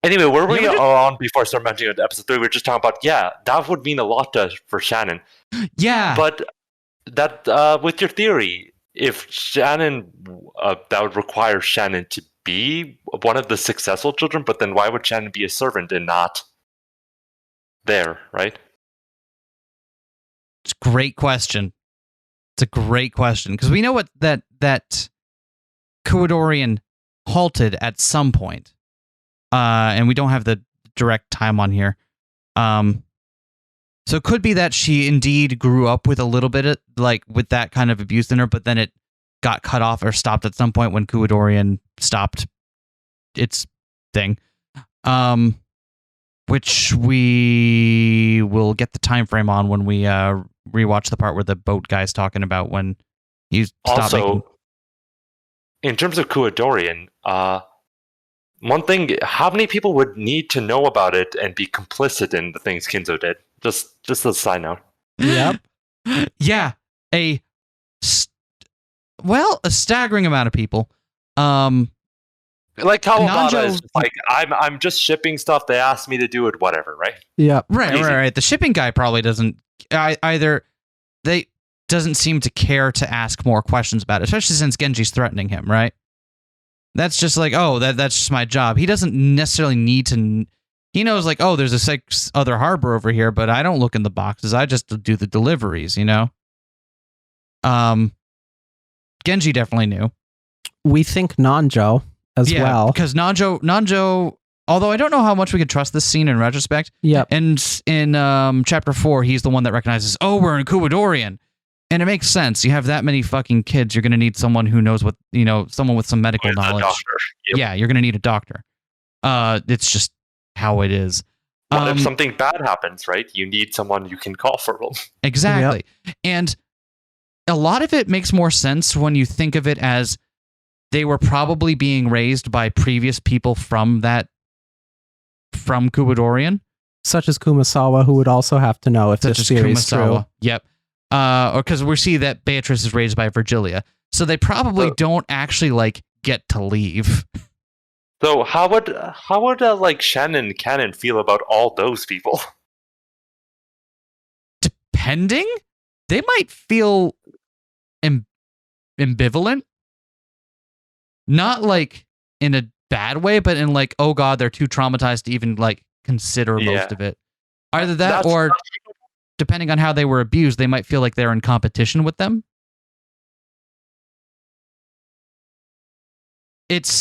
Anyway, where were we on before I started mentioning episode 3? We were just talking about, that would mean a lot for Shannon. Yeah. But that with your theory, if Shannon, that would require Shannon to be one of the successful children, but then why would Shannon be a servant and not there, right? It's a great question. It's a great question. Because we know what that Kuwadorian halted at some point. And we don't have the direct time on here. So it could be that she indeed grew up with a little bit of, with that kind of abuse in her, but then it got cut off or stopped at some point when Kuwadorian stopped its thing. Which we will get the time frame on when we rewatch the part where the boat guy's talking about when You stop Also, making... in terms of Kuadorian, one thing, how many people would need to know about it and be complicit in the things Kinzo did? Just as a side note. Yep. Yeah, a staggering amount of people. Like Kawabata Nanjo- is just like, I'm just shipping stuff. They asked me to do it, whatever, right? Yep. Right. The shipping guy probably doesn't either. They doesn't seem to care to ask more questions about it, especially since Genji's threatening him, right? That's just like, oh, that's just my job. He doesn't necessarily need to. He knows, like, oh, there's a 6 other harbor over here, but I don't look in the boxes. I just do the deliveries, you know? Genji definitely knew. We think Nanjo as well. Because Nanjo, although I don't know how much we could trust this scene in retrospect. Yep. And in chapter 4, he's the one that recognizes, oh, we're in Kuwadorian. And it makes sense. You have that many fucking kids, you're going to need someone who knows what, someone with some medical knowledge. A doctor. Yep. Yeah, you're going to need a doctor. It's just how it is. What if something bad happens, right? You need someone you can call for them. Exactly. Yep. And a lot of it makes more sense when you think of it as they were probably being raised by previous people from Kuwadorian. Such as Kumasawa, who would also have to know if this theory is true. Yep. Or because we see that Beatrice is raised by Virgilia. So they probably don't actually, get to leave. So how would Shannon and Canon feel about all those people? Depending, they might feel ambivalent. Not in a bad way, but in oh god, they're too traumatized to even consider most of it. Either that or depending on how they were abused, they might feel like they're in competition with them.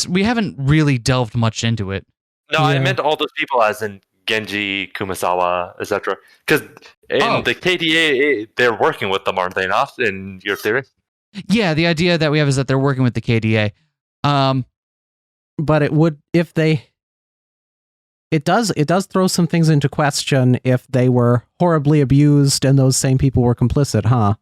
We haven't really delved much into it. No, I meant all those people as in Genji, Kumasawa, etc. Because in the KDA, they're working with them, aren't they not, in your theory? Yeah, the idea that we have is that they're working with the KDA. But it would, if they... It does throw some things into question if they were horribly abused and those same people were complicit, huh?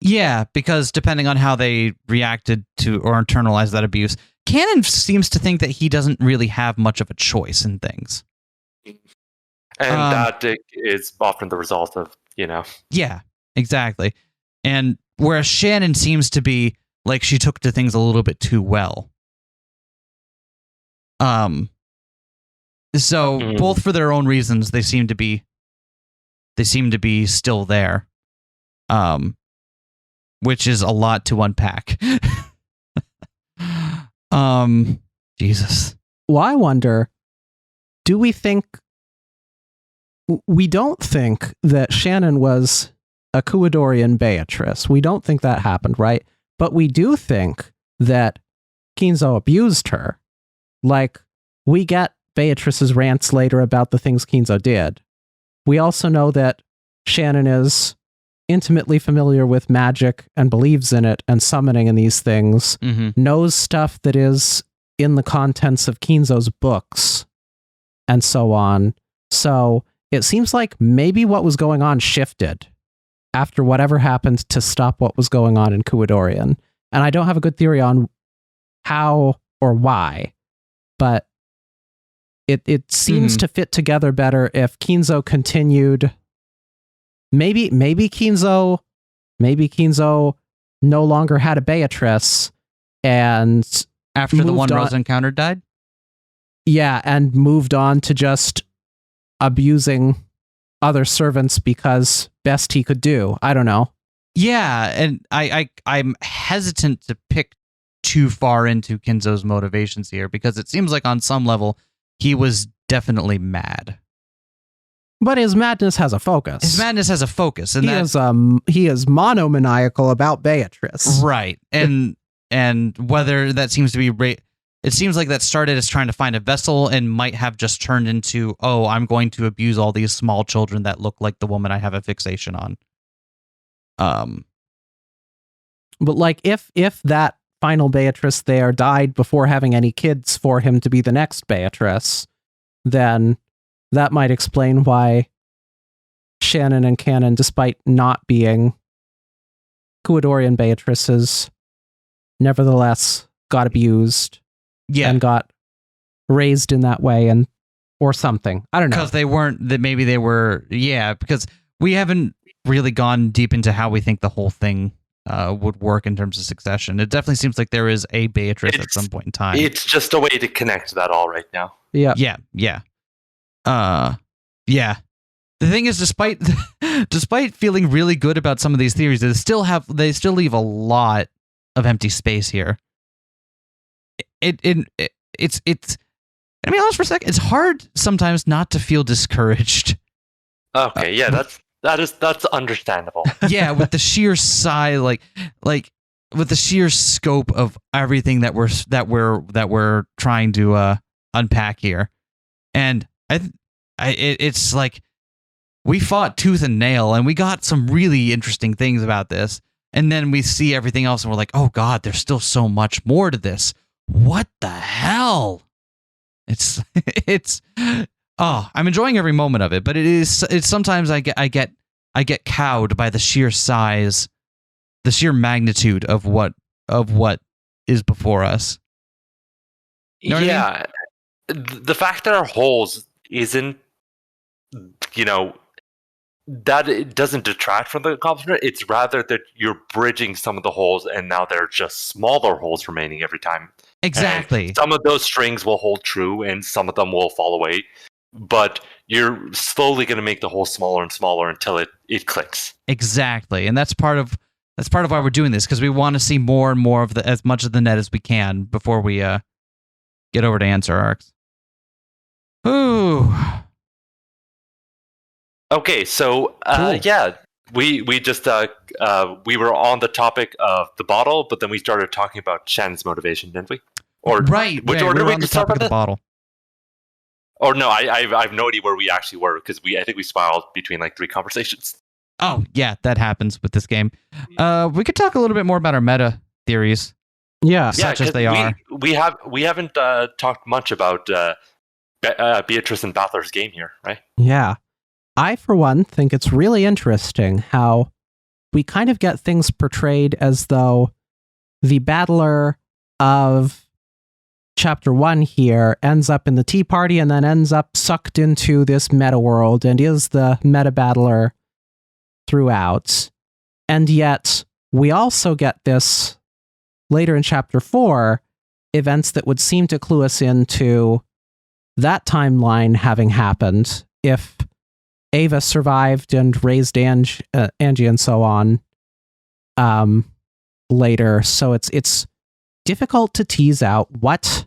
Yeah, because depending on how they reacted to or internalized that abuse, Canon seems to think that he doesn't really have much of a choice in things. And that is often the result of, Yeah, exactly. And whereas Shannon seems to be like she took to things a little bit too well. So both for their own reasons, they seem to be still there. Which is a lot to unpack. Jesus. Well, I wonder, we don't think that Shannon was a Kuwadorian Beatrice. We don't think that happened, right? But we do think that Kinzo abused her. We get Beatrice's rants later about the things Kinzo did. We also know that Shannon is intimately familiar with magic and believes in it and summoning and these things, knows stuff that is in the contents of Kinzo's books, and so on. So it seems like maybe what was going on shifted after whatever happened to stop what was going on in Kuwadorian. And I don't have a good theory on how or why, but it seems to fit together better if Kinzo continued. Maybe Kinzo no longer had a Beatrice, and after the one Rosa encountered died? Yeah, and moved on to just abusing other servants because best he could do. I don't know. Yeah, and I'm hesitant to pick too far into Kinzo's motivations here because it seems like on some level he was definitely mad. But his madness has a focus. His madness has a focus, and he is monomaniacal about Beatrice. Right, and whether that seems to be it seems like that started as trying to find a vessel and might have just turned into, oh, I'm going to abuse all these small children that look like the woman I have a fixation on. But if that final Beatrice there died before having any kids for him to be the next Beatrice, then that might explain why Shannon and Canon, despite not being Kuwadorian Beatrices, nevertheless got abused Yeah, and got raised in that way, and or something. I don't know. because they weren't. That maybe they were. Yeah, because we haven't really gone deep into how we think the whole thing would work in terms of succession. It definitely seems like there is a Beatrice at some point in time. It's just a way to connect that all right now. Yeah. Yeah. Yeah. The thing is, despite feeling really good about some of these theories, they still leave a lot of empty space here. It's I mean, honest for a second, it's hard sometimes not to feel discouraged. Okay, yeah, that's understandable. Yeah, with the sheer size, like with the sheer scope of everything that we're trying to unpack here, and it's like we fought tooth and nail, and we got some really interesting things about this, and then we see everything else, and we're like, oh god, there's still so much more to this. What the hell? It's I'm enjoying every moment of it, but it's sometimes I get cowed by the sheer size, the sheer magnitude of what is before us. You know what I mean? The fact there are holes isn't, that it doesn't detract from the accomplishment. It's rather that you're bridging some of the holes, and now there are just smaller holes remaining every time. Exactly. And some of those strings will hold true, and some of them will fall away. But you're slowly going to make the hole smaller and smaller until it clicks. Exactly, and that's part of why we're doing this, because we want to see more and more of as much of the net as we can before we get over to answer arcs. Ooh. Okay, so Cool. yeah, we just we were on the topic of the bottle, but then we started talking about Shannon's motivation, didn't we? Or right. which yeah, order we're we on the start topic of with the bottle. Or no, I have no idea where we actually were, because I think we spiraled between like 3 conversations. Oh yeah, that happens with this game. We could talk a little bit more about our meta theories. Yeah. Such as they are. We haven't talked much about Beatrice and Battler's game here, right? Yeah. I, for one, think it's really interesting how we kind of get things portrayed as though the battler of Chapter 1 here ends up in the Tea Party and then ends up sucked into this meta world and is the meta battler throughout. And yet, we also get this later in Chapter 4, events that would seem to clue us into that timeline having happened if Ava survived and raised Angie and so on later. So it's difficult to tease out what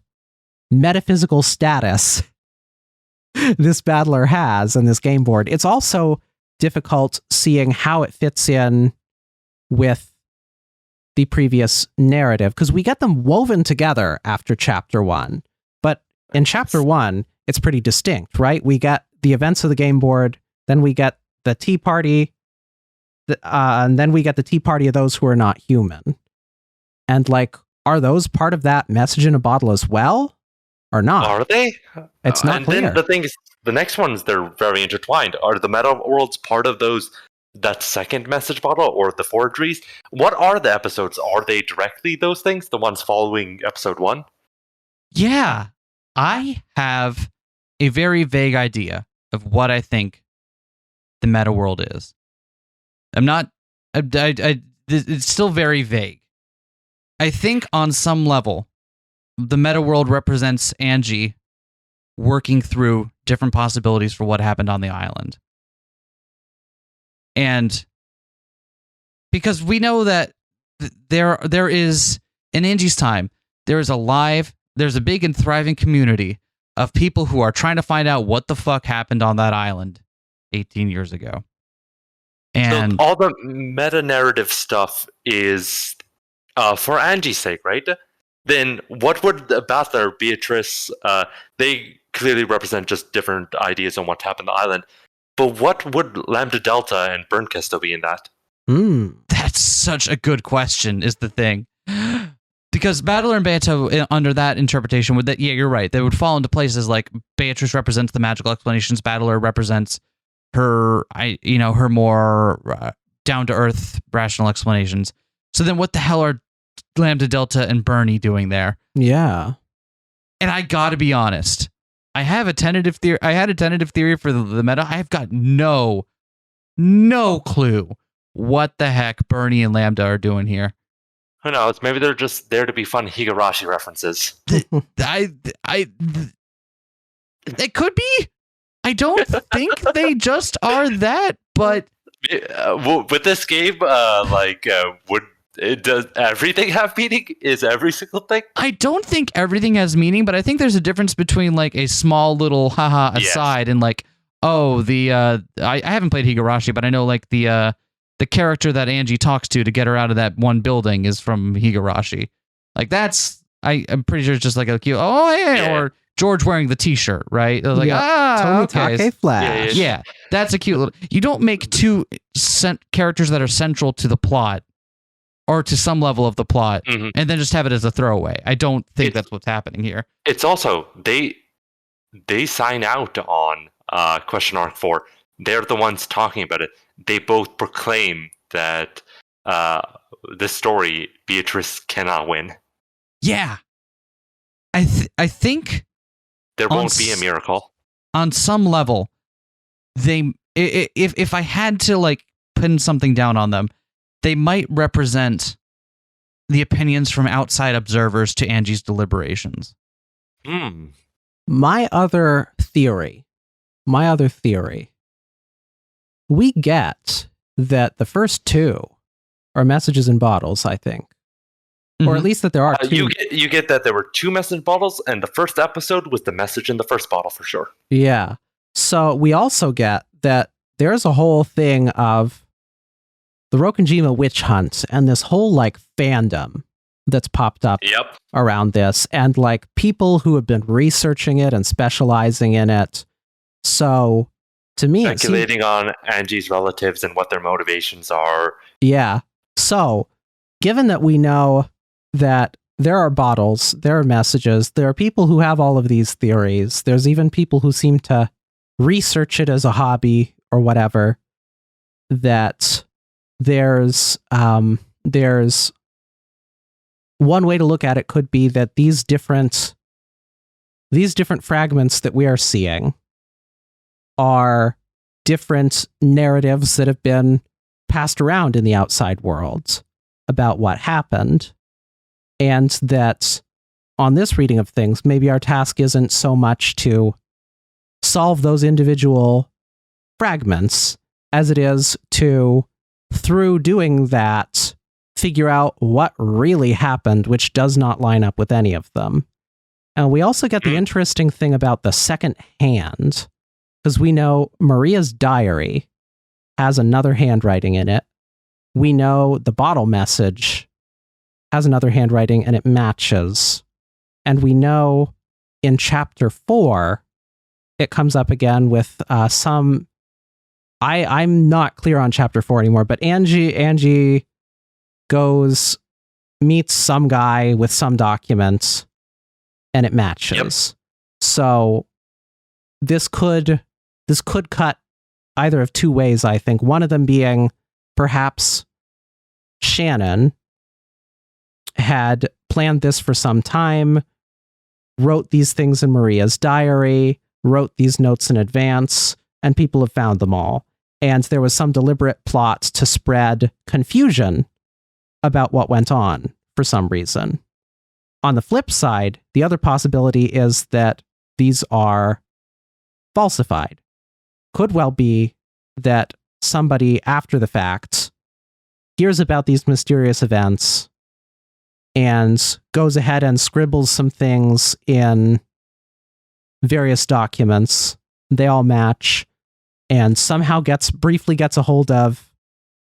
metaphysical status this battler has in this game board. It's also difficult seeing how it fits in with the previous narrative, because we get them woven together after Chapter 1. But in Chapter 1, it's pretty distinct, right? We get the events of the game board, then we get the Tea Party, and then we get the Tea Party of those who are not human. And like, are those part of that message in a bottle as well, or not? Are they? It's not and clear. Then the thing is, the next ones, they're very intertwined. Are the meta worlds part of that second message bottle, or the forgeries? What are the episodes? Are they directly those things, the ones following episode 1? Yeah, I have a very vague idea of what I think the meta world is. I'm not. It's still very vague. I think on some level, the meta world represents Angie working through different possibilities for what happened on the island. And because we know that there is, in Angie's time, there's a big and thriving community of people who are trying to find out what the fuck happened on that island 18 years ago. And so all the meta-narrative stuff is for Angie's sake, right? Then what would the Battler, Beatrice, they clearly represent just different ideas on what happened on the island. But what would Lambda Delta and Burnkesto be in that? That's such a good question, is the thing. Because Battler and Beato, under that interpretation, yeah, you're right. They would fall into places like Beatrice represents the magical explanations, Battler represents her more down-to-earth rational explanations. So then what the hell are Lambda, Delta, and Bernie doing there? Yeah. And I gotta be honest, I have a tentative theory. I had a tentative theory for the meta. I've got no clue what the heck Bernie and Lambda are doing here. Who knows? Maybe they're just there to be fun Higurashi references. It could be. I don't think they just are that, but with this game, does everything have meaning? Is every single thing? I don't think everything has meaning, but I think there's a difference between like a small little haha aside and like, oh, I haven't played Higurashi, but I know like the character that Angie talks to get her out of that one building is from Higurashi. Like that's I'm pretty sure it's just like a cute or George wearing the t-shirt, right? Like Tomitake Flash. Yeah, that's a cute little. You don't make two characters that are central to the plot or to some level of the plot and then just have it as a throwaway. I don't think that's what's happening here. It's also they sign out on question mark 4. They're the ones talking about it. They both proclaim that this story, Beatrice cannot win. Yeah. I think there won't be a miracle. On some level, if I had to like pin something down on them, they might represent the opinions from outside observers to Angie's deliberations. My other theory, we get that the first two are messages in bottles, I think. Or at least that there are two. You get that there were 2 message bottles, and the first episode was the message in the first bottle for sure. Yeah. So we also get that there's a whole thing of the Rokkenjima witch hunt and this whole like fandom that's popped up around this, and like people who have been researching it and specializing in it. So to me, speculating on Angie's relatives and what their motivations are. Yeah. So given that we know that there are bottles, there are messages, there are people who have all of these theories, there's even people who seem to research it as a hobby or whatever, that there's one way to look at it could be that these different fragments that we are seeing are different narratives that have been passed around in the outside world about what happened, and that on this reading of things, maybe our task isn't so much to solve those individual fragments as it is to, through doing that, figure out what really happened, which does not line up with any of them. And we also get the interesting thing about the second hand, because we know Maria's diary has another handwriting in it. We know the bottle message has another handwriting and it matches. And we know in chapter 4, it comes up again with some... I'm not clear on chapter 4 anymore, but Angie meets some guy with some documents and it matches. So this could cut either of two ways, I think. One of them being perhaps Shannon had planned this for some time, wrote these things in Maria's diary, wrote these notes in advance, and people have found them all. And there was some deliberate plot to spread confusion about what went on for some reason. On the flip side, the other possibility is that these are falsified. Could well be that somebody after the fact hears about these mysterious events and goes ahead and scribbles some things in various documents. They all match, and somehow briefly gets a hold of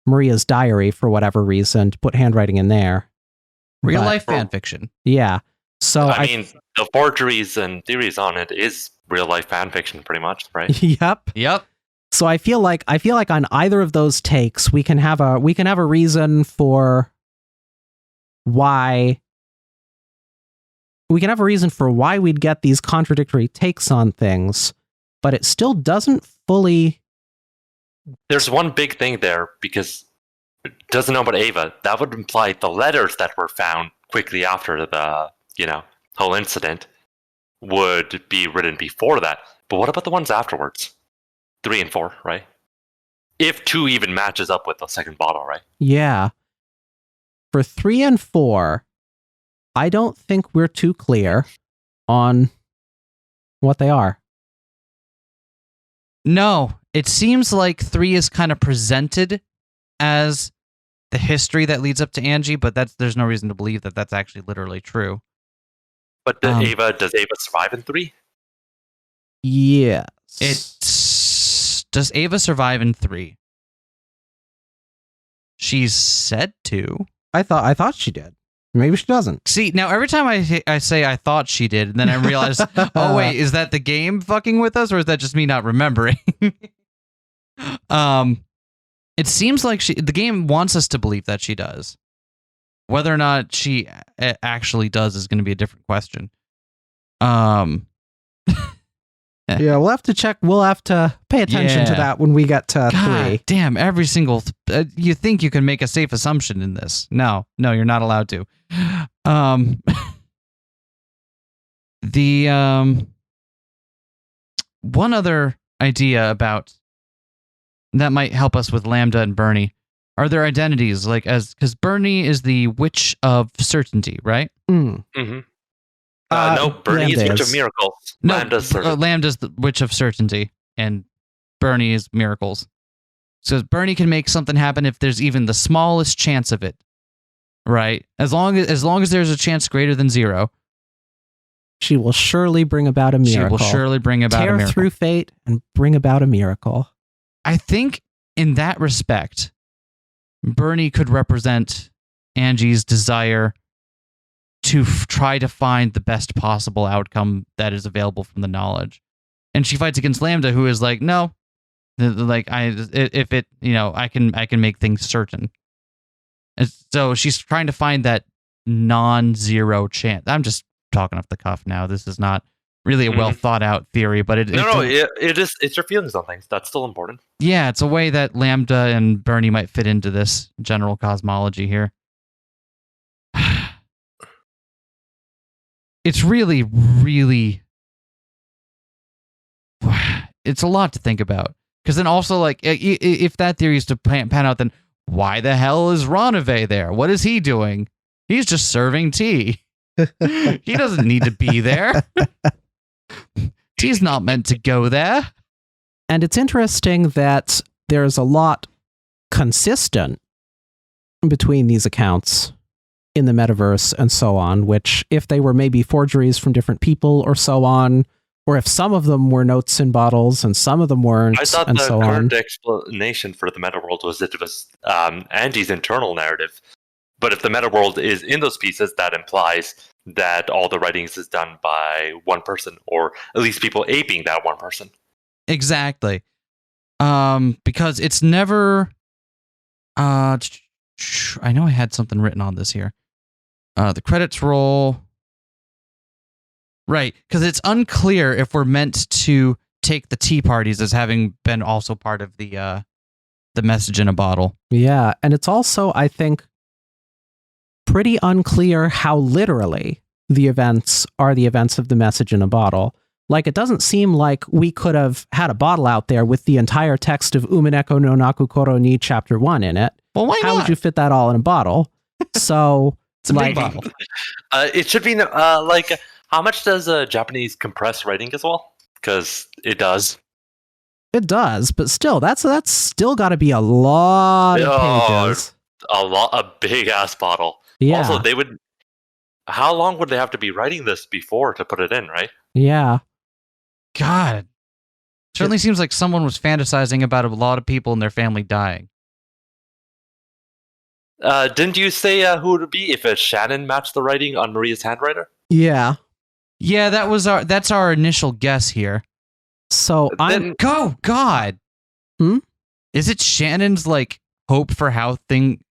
Maria's diary for whatever reason to put handwriting in there. Real life fan fiction. Yeah. So I mean, the forgeries and theories on it is real life fan fiction, pretty much, right? Yep. So I feel like on either of those takes, we can have a reason for why we'd get these contradictory takes on things, but it still doesn't fully. There's one big thing there, because doesn't know about Ava. That would imply the letters that were found quickly after the, whole incident would be written before that. But what about the ones afterwards? 3 and 4, right? If 2 even matches up with the second bottle, right? Yeah. For 3 and 4, I don't think we're too clear on what they are. No, it seems like 3 is kind of presented as the history that leads up to Angie, but there's no reason to believe that that's actually literally true. But does Ava survive in 3? Yes. Does Ava survive in 3? She's said to. I thought she did. Maybe she doesn't. See, now every time I say I thought she did, and then I realize, oh wait, is that the game fucking with us, or is that just me not remembering? It seems like the game wants us to believe that she does. Whether or not she actually does is going to be a different question. Yeah, we'll have to check. We'll have to pay attention to that when we get to God 3. Damn, every single. You think you can make a safe assumption in this? No, you're not allowed to. The one other idea about that might help us with Lambda and Bernie are their identities, because Bernie is the witch of certainty, right? Mm-hmm. No, Bernie is witch of miracles. No, Lambda's the witch of certainty, and Bernie is miracles. So Bernie can make something happen if there's even the smallest chance of it, right? As long as there's a chance greater than 0, she will surely bring about a miracle. She will surely bring about a miracle. Tear through fate and bring about a miracle. I think in that respect, Bernie could represent Angie's desire to try to find the best possible outcome that is available from the knowledge. And she fights against Lambda, who is like, no, I can make things certain. And so she's trying to find that non-zero chance. I'm just talking off the cuff now. This is not really a well thought out theory, but it is. It's your feelings on things. That's still important. Yeah, it's a way that Lambda and Bernie might fit into this general cosmology here. It's really, really, it's a lot to think about. Because then also, if that theory is to pan out, then why the hell is Ronave there? What is he doing? He's just serving tea. He doesn't need to be there. Tea's not meant to go there. And it's interesting that there's a lot consistent between these accounts in the metaverse and so on, which if they were maybe forgeries from different people or so on, or if some of them were notes in bottles and some of them weren't, I thought and the so current on. explanation for the meta world was that it was Angie's internal narrative. But if the meta world is in those pieces, that implies that all the writings is done by one person, or at least people aping that one person. Exactly. Because it's never. I know I had something written on this here. The credits roll. Right, because it's unclear if we're meant to take the tea parties as having been also part of the message in a bottle. Yeah, and it's also, I think, pretty unclear how literally the events are the events of the message in a bottle. Like, it doesn't seem like we could have had a bottle out there with the entire text of Umineko no Naku Koro ni Chapter 1 in it. Well, why not? How would you fit that all in a bottle? So, it's a big bottle. It should be how much does Japanese compress writing as well? Because it does. It does, but still, that's still got to be a lot of pages. A big ass bottle. Yeah. Also, how long would they have to be writing this before to put it in, right? Yeah. God. Certainly seems like someone was fantasizing about a lot of people in their family dying. Didn't you say who it would be if Shannon matched the writing on Maria's handwriter? Yeah. Yeah, that's our initial guess here. So God. Is it Shannon's hope for how thing?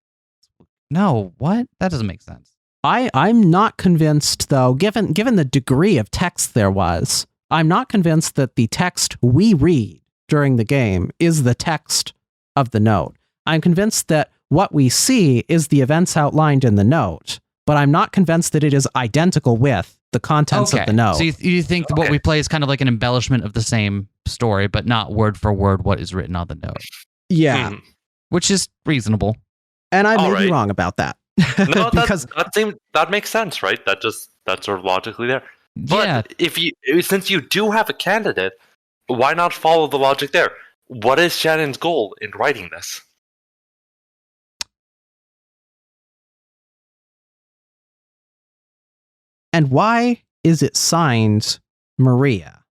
No, what? That doesn't make sense. I'm not convinced though, given the degree of text there was, I'm not convinced that the text we read during the game is the text of the note. I'm convinced that what we see is the events outlined in the note, but I'm not convinced that it is identical with the contents of the note. So you think what we play is kind of like an embellishment of the same story, but not word for word what is written on the note. Yeah. Which is reasonable. And I may be wrong about that. No, because that makes sense, right? That's sort of logically there. Yeah. But since you do have a candidate, why not follow the logic there? What is Shannon's goal in writing this? And why is it signed Maria?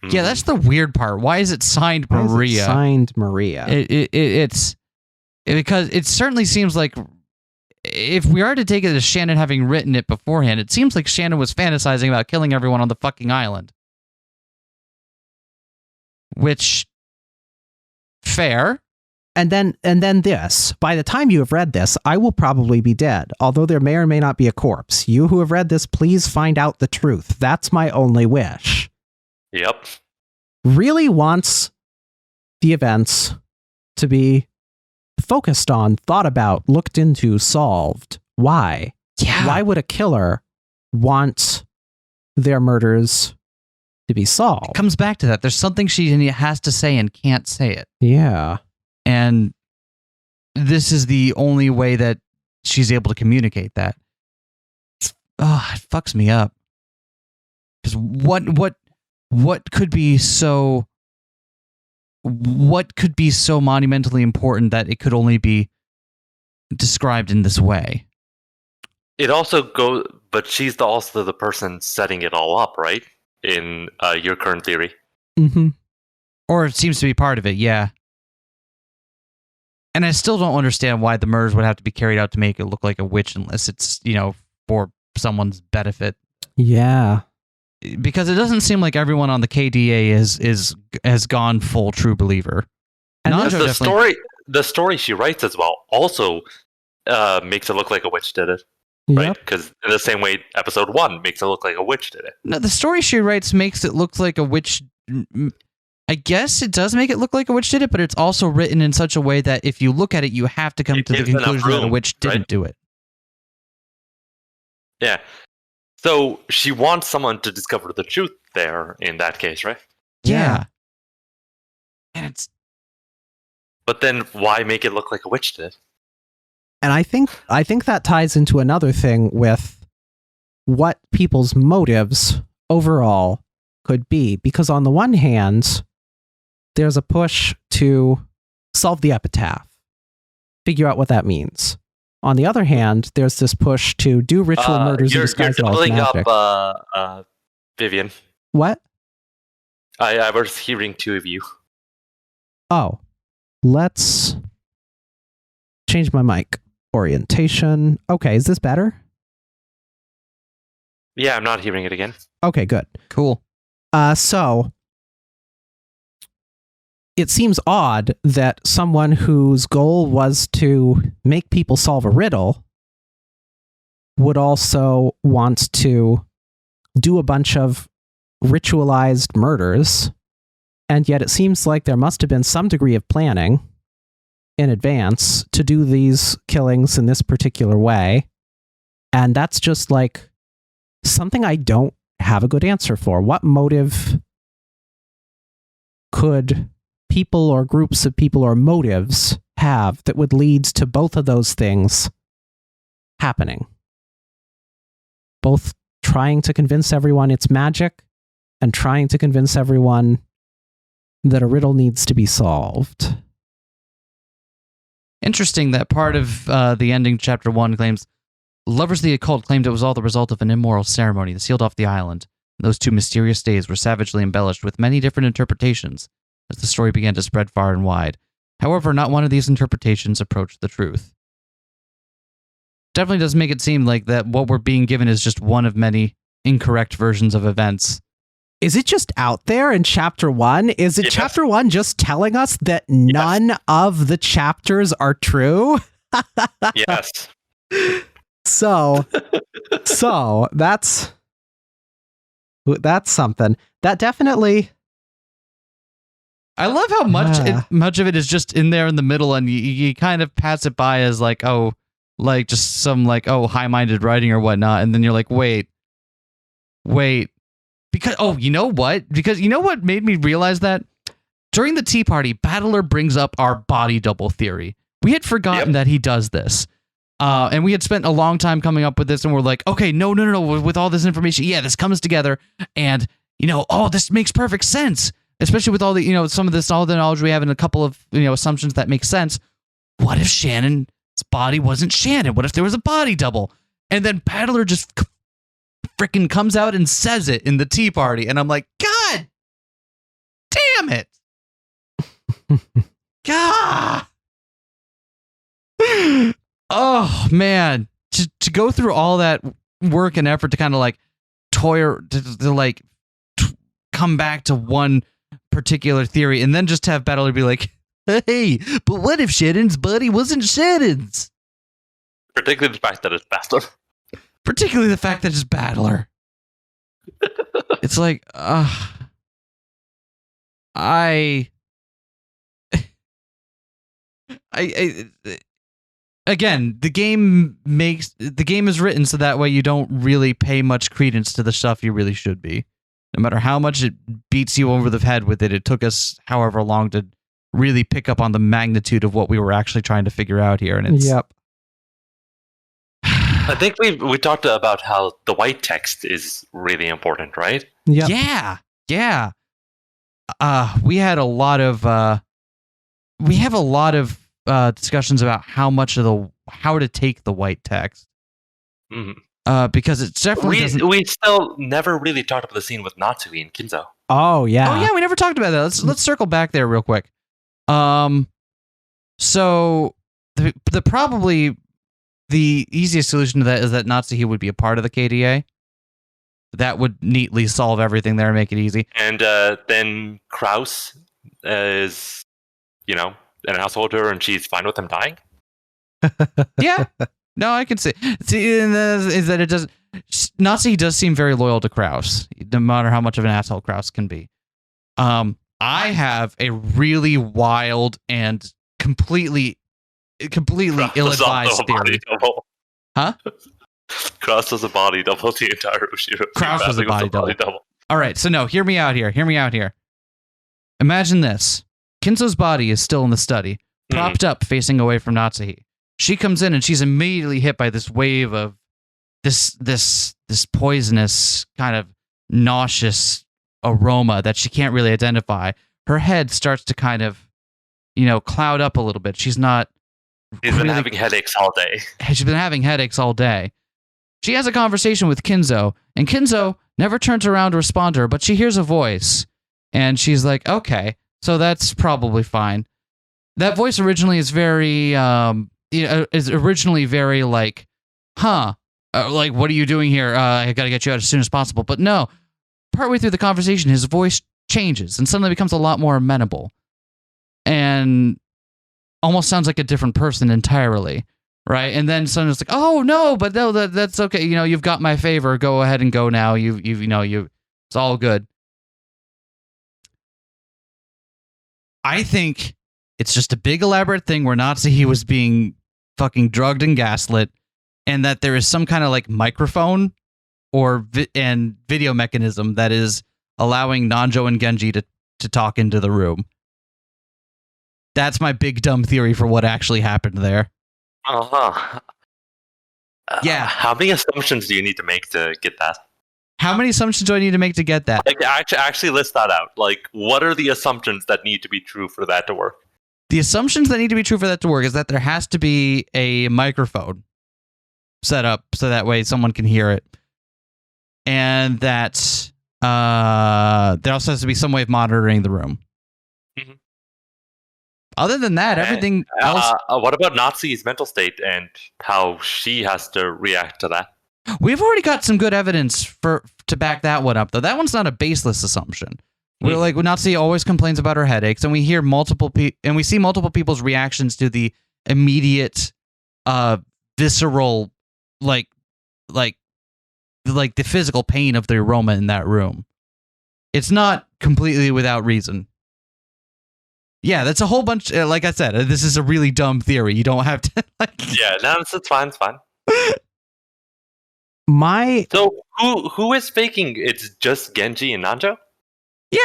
Yeah, that's the weird part. Why is it signed Maria? Why is it signed Maria? It's because it certainly seems like, if we are to take it as Shannon having written it beforehand, it seems like Shannon was fantasizing about killing everyone on the fucking island. Which, fair. And then this. By the time you have read this, I will probably be dead, although there may or may not be a corpse. You who have read this, please find out the truth. That's my only wish. Yep. Really wants the events to be focused on, thought about, looked into, solved. Why? Yeah. Why would a killer want their murders to be solved? It comes back to that. There's something she has to say and can't say it. Yeah. And this is the only way that she's able to communicate that. It fucks me up. Because what could be so monumentally important that it could only be described in this way? It also goes, but she's also the person setting it all up, right? In your current theory. Mm-hmm. Or it seems to be part of it, yeah. And I still don't understand why the murders would have to be carried out to make it look like a witch, unless it's, for someone's benefit. Yeah. Because it doesn't seem like everyone on the KDA has gone full true believer. And the story she writes as well also makes it look like a witch did it. Right? Because in the same way episode 1 makes it look like a witch did it. No, the story she writes makes it look like a witch. I guess it does make it look like a witch did it, but it's also written in such a way that if you look at it, you have to come to the conclusion that a witch didn't do it. Yeah. So she wants someone to discover the truth there in that case, right? Yeah. And But then why make it look like a witch did? And I think that ties into another thing with what people's motives overall could be. Because on the one hand, there's a push to solve the epitaph, figure out what that means. On the other hand, there's this push to do ritual murders and disguise it all as magic. Up, Vivian. What? I was hearing two of you. Oh, let's change my mic orientation. Okay, is this better? Yeah, I'm not hearing it again. Okay, good. Cool. So it seems odd that someone whose goal was to make people solve a riddle would also want to do a bunch of ritualized murders, and yet it seems like there must have been some degree of planning in advance to do these killings in this particular way, and that's just like something I don't have a good answer for. What motive could people or groups of people or motives have that would lead to both of those things happening? Both trying to convince everyone it's magic and trying to convince everyone that a riddle needs to be solved. Interesting that part of the ending, chapter 1, claims, lovers of the occult claimed it was all the result of an immoral ceremony that sealed off the island. Those 2 mysterious days were savagely embellished with many different interpretations as the story began to spread far and wide. However, not one of these interpretations approached the truth. Definitely does make it seem like that what we're being given is just one of many incorrect versions of events. Is it just out there in chapter 1? Is it chapter 1 just telling us that none of the chapters are true? Yes. So that's something. That definitely I love how much of it is just in there in the middle, and you kind of pass it by as like, oh, like just some like, oh, high-minded writing or whatnot, and then you're like, wait, because you know what? Because you know what made me realize that during the tea party, Battler brings up our body double theory. We had forgotten that he does this. And we had spent a long time coming up with this, and we're like, okay, no. With all this information, this comes together, and this makes perfect sense, especially with all the some of this all the knowledge we have and a couple of assumptions that make sense. What if Shannon's body wasn't Shannon? What if there was a body double? And then Battler just freaking comes out and says it in the tea party, and I'm like, God damn it. God. Oh man, to go through all that work and effort to kind of like come back to one particular theory, and then just have Battler be like, hey, but what if Shannon's body wasn't Shannon's? Particularly the fact that it's Battler. Particularly the fact that it's Battler. It's like, again, the game is written so that way you don't really pay much credence to the stuff you really should be. No matter how much it beats you over the head with it, it took us however long to really pick up on the magnitude of what we were actually trying to figure out here. And it's I think we talked about how the white text is really important, right? Yeah. We had a lot of discussions about how to take the white text. Mm-hmm. Because it's definitely we still never really talked about the scene with Natsuki and Kinzo. Oh yeah, we never talked about that. Let's circle back there real quick. So probably the easiest solution to that is that Natsuki would be a part of the KDA. That would neatly solve everything there and make it easy. And then Kraus is, an householder, and she's fine with him dying. Yeah. No, I can see. Is that it does. Natsuki does seem very loyal to Kraus, no matter how much of an asshole Kraus can be. I have a really wild and completely ill-advised theory. Huh? Kraus was a body double the entire Ushiro. Kraus was a body double. All right, so no, hear me out here. Imagine this. Kinzo's body is still in the study, propped up, facing away from Natsuki. She comes in and she's immediately hit by this wave of this poisonous, kind of nauseous aroma that she can't really identify. Her head starts to kind of, cloud up a little bit. She's been having headaches all day. She's been having headaches all day. She has a conversation with Kinzo, and Kinzo never turns around to respond to her, but she hears a voice, and she's like, okay, so that's probably fine. That voice originally is very, like, like, what are you doing here? I gotta get you out as soon as possible. But no, partway through the conversation, his voice changes and suddenly becomes a lot more amenable. And almost sounds like a different person entirely, right? And then suddenly it's like, oh no, but no, that's okay. You've got my favor. Go ahead and go now. It's all good. I think it's just a big elaborate thing where Natsuki was being fucking drugged and gaslit, and that there is some kind of like microphone or video mechanism that is allowing Nanjo and Genji to talk into the room. That's my big dumb theory for what actually happened there. Yeah. How many assumptions do you need to make to get that? How many assumptions do I need to make to get that? Like, actually list that out. Like, what are the assumptions that need to be true for that to work? The assumptions that need to be true for that to work is that there has to be a microphone set up so that way someone can hear it. And that there also has to be some way of monitoring the room. Mm-hmm. Other than that, everything else... what about Natsuki's mental state and how she has to react to that? We've already got some good evidence to back that one up, though. That one's not a baseless assumption. We're like, Natsuki always complains about her headaches, and we hear we see multiple people's reactions to the immediate, visceral, like the physical pain of the aroma in that room. It's not completely without reason. Yeah, that's a whole bunch. Like I said, this is a really dumb theory. You don't have to. Yeah, no, it's fine. It's fine. So who is faking? It's just Genji and Nanjo? Yeah.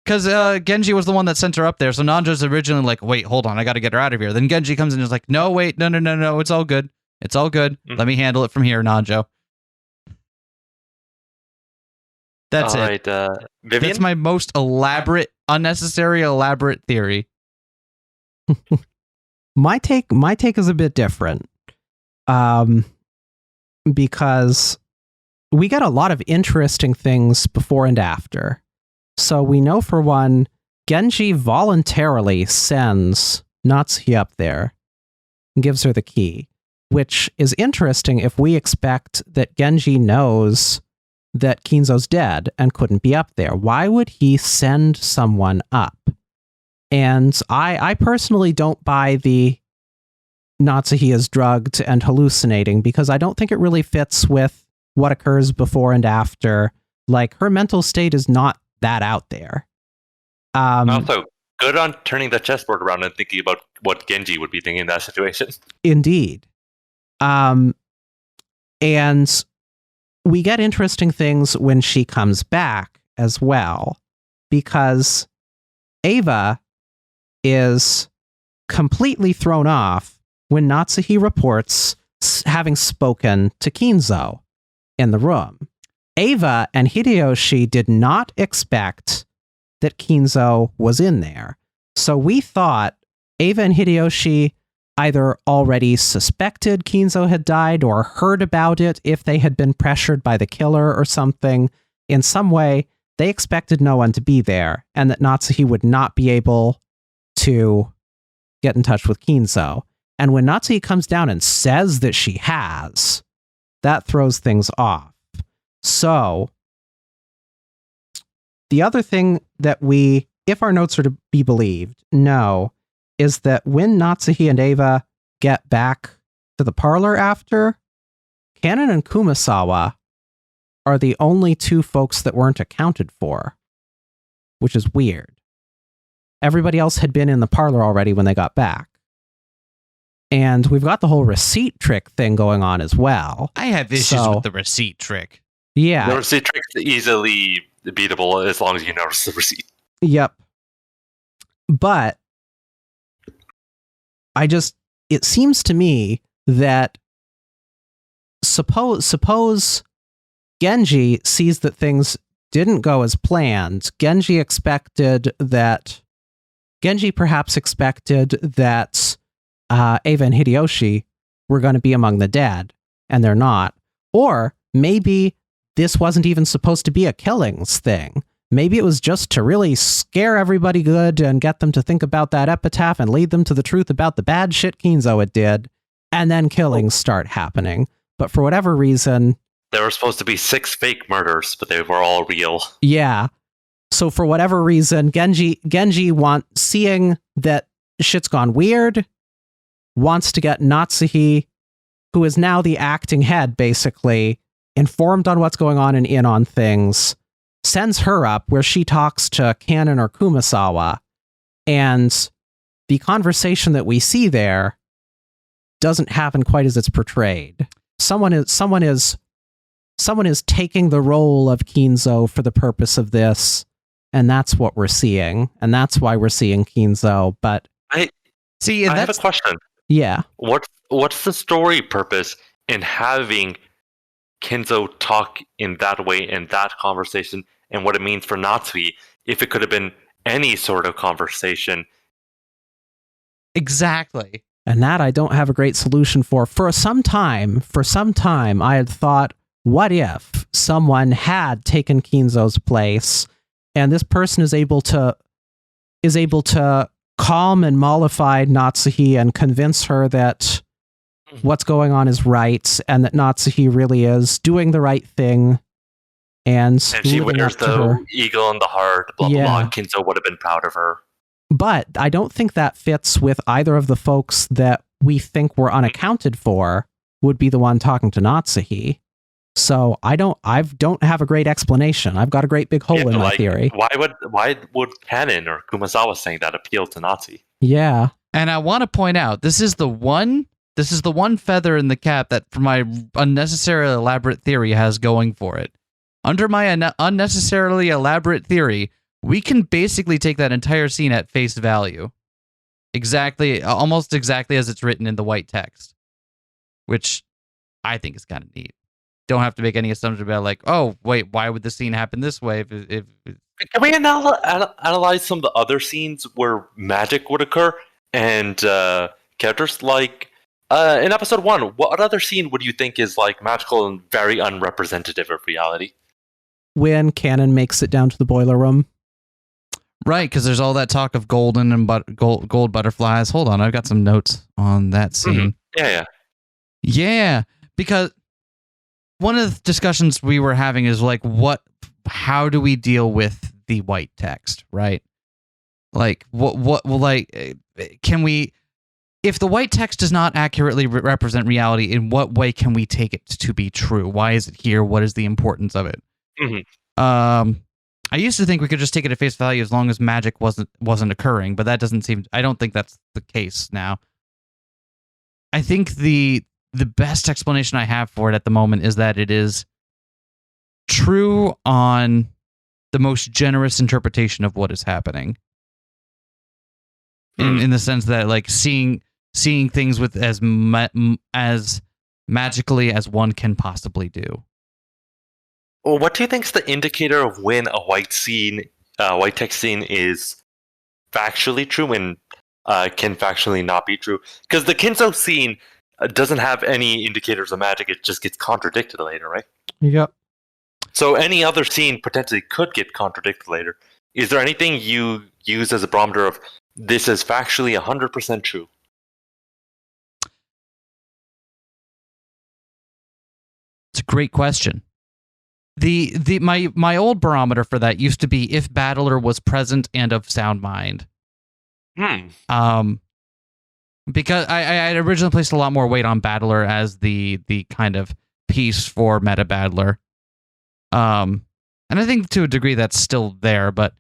Because Genji was the one that sent her up there. So Nanjo's originally like, wait, hold on. I got to get her out of here. Then Genji comes in and is like, no, wait, no. It's all good. It's all good. Mhm. Let me handle it from here, Nanjo. That's All it. right, Vivian? That's my most unnecessary elaborate theory. My take is a bit different. Because we get a lot of interesting things before and after. So we know, for one, Genji voluntarily sends Natsuki up there and gives her the key, which is interesting if we expect that Genji knows that Kinzo's dead and couldn't be up there. Why would he send someone up? And I personally don't buy the Natsuki is drugged and hallucinating, because I don't think it really fits with what occurs before and after. Like, her mental state is not that out there. Also, good on turning the chessboard around and thinking about what Genji would be thinking in that situation. Indeed. And we get interesting things when she comes back as well, because Ava is completely thrown off when Natsuki reports having spoken to Kinzo in the room. Ava and Hideyoshi did not expect that Kinzo was in there. So we thought Ava and Hideyoshi either already suspected Kinzo had died or heard about it if they had been pressured by the killer or something. In some way, they expected no one to be there, and that Natsuki would not be able to get in touch with Kinzo. And when Natsuki comes down and says that she has, that throws things off. So, the other thing that we, if our notes are to be believed, know is that when Natsuki and Ava get back to the parlor after, Kanon and Kumasawa are the only two folks that weren't accounted for, which is weird. Everybody else had been in the parlor already when they got back. And we've got the whole receipt trick thing going on as well. I have issues with the receipt trick. Yeah. The receipt trick is easily beatable as long as you notice the receipt. Yep. But it seems to me that suppose Genji sees that things didn't go as planned. Genji perhaps expected that Ava and Hideyoshi were going to be among the dead, and they're not. Or maybe this wasn't even supposed to be a killings thing. Maybe it was just to really scare everybody good and get them to think about that epitaph and lead them to the truth about the bad shit Kinzo had did, and then killings start happening. But for whatever reason... There were supposed to be 6 fake murders, but they were all real. Yeah. So for whatever reason, Genji seeing that shit's gone weird, wants to get Natsuki, who is now the acting head, basically, informed on what's going on and in on things, sends her up where she talks to Kanon or Kumasawa, and the conversation that we see there doesn't happen quite as it's portrayed. Someone is taking the role of Kinzo for the purpose of this, and that's what we're seeing, and that's why we're seeing Kinzo. But I have a question. Yeah. What's the story purpose in having Kinzo talk in that way in that conversation, and what it means for Natsuki if it could have been any sort of conversation? Exactly. And that I don't have a great solution for. For some time, I had thought, what if someone had taken Kinzo's place, and this person is able to calm and mollify Natsuki and convince her that what's going on is right, and that Natsuki really is doing the right thing, and she wears the eagle in the heart, blah, blah, blah. Kinzo would have been proud of her. But I don't think that fits with either of the folks that we think were unaccounted for would be the one talking to Natsuki. So I don't have a great explanation. I've got a great big hole in my theory. Why would Canon or Kumasawa saying that appeal to Nazi? Yeah. And I want to point out, this is the one feather in the cap that, for my unnecessarily elaborate theory, has going for it. Under my unnecessarily elaborate theory, we can basically take that entire scene at face value. Almost exactly as it's written in the white text. Which I think is kind of neat. Don't have to make any assumption about like, oh, wait, why would the scene happen this way? If Can we analyze some of the other scenes where magic would occur and characters like in episode 1? What other scene would you think is like magical and very unrepresentative of reality? When Cannon makes it down to the boiler room. Right, because there's all that talk of golden and gold butterflies. Hold on, I've got some notes on that scene. Mm-hmm. Yeah, because one of the discussions we were having is like, how do we deal with the white text, right? Like, can we, if the white text does not accurately represent reality, in what way can we take it to be true? Why is it here? What is the importance of it? Mm-hmm. I used to think we could just take it at face value as long as magic wasn't occurring, but that doesn't seem. I don't think that's the case now. I think the best explanation I have for it at the moment is that it is true on the most generous interpretation of what is happening. In the sense that, like, seeing things with as magically as one can possibly do. Well, what do you think is the indicator of when a white text scene is factually true and can factually not be true? Because the Kinzo scene doesn't have any indicators of magic; it just gets contradicted later, right? Yep. So any other scene potentially could get contradicted later. Is there anything you use as a barometer of this is factually 100% true? It's a great question. My old barometer for that used to be if Battler was present and of sound mind. Because I had originally placed a lot more weight on Battler as the kind of piece for Meta Battler. And I think to a degree that's still there, but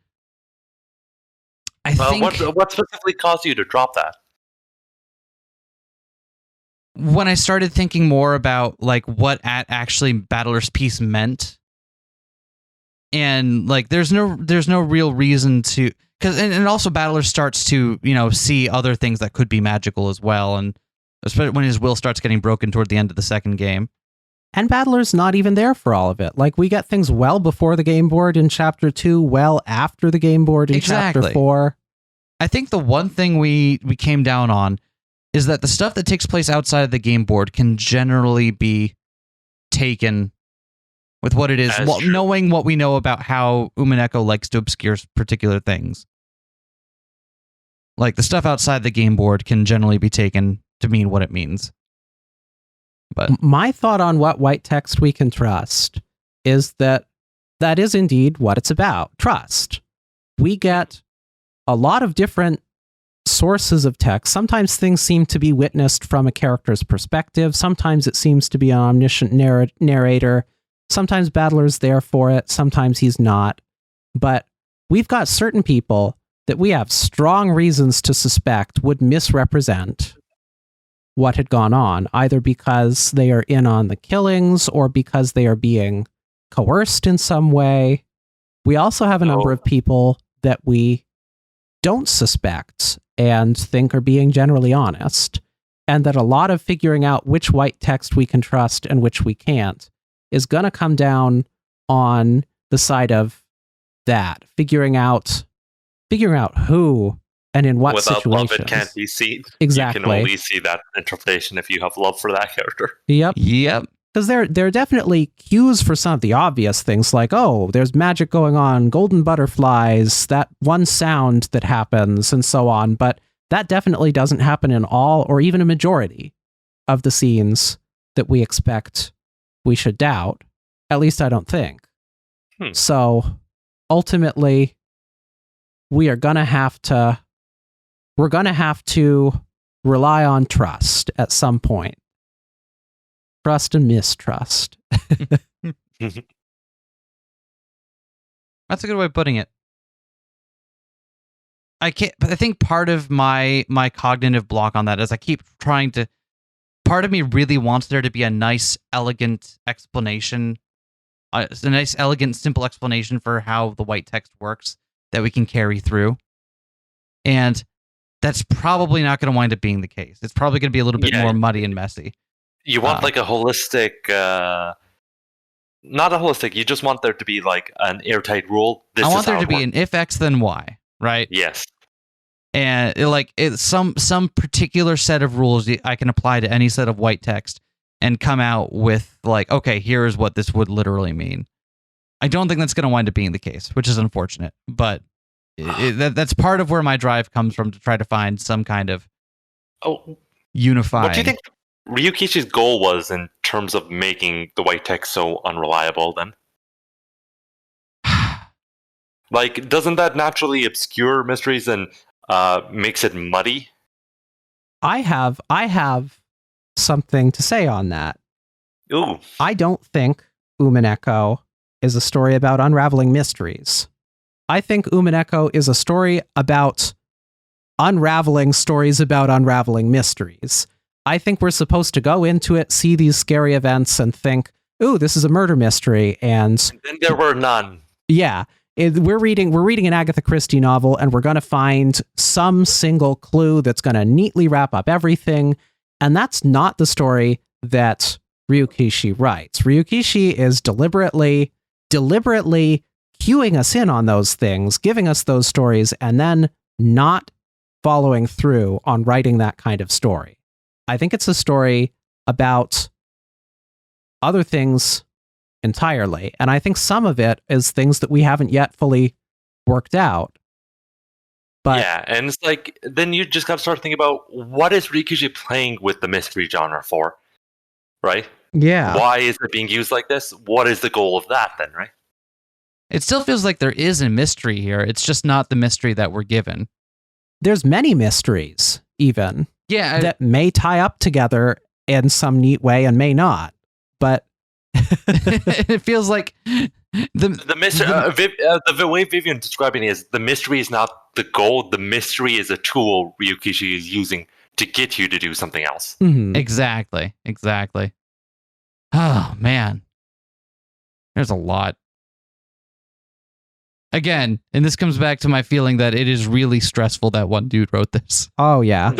I think what specifically caused you to drop that? When I started thinking more about like what actually Battler's piece meant. And like, there's no real reason to, because and also Battler starts to see other things that could be magical as well, and especially when his will starts getting broken toward the end of the second game. And Battler's not even there for all of it. Like, we get things well before the game board in Chapter 2, well after the game board in Chapter 4. I think the one thing we came down on is that the stuff that takes place outside of the game board can generally be taken with what it is, knowing what we know about how Umineko likes to obscure particular things. Like, the stuff outside the game board can generally be taken to mean what it means. But my thought on what white text we can trust is that is indeed what it's about. Trust. We get a lot of different sources of text. Sometimes things seem to be witnessed from a character's perspective. Sometimes it seems to be an omniscient narrator. Sometimes Battler's there for it. Sometimes he's not. But we've got certain people that we have strong reasons to suspect would misrepresent what had gone on, either because they are in on the killings or because they are being coerced in some way. We also have a number of people that we don't suspect and think are being generally honest, and that a lot of figuring out which white text we can trust and which we can't is going to come down on the side of that, figuring out who and in what Without situations. love, it can't be seen. Exactly. You can only see that interpretation if you have love for that character. Yep. Because there are definitely cues for some of the obvious things, like, oh, there's magic going on, golden butterflies, that one sound that happens, and so on. But that definitely doesn't happen in all or even a majority of the scenes that we expect we should doubt. At least I don't think. So ultimately, we're going to have to rely on trust at some point. Trust and mistrust. That's a good way of putting it. I think part of my cognitive block on that is I keep trying to. Part of me really wants there to be a nice, elegant explanation, a nice, elegant, simple explanation for how the white text works that we can carry through, and that's probably not going to wind up being the case. It's probably going to be a little bit more muddy and messy. You want like a holistic. Not a holistic. You just want there to be like an airtight rule. I want there to be an if X then Y, right? Yes. And some particular set of rules I can apply to any set of white text and come out with like, okay, here is what this would literally mean. I don't think that's going to wind up being the case, which is unfortunate. But that's part of where my drive comes from, to try to find some kind of unifying. What do you think Ryukishi's goal was in terms of making the white text so unreliable then? Like, doesn't that naturally obscure mysteries and makes it muddy? I have something to say on that. Ooh. I don't think Umineko is a story about unraveling mysteries. I think Umineko is a story about unraveling stories about unraveling mysteries. I think we're supposed to go into it, see these scary events, and think, ooh, this is a murder mystery. And then there were none. Yeah. We're reading an Agatha Christie novel, and we're going to find some single clue that's going to neatly wrap up everything. And that's not the story that Ryukishi writes. Ryukishi is deliberately cueing us in on those things, giving us those stories, and then not following through on writing that kind of story. I think it's a story about other things entirely. And I think some of it is things that we haven't yet fully worked out. But yeah, and it's like, then you just got to start thinking about, what is Ryukishi playing with the mystery genre for? Right? Yeah. Why is it being used like this? What is the goal of that then, right? It still feels like there is a mystery here. It's just not the mystery that we're given. There's many mysteries, even. Yeah. That may tie up together in some neat way and may not. But it feels like the mystery. The way Vivian describing it is, the mystery is not the goal. The mystery is a tool Ryukishi is using to get you to do something else. Mm-hmm. Exactly. Oh man, there's a lot. Again, and this comes back to my feeling that it is really stressful that one dude wrote this. Oh yeah.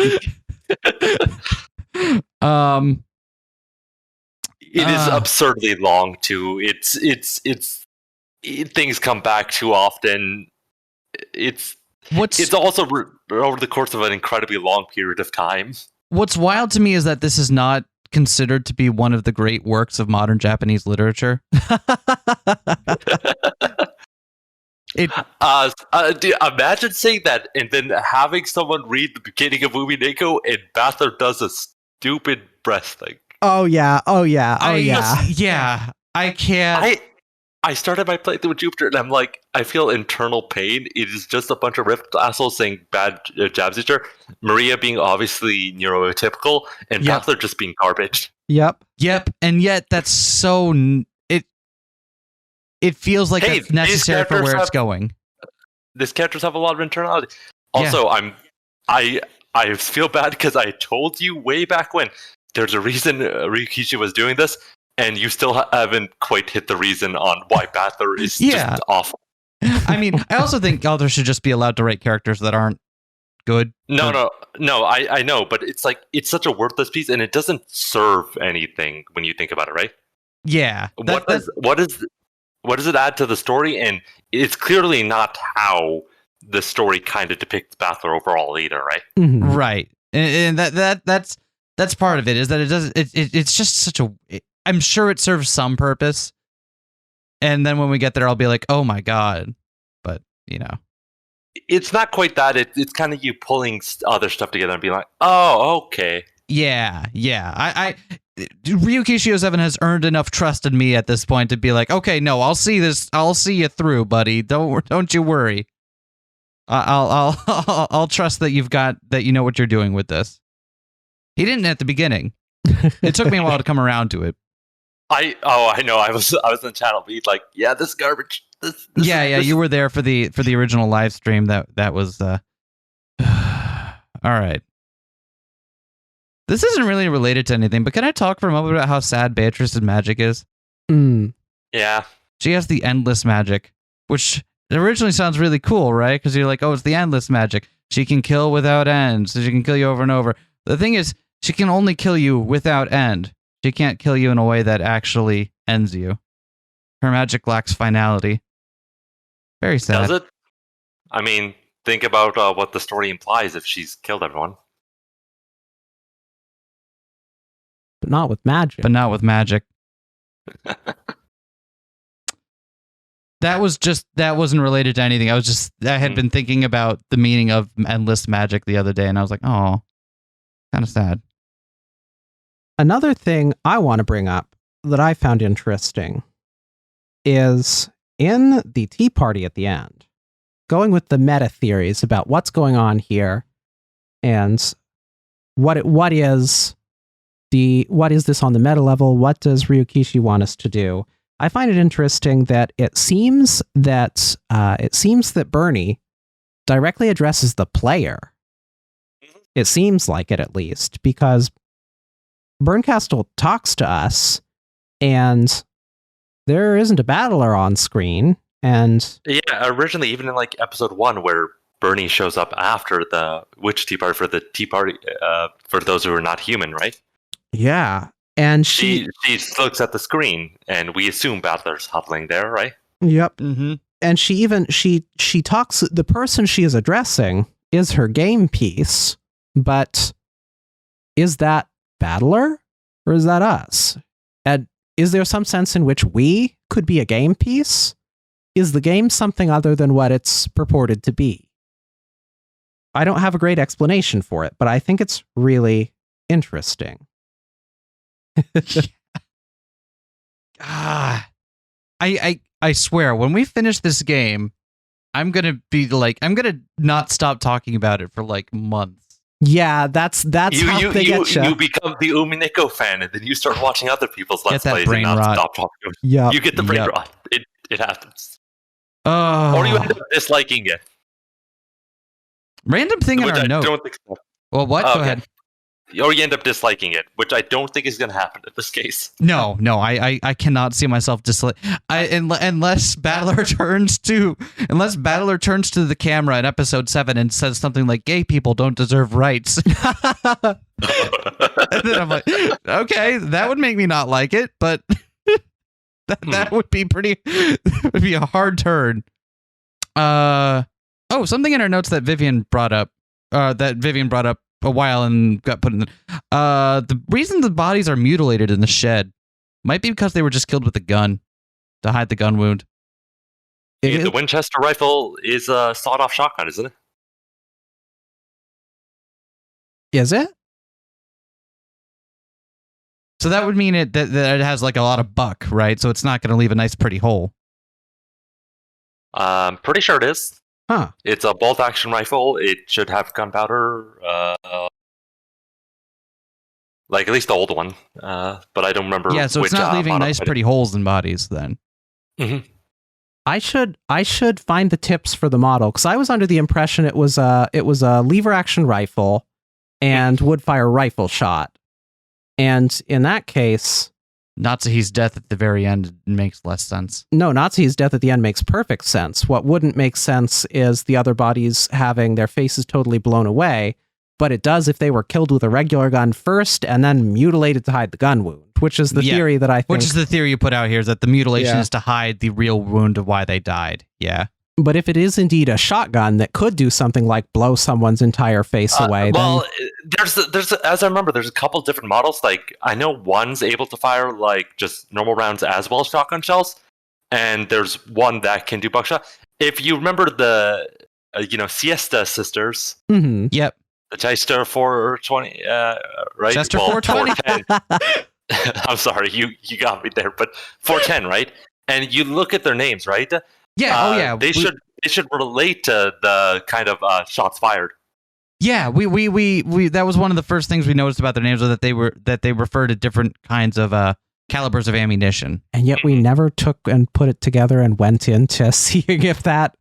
It is absurdly long too. Things come back too often. It's also over the course of an incredibly long period of time. What's wild to me is that this is not considered to be one of the great works of modern Japanese literature. Imagine saying that and then having someone read the beginning of Umineko and Bather does a stupid breast thing. Oh yeah. Yeah. I can't. I started my playthrough with Jupiter and I'm like, I feel internal pain. It is just a bunch of ripped assholes saying bad jabs at her. Maria being obviously neurotypical and Bather just being garbage. Yep. And yet that's so... It feels like it's necessary for where it's going. These characters have a lot of internality. Also, I feel bad because I told you way back when there's a reason Ryukishi was doing this, and you still haven't quite hit the reason on why Bather is just awful. I mean, I also think authors should just be allowed to write characters that aren't good. No, I know, but it's like, it's such a worthless piece, and it doesn't serve anything when you think about it, right? Yeah. What does it add to the story? And it's clearly not how the story kind of depicts Bather overall either, right? Mm-hmm. Right. And that's part of it, is that it doesn't. It's just such a. I'm sure it serves some purpose, and then when we get there, I'll be like, oh my god. But it's not quite that. It's kind of you pulling other stuff together and being like, oh, okay. Yeah. Ryukishi 07 has earned enough trust in me at this point to be like, okay, no, I'll see this. I'll see you through, buddy. Don't you worry. I'll trust that you know what you're doing with this. He didn't at the beginning. It took me a while to come around to it. I know. I was in the channel beat like, yeah, this is garbage. This You were there for the original live stream. That was all right. This isn't really related to anything, but can I talk for a moment about how sad Beatrice's magic is? Yeah. She has the endless magic, which originally sounds really cool, right? Because you're like, oh, it's the endless magic. She can kill without end, so she can kill you over and over. The thing is, she can only kill you without end. She can't kill you in a way that actually ends you. Her magic lacks finality. Very sad. Does it? I mean, think about what the story implies if she's killed everyone. But not with magic. But not with magic. That wasn't related to anything. I had been thinking about the meaning of endless magic the other day, and I was like, oh, kind of sad. Another thing I want to bring up that I found interesting is in the tea party at the end, going with the meta theories about what's going on here and what is this on the meta level? What does Ryukishi want us to do? I find it interesting that it seems that Bernie directly addresses the player. It seems like it, at least, because Berncastle talks to us, and there isn't a battler on screen. And yeah, originally, even in like episode 1, where Bernie shows up after the witch tea party for the tea party for those who are not human, right? Yeah, and she looks at the screen, and we assume battler's huddling there, right? Yep. Mm-hmm. And she talks. The person she is addressing is her game piece, but is that battler or is that us? And is there some sense in which we could be a game piece? Is the game something other than what it's purported to be? I don't have a great explanation for it, but I think it's really interesting. I swear, when we finish this game, I'm gonna not stop talking about it for like months. Yeah, that's how they get you. You become the Umineko fan, and then you start watching other people's Let's Plays brain and not rot. stop talking. Yeah, you get the brain rot. It happens. Oh. Or you end up disliking it. Random thing in our note. Don't think so. Well, what? Go ahead. Or you end up disliking it, which I don't think is going to happen in this case. No, I cannot see myself dislike. Unless Battler turns to the camera in episode 7 and says something like "gay people don't deserve rights," and then I'm like, okay, that would make me not like it, but that would be would be a hard turn. Something in our notes that Vivian brought up. A while and got put in the reason the bodies are mutilated in the shed might be because they were just killed with a gun to hide the gun wound. The Winchester rifle is a sawed-off shotgun, isn't it? Is it? So that would mean that it has like a lot of buck, right? So it's not going to leave a nice pretty hole. Pretty sure it is. Huh. It's a bolt-action rifle. It should have gunpowder, like at least the old one. But I don't remember. Yeah, so it's not leaving nice, pretty holes in bodies then. Mm-hmm. I should find the tips for the model, because I was under the impression it was a lever-action rifle and wood-fire rifle shot, and in that case, Natsuhi's death at the very end makes less sense. No, Natsuhi's death at the end makes perfect sense. What wouldn't make sense is the other bodies having their faces totally blown away, but it does if they were killed with a regular gun first and then mutilated to hide the gun wound, which is the theory that I think... Which is the theory you put out here, is that the mutilation is to hide the real wound of why they died. Yeah. But if it is indeed a shotgun that could do something like blow someone's entire face away, well, there's as I remember, there's a couple different models. Like I know one's able to fire like just normal rounds as well as shotgun shells, and there's one that can do buckshot. If you remember the Siesta sisters, mm-hmm. Yep, the Chester 420, right? Chester 420. 410. I'm sorry, you got me there, but 410, right? And you look at their names, right? Yeah, They should relate to the kind of shots fired. Yeah, we that was one of the first things we noticed about their names, was that they refer to different kinds of calibers of ammunition. And yet we never took and put it together and went into seeing if that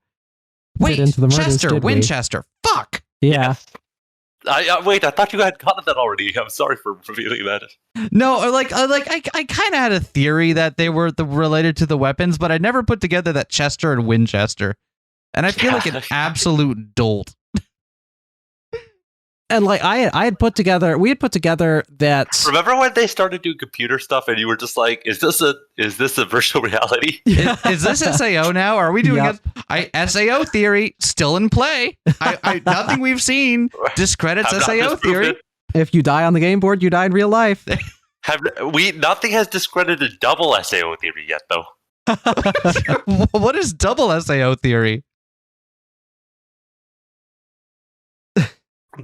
fit into the murders, Chester, did we? Winchester. Fuck. Yeah. Wait, I thought you had gotten that already. I'm sorry for revealing that. No, I kind of had a theory that they were related to the weapons, but I never put together that Chester and Winchester. And I feel like an absolute dolt. And like we had put together that. Remember when they started doing computer stuff and you were just like, is this a virtual reality? Is this SAO now? Are we doing SAO theory still in play? Nothing we've seen discredits SAO theory. If you die on the game board, you die in real life. Nothing has discredited double SAO theory yet, though. What is double SAO theory?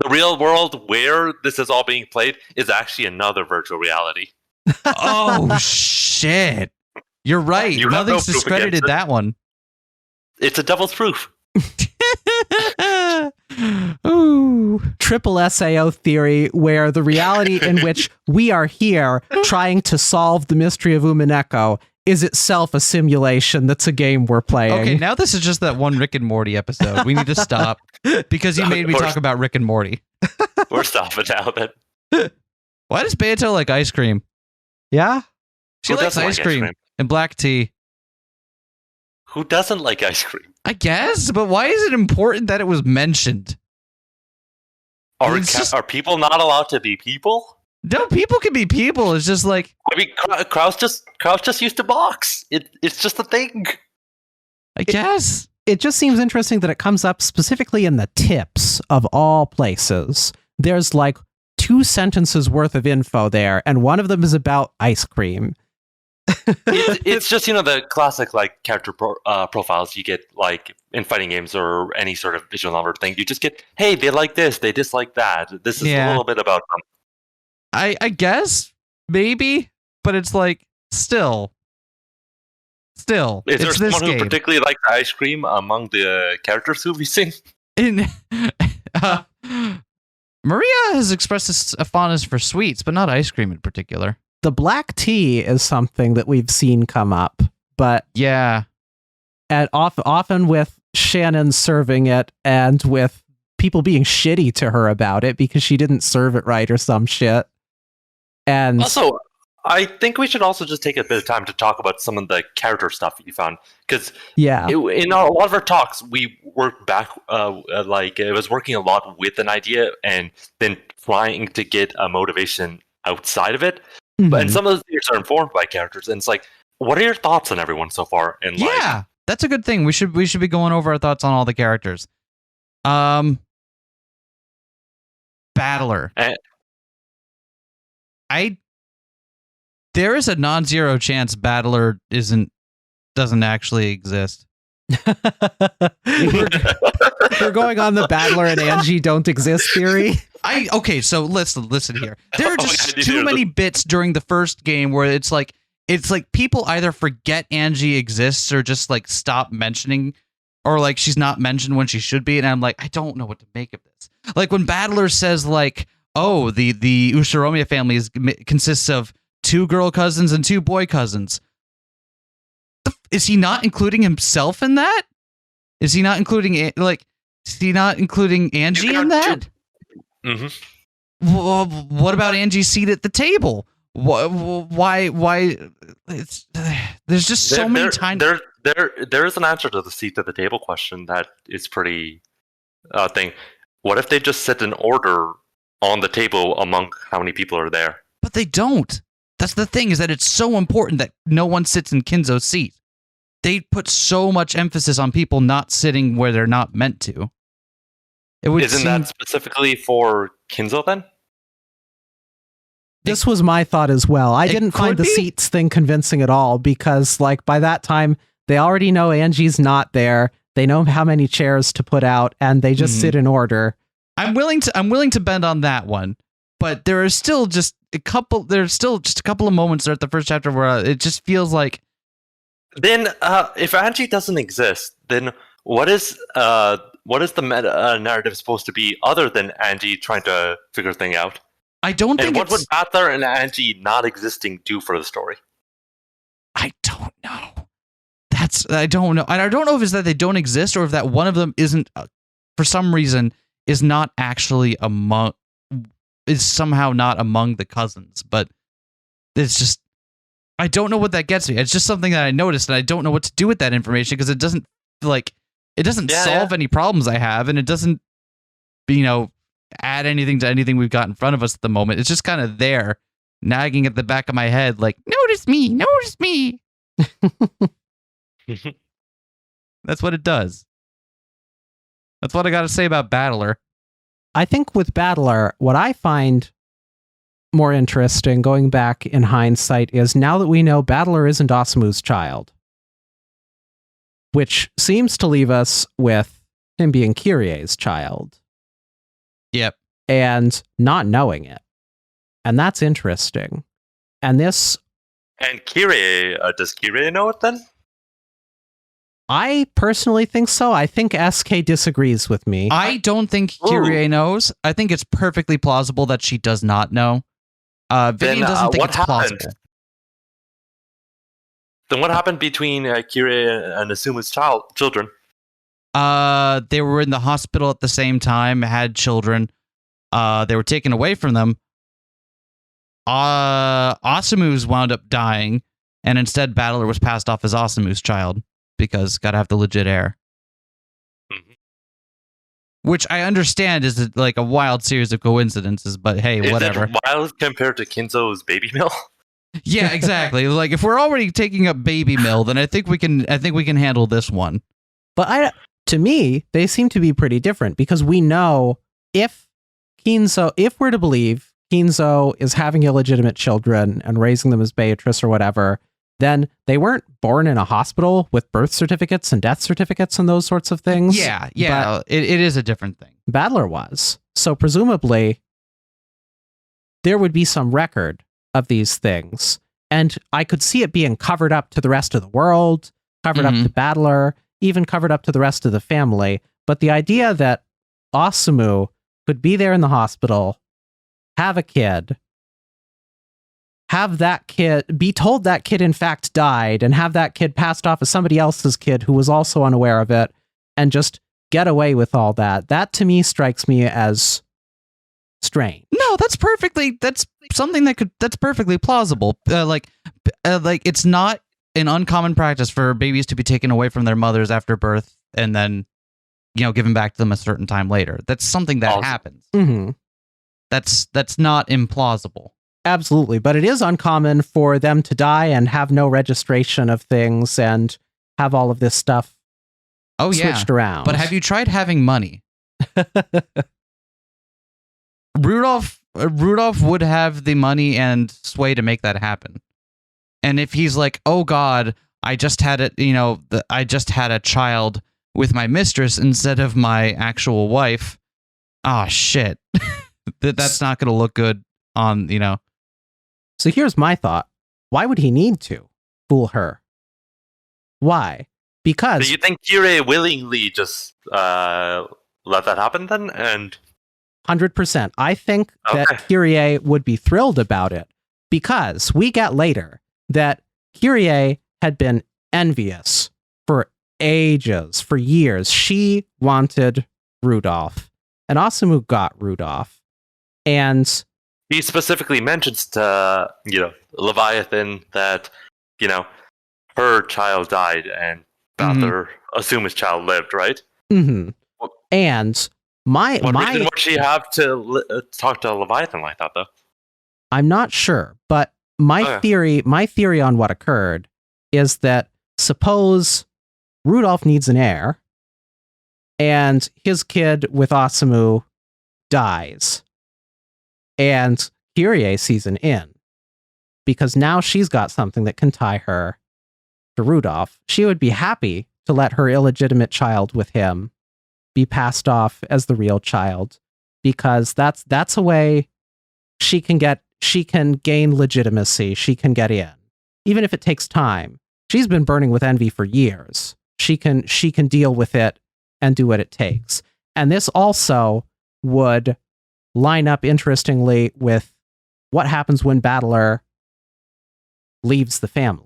The real world where this is all being played is actually another virtual reality. Oh, shit. You're right. Nothing's discredited that one. It's a devil's proof. Ooh. Triple SAO theory, where the reality in which we are here trying to solve the mystery of Umineko is itself a simulation that's a game we're playing. Okay, now this is just that one Rick and Morty episode. We need to stop because you made me talk about Rick and Morty. We're stopping now then. Why does Beato like ice cream? Yeah? She likes ice cream and black tea. Who doesn't like ice cream? I guess, but why is it important that it was mentioned? Are people not allowed to be people? No, people can be people. It's just like, I mean, Kraus just used to box. It's just a thing. I guess. It just seems interesting that it comes up specifically in the tips of all places. There's like 2 sentences worth of info there, and one of them is about ice cream. It's just, the classic like character profiles you get like in fighting games or any sort of visual novel thing. You just get, hey, they like this, they dislike that. This is a little bit about them. I guess, maybe, but it's like, still. Is there it's someone this who particularly likes ice cream among the characters who we sing? Maria has expressed a fondness for sweets, but not ice cream in particular. The black tea is something that we've seen come up, but yeah, and often with Shannon serving it and with people being shitty to her about it because she didn't serve it right or some shit. And also, I think we should also just take a bit of time to talk about some of the character stuff you found, because in a lot of our talks we worked back like it was working a lot with an idea and then trying to get a motivation outside of it. Mm-hmm. But some of those theories are informed by characters, and it's like, what are your thoughts on everyone so far? And yeah, that's a good thing. We should be going over our thoughts on all the characters. Battler. There is a non-zero chance Battler doesn't actually exist. We're going on the Battler and Angie don't exist theory. Okay, so let's listen here. There are just too many bits during the first game where it's like people either forget Angie exists or just like stop mentioning, or like she's not mentioned when she should be, and I'm like, I don't know what to make of this. Like when Battler says like, oh, the Ushiromiya family consists of 2 girl cousins and 2 boy cousins. Is he not including himself in that? Is he not including Angie in that? Mm-hmm. What about Angie's seat at the table? Why? There's just so many times. There is an answer to the seat at the table question that is pretty thing. What if they just set an order on the table among how many people are there? But they don't. That's the thing, is that it's so important that no one sits in Kinzo's seat. They put so much emphasis on people not sitting where they're not meant to. Isn't that specifically for Kinzo then? This was my thought as well. I didn't find the seats thing convincing at all because, like, by that time, they already know Angie's not there. They know how many chairs to put out, and they just sit in order. I'm willing to bend on that one, but there are still just a couple. There's still just a couple of moments there at the first chapter where it just feels like. Then, if Angie doesn't exist, then what is what is the meta narrative supposed to be other than Angie trying to figure thing out? I don't think And what would Battler and Angie not existing do for the story? I don't know. I don't know. And I don't know if it's that they don't exist or if that one of them isn't, for some reason, is not actually is somehow not among the cousins. But it's just, I don't know what that gets me. It's just something that I noticed, and I don't know what to do with that information because it doesn't solve any problems I have, and it doesn't, add anything to anything we've got in front of us at the moment. It's just kind of there, nagging at the back of my head, like, notice me, notice me. That's what it does. That's what I got to say about Battler. I think with Battler, what I find more interesting, going back in hindsight, is now that we know Battler isn't Osamu's child, which seems to leave us with him being Kirie's child. Yep. And not knowing it. And that's interesting. And Kirie, does Kirie know it then? I personally think so. I think Eskay disagrees with me. I don't think Kirie knows. I think it's perfectly plausible that she does not know. Vivian doesn't think it's plausible. Then what happened between Kirie and Asuma's children? They were in the hospital at the same time, had children. They were taken away from them. Osamu's wound up dying, and instead Battler was passed off as Osamu's child, because gotta have the legit heir. Mm-hmm. Which I understand is like a wild series of coincidences, but hey, whatever. Is it wild compared to Kinzo's baby mill? Yeah, exactly. Like if we're already taking up baby mill, then I think we can handle this one. But to me, they seem to be pretty different, because we know if we're to believe Kinzo is having illegitimate children and raising them as Beatrice or whatever, then they weren't born in a hospital with birth certificates and death certificates and those sorts of things. Yeah, it is a different thing. Battler was. So presumably, there would be some record of these things. And I could see it being covered up to the rest of the world, covered up to Battler, even covered up to the rest of the family. But the idea that Osamu could be there in the hospital, have a kid, have that kid, be told that kid in fact died, and have that kid passed off as somebody else's kid who was also unaware of it, and just get away with all that. That to me strikes me as strange. No, that's something that's perfectly plausible. Like it's not an uncommon practice for babies to be taken away from their mothers after birth and then, given back to them a certain time later. That's something that happens. Mm-hmm. That's not implausible. Absolutely, but it is uncommon for them to die and have no registration of things and have all of this stuff switched around. But have you tried having money? Rudolph would have the money and sway to make that happen. And if he's like, "Oh God, I just had it, I just had a child with my mistress instead of my actual wife." Oh shit, that's not going to look good on So here's my thought: why would he need to fool her? Why? Because do you think Kirie willingly just let that happen then? And 100%. I think that Kirie would be thrilled about it, because we get later that Kirie had been envious for ages, for years. She wanted Rudolph, and Osamu got Rudolph. And he specifically mentions to, Leviathan that, her child died and Battler Asuma's child lived, right? Mm-hmm. And what reason would she have to talk to Leviathan like that, though? I'm not sure, but my theory on what occurred is that suppose Rudolph needs an heir, and his kid with Osamu dies, and Kirie sees an in, because now she's got something that can tie her to Rudolph. She would be happy to let her illegitimate child with him be passed off as the real child, because that's a way she can gain legitimacy. She can get in, even if it takes time. She's been burning with envy for years. She can deal with it and do what it takes. And this also would line up interestingly with what happens when Battler leaves the family.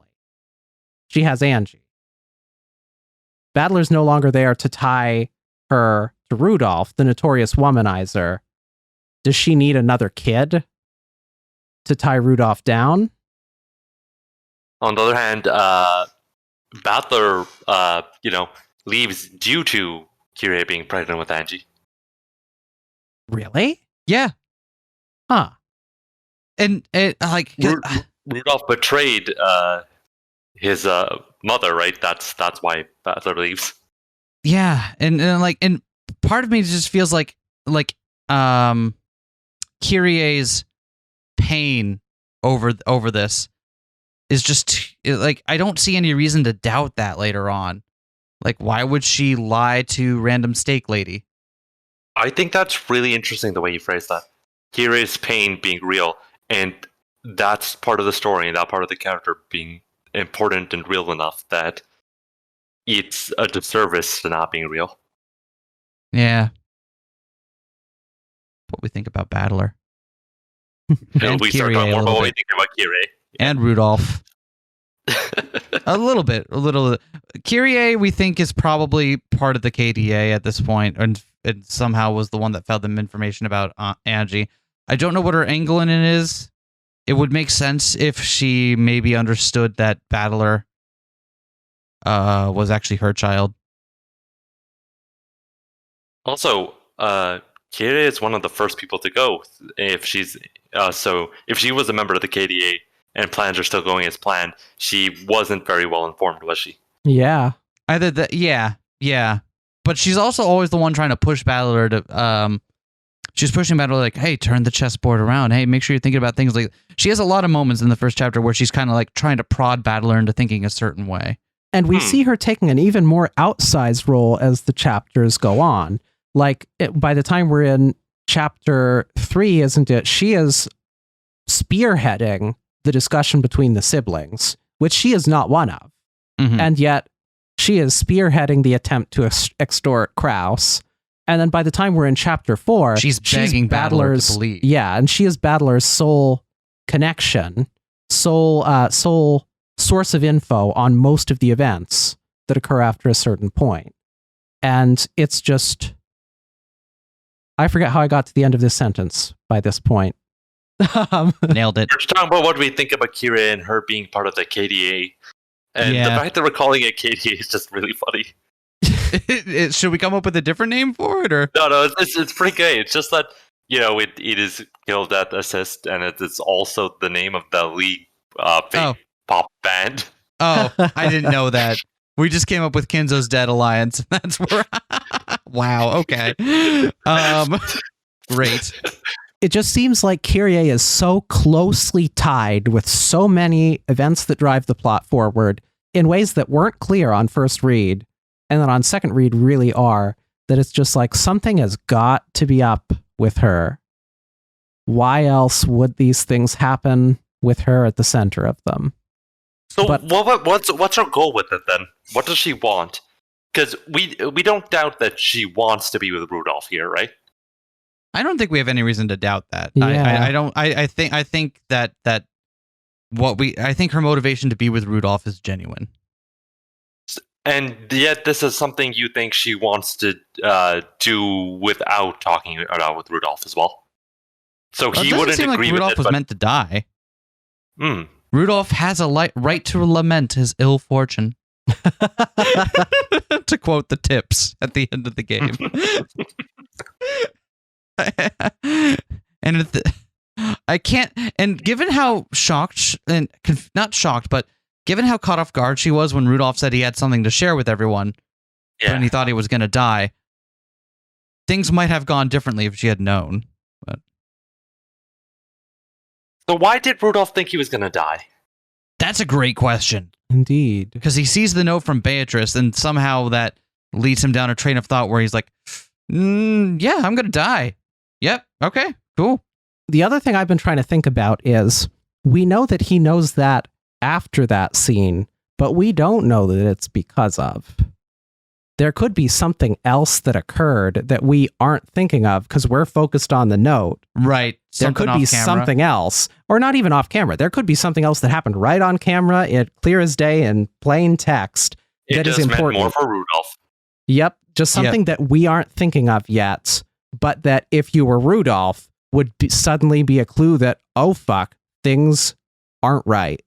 She has Angie. Battler's no longer there to tie her to Rudolph, the notorious womanizer. Does she need another kid to tie Rudolph down? On the other hand, Battler, leaves due to Kirie being pregnant with Angie. Really? Yeah. Huh. And it Rudolph betrayed his mother, right? That's why Battler leaves. yeah, and part of me just feels like Kirie's pain over this is just like, I don't see any reason to doubt that later on. Like, why would she lie to random steak lady? I think that's really interesting the way you phrase that. Kirie's pain being real, and that's part of the story, and that part of the character being important and real enough that it's a disservice to not being real. Yeah. What we think about Battler. And we start Kirie talking a more about little what we bit. think about Kirie. And Rudolph. A little bit. Kirie, we think, is probably part of the KDA at this point, and somehow was the one that fed them information about Angie. I don't know what her angle in it is. It would make sense if she maybe understood that Battler was actually her child. Also, Kirie is one of the first people to go. If she's if she was a member of the KDA and plans are still going as planned, she wasn't very well informed, was she? Yeah. Either that, yeah. But she's also always the one trying to push Battler to. She's pushing Battler like, hey, turn the chessboard around. Hey, make sure you're thinking about things like. She has a lot of moments in the first chapter where she's kind of like trying to prod Battler into thinking a certain way. And we see her taking an even more outsized role as the chapters go on. Like, by the time we're in chapter 3, isn't it? She is spearheading the discussion between the siblings, which she is not one of. Mm-hmm. And yet, she is spearheading the attempt to extort Kraus. And then by the time we're in chapter 4, she's begging Battler to believe. Yeah, and she is Battler's sole connection, sole source of info on most of the events that occur after a certain point. And it's just... I forget how I got to the end of this sentence by this point. Nailed it. We're just talking about what we think about Kirie and her being part of the KDA. And the fact that we're calling it KDA is just really funny. Should we come up with a different name for it, or No, it's pretty great. It's just that it is Kill Death Assist, and it's also the name of the league fake pop band. Oh, I didn't know that. We just came up with Kinzo's Dead Alliance. That's where. Wow. Okay. Great. It just seems like Kirie is so closely tied with so many events that drive the plot forward in ways that weren't clear on first read, and then on second read really are, that it's just like something has got to be up with her. Why else would these things happen with her at the center of them? So what's her goal with it then? What does she want? Because we don't doubt that she wants to be with Rudolph here, right? I don't think we have any reason to doubt that. Yeah. I don't. I think that I think her motivation to be with Rudolph is genuine. And yet, this is something you think she wants to do without talking about with Rudolph as well. So he wouldn't seem agree like Rudolph with it. was But meant to die. Rudolph has a right to lament his ill fortune. To quote the tips at the end of the game. And I can't. And given how shocked and not shocked, but given how caught off guard she was when Rudolph said he had something to share with everyone, and he thought he was going to die, things might have gone differently if she had known. But so why did Rudolph think he was going to die? that's a great question. Indeed. Because he sees the note from Beatrice, and somehow that leads him down a train of thought where he's like, yeah, I'm going to die. Yep. Okay, cool. The other thing I've been trying to think about is we know that he knows that after that scene, but we don't know that it's because of. there could be something else that occurred that we aren't thinking of because we're focused on the note. Right. There could be something else, or not even off camera. There could be something else that happened right on camera, clear as day in plain text. That is important. More for Rudolph. Yep, just something that we aren't thinking of yet, but that if you were Rudolph, would suddenly be a clue that, oh fuck, things aren't right.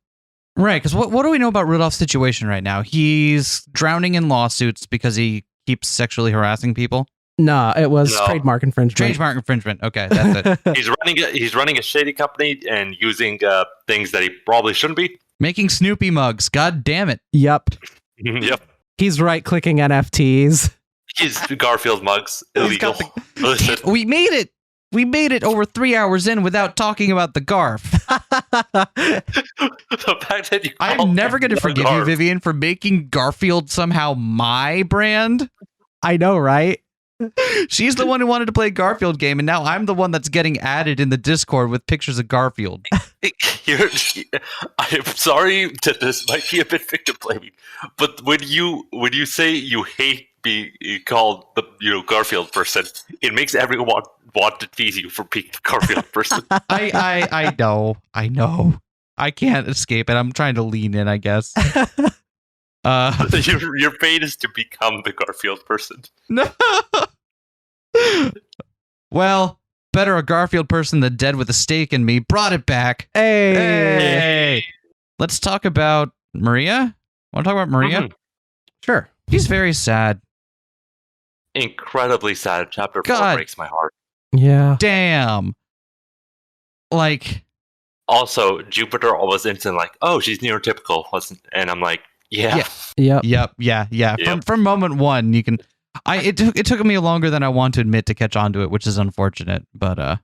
Right, because what do we know about Rudolph's situation right now? He's drowning in lawsuits because he keeps sexually harassing people. No, it was trademark infringement. Trademark infringement. Okay, that's it. He's running a shady company and using things that he probably shouldn't be. Making Snoopy mugs. God damn it. Yep. Yep. He's right-clicking NFTs. He's Garfield mugs. Illegal. We made it. We made it over 3 hours in without talking about the Garf. The fact that I'm never going to forgive you, Vivian, for making Garfield somehow my brand. I know, right? She's the one who wanted to play a Garfield game, and now I'm the one that's getting added in the Discord with pictures of Garfield. I'm sorry that this might be a bit victim blaming, but when you say you hate being called the Garfield person, it makes everyone want to tease you for being the Garfield person. I know. I can't escape it. I'm trying to lean in, I guess. Your fate is to become the Garfield person. No. Well, better a Garfield person than dead with a stake in me. Brought it back. Hey. Let's talk about Maria. Want to talk about Maria? Mm-hmm. Sure. She's very sad. Incredibly sad. Chapter 4 breaks my heart. Yeah. Damn. Like. Also, Jupiter was instant like, oh, she's neurotypical, and I'm like, yeah. Yep. From moment one, you can. It took me longer than I want to admit to catch on to it, which is unfortunate. But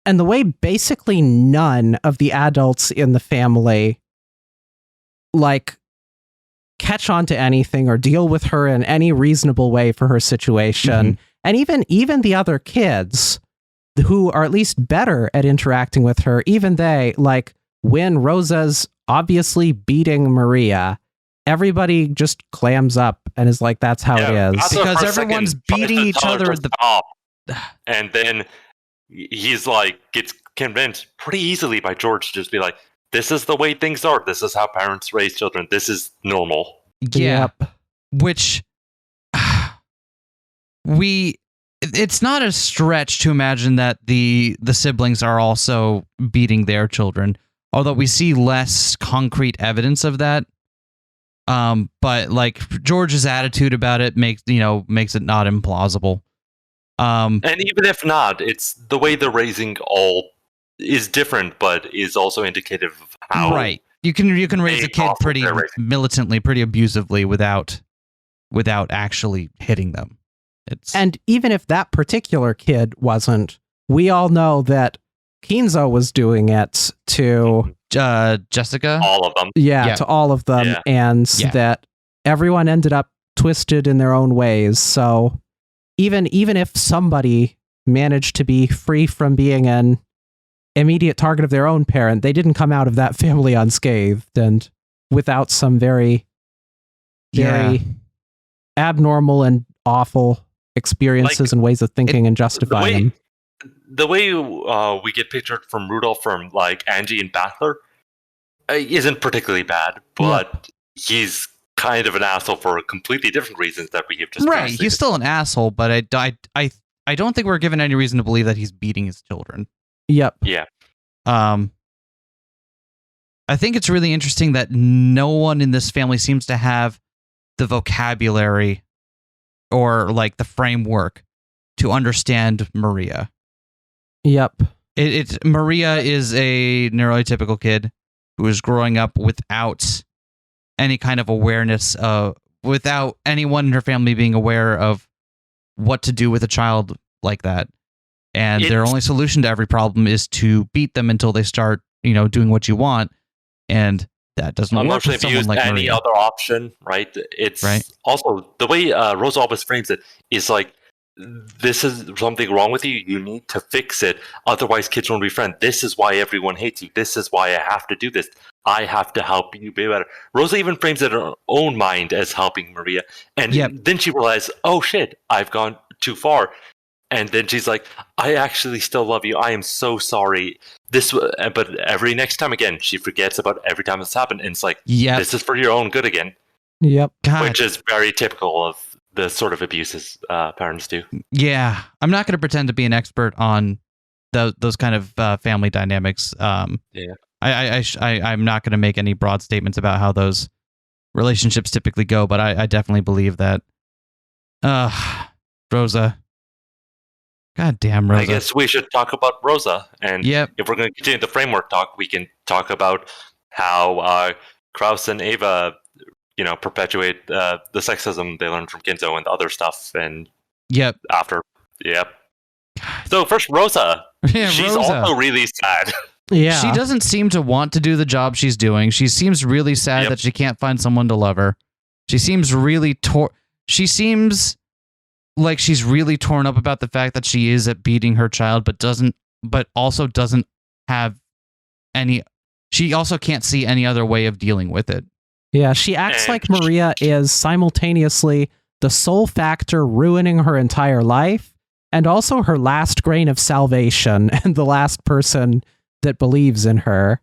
and the way basically none of the adults in the family like catch on to anything or deal with her in any reasonable way for her situation, and even the other kids who are at least better at interacting with her, even they, like when Rosa's obviously beating Maria, everybody just clams up and is like, that's how it is. Because everyone's beating each other at the top. And then he's like, gets convinced pretty easily by George to just be like, this is the way things are. This is how parents raise children. This is normal. Yeah. Yep. Which it's not a stretch to imagine that the siblings are also beating their children, although we see less concrete evidence of that. But like George's attitude about it makes it not implausible. And even if not, it's the way they're raising all is different, but is also indicative of how you can raise a kid pretty militantly, pretty abusively without actually hitting them. And even if that particular kid wasn't, we all know that Kinzo was doing it to Jessica. All of them. Yeah, to all of them. Yeah. And that everyone ended up twisted in their own ways. So even if somebody managed to be free from being an immediate target of their own parent, they didn't come out of that family unscathed and without some very, very abnormal and awful experiences and ways of thinking and justifying them. The way we get pictured from Rudolph from like Angie and Battler isn't particularly bad, but he's kind of an asshole for completely different reasons that we have just he's still an asshole, but I don't think we're given any reason to believe that he's beating his children. Yep. Yeah. I think it's really interesting that no one in this family seems to have the vocabulary or like the framework to understand Maria. Yep. Maria is a neurotypical kid who is growing up without any kind of awareness without anyone in her family being aware of what to do with a child like that. And their only solution to every problem is to beat them until they start, doing what you want. And that doesn't work for someone like any Maria. other option, right? It's also the way Rose always frames it is like this is something wrong with you. You need to fix it. Otherwise, kids won't be friends. This is why everyone hates you. This is why I have to do this. I have to help you be better. Rosa even frames it in her own mind as helping Maria. And then she realizes, oh shit, I've gone too far. And then she's like, I actually still love you. I am so sorry. But every next time again, she forgets about every time this happened. And it's like, this is for your own good again. Yep. God. Which is very typical of the sort of abuses parents do. Yeah. I'm not going to pretend to be an expert on those kind of family dynamics. I'm not going to make any broad statements about how those relationships typically go, but I definitely believe that Rosa. God damn, Rosa. I guess we should talk about Rosa. And if we're going to continue the framework talk, we can talk about how Kraus and Ava, perpetuate the sexism they learned from Kinzo and other stuff. And after. So first, Rosa. She's also really sad. Yeah. She doesn't seem to want to do the job she's doing. She seems really sad that she can't find someone to love her. She seems really She seems like she's really torn up about the fact that she is at beating her child, but also doesn't have any. She also can't see any other way of dealing with it. Yeah, she acts like Maria is simultaneously the sole factor ruining her entire life, and also her last grain of salvation, and the last person that believes in her,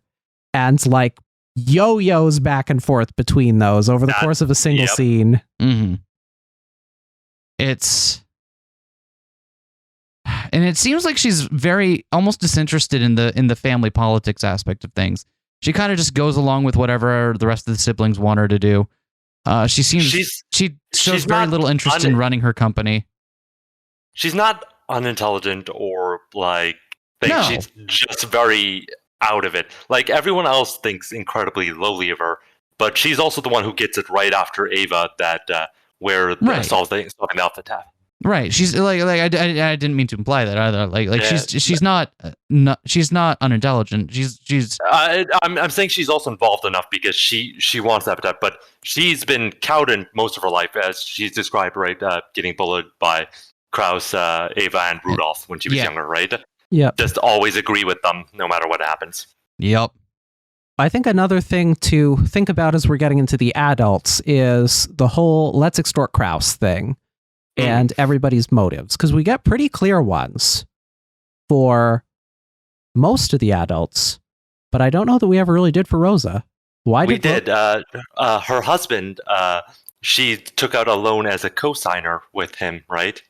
and like yo-yos back and forth between those over the course of a single scene. Mm-hmm. And it seems like she's very almost disinterested in the family politics aspect of things. She kind of just goes along with whatever the rest of the siblings want her to do. She shows very little interest in running her company. She's not unintelligent or No. She's just very out of it. Like everyone else thinks incredibly lowly of her, but she's also the one who gets it right after Ava where solves the alpha tap. Right. She's like I didn't mean to imply that either. She's not unintelligent. I'm saying she's also involved enough because she wants that tap, but she's been cowed most of her life, as she's described, right? Getting bullied by Kraus, Ava, and Rudolph when she was younger, right? Yeah. Just always agree with them no matter what happens. Yep. I think another thing to think about as we're getting into the adults is the whole let's extort Kraus thing and everybody's motives, because we get pretty clear ones for most of the adults, but I don't know that we ever really did for Rosa. Why we did? Her husband, she took out a loan as a co-signer with him, right?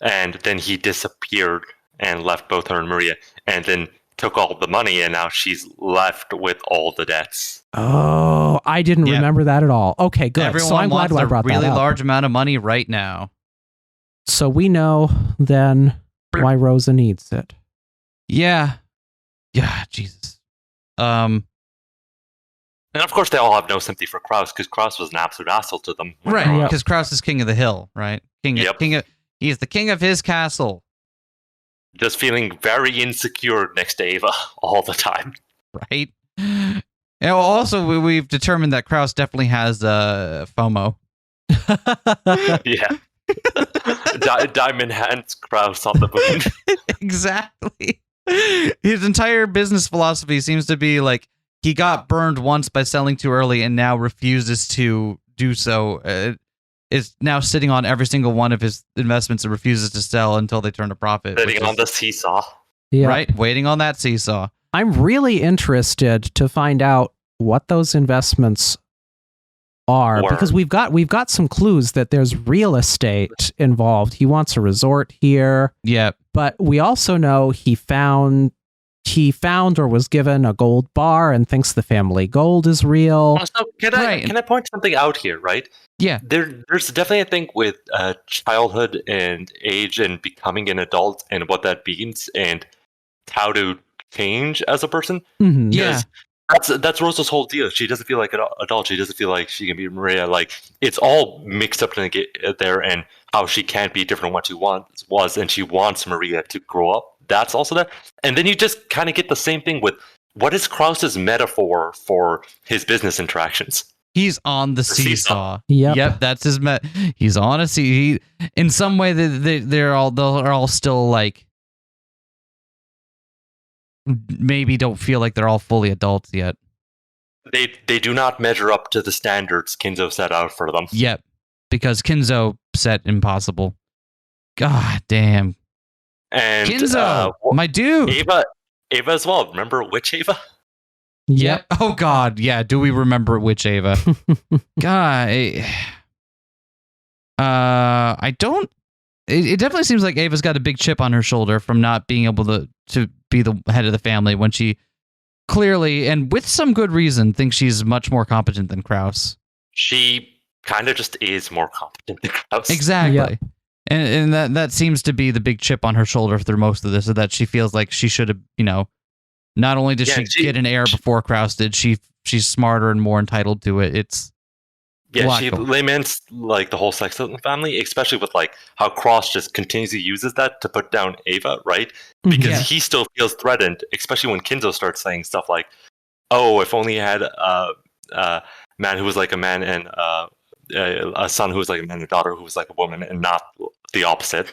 And then he disappeared and left both her and Maria, and then took all the money, and now she's left with all the debts. Oh, I didn't remember that at all. Okay, good. Everyone so I'm glad I brought that up. Really large amount of money right now. So we know then why Rosa needs it. Yeah. Yeah, Jesus. And of course, they all have no sympathy for Kraus, because Kraus was an absolute asshole to them. Right, because Kraus is king of the hill, right? He's the king of his castle. Just feeling very insecure next to Ava all the time. Right. And also, we've determined that Kraus definitely has FOMO. Yeah. Diamond hands Kraus on the moon. Exactly. His entire business philosophy seems to be like he got burned once by selling too early and now refuses to do so. Is now sitting on every single one of his investments and refuses to sell until they turn a profit. Sitting on the seesaw. Yeah. Right? Waiting on that seesaw. I'm really interested to find out what those investments are, because we've got some clues that there's real estate involved. He wants a resort here. Yeah. But we also know he found or was given a gold bar and thinks the family gold is real. So can I point something out here, right? Yeah. There's definitely a thing with childhood and age and becoming an adult and what that means and how to change as a person. Mm-hmm. Yeah. That's Rosa's whole deal. She doesn't feel like an adult. She doesn't feel like she can be Maria. Like, it's all mixed up to get there, and how she can't be different from what she was, and she wants Maria to grow up. That's also there. And then you just kind of get the same thing with what is Kraus's metaphor for his business interactions? He's on the seesaw. Yep. That's his he's on a sea. In some way, they're all still like maybe don't feel like they're all fully adults yet. They do not measure up to the standards Kinzo set out for them. Yep, because Kinzo set impossible. God damn. And Kinzo, my dude. Ava as well. Remember Witch Ava? Yep. Oh God, yeah. Do we remember Witch Ava? God, I don't. It definitely seems like Ava's got a big chip on her shoulder from not being able to be the head of the family when she clearly and with some good reason thinks she's much more competent than Kraus. She kind of just is more competent than Kraus. Exactly. Yep. And that seems to be the big chip on her shoulder through most of this, so that she feels like she should have, not only did she get an heir before Kraus did, she's smarter and more entitled to it. It's she laments like the whole Sexton family, especially with like how Kraus just continuously uses that to put down Ava, right? Because he still feels threatened, especially when Kinzo starts saying stuff like, "Oh, if only I had a man who was like a man and a son who was like a man and a daughter who was like a woman, and not the opposite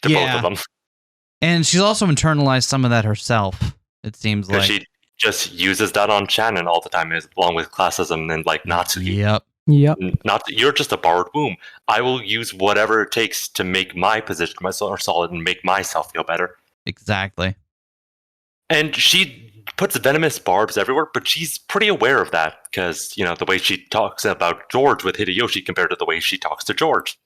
to both of them." And she's also internalized some of that herself. It seems like she just uses that on Shannon all the time, along with classism and like Natsuki. Yep. You're just a borrowed womb. I will use whatever it takes to make my position more solid and make myself feel better. Exactly. And she puts venomous barbs everywhere, but she's pretty aware of that because, the way she talks about George with Hideyoshi compared to the way she talks to George.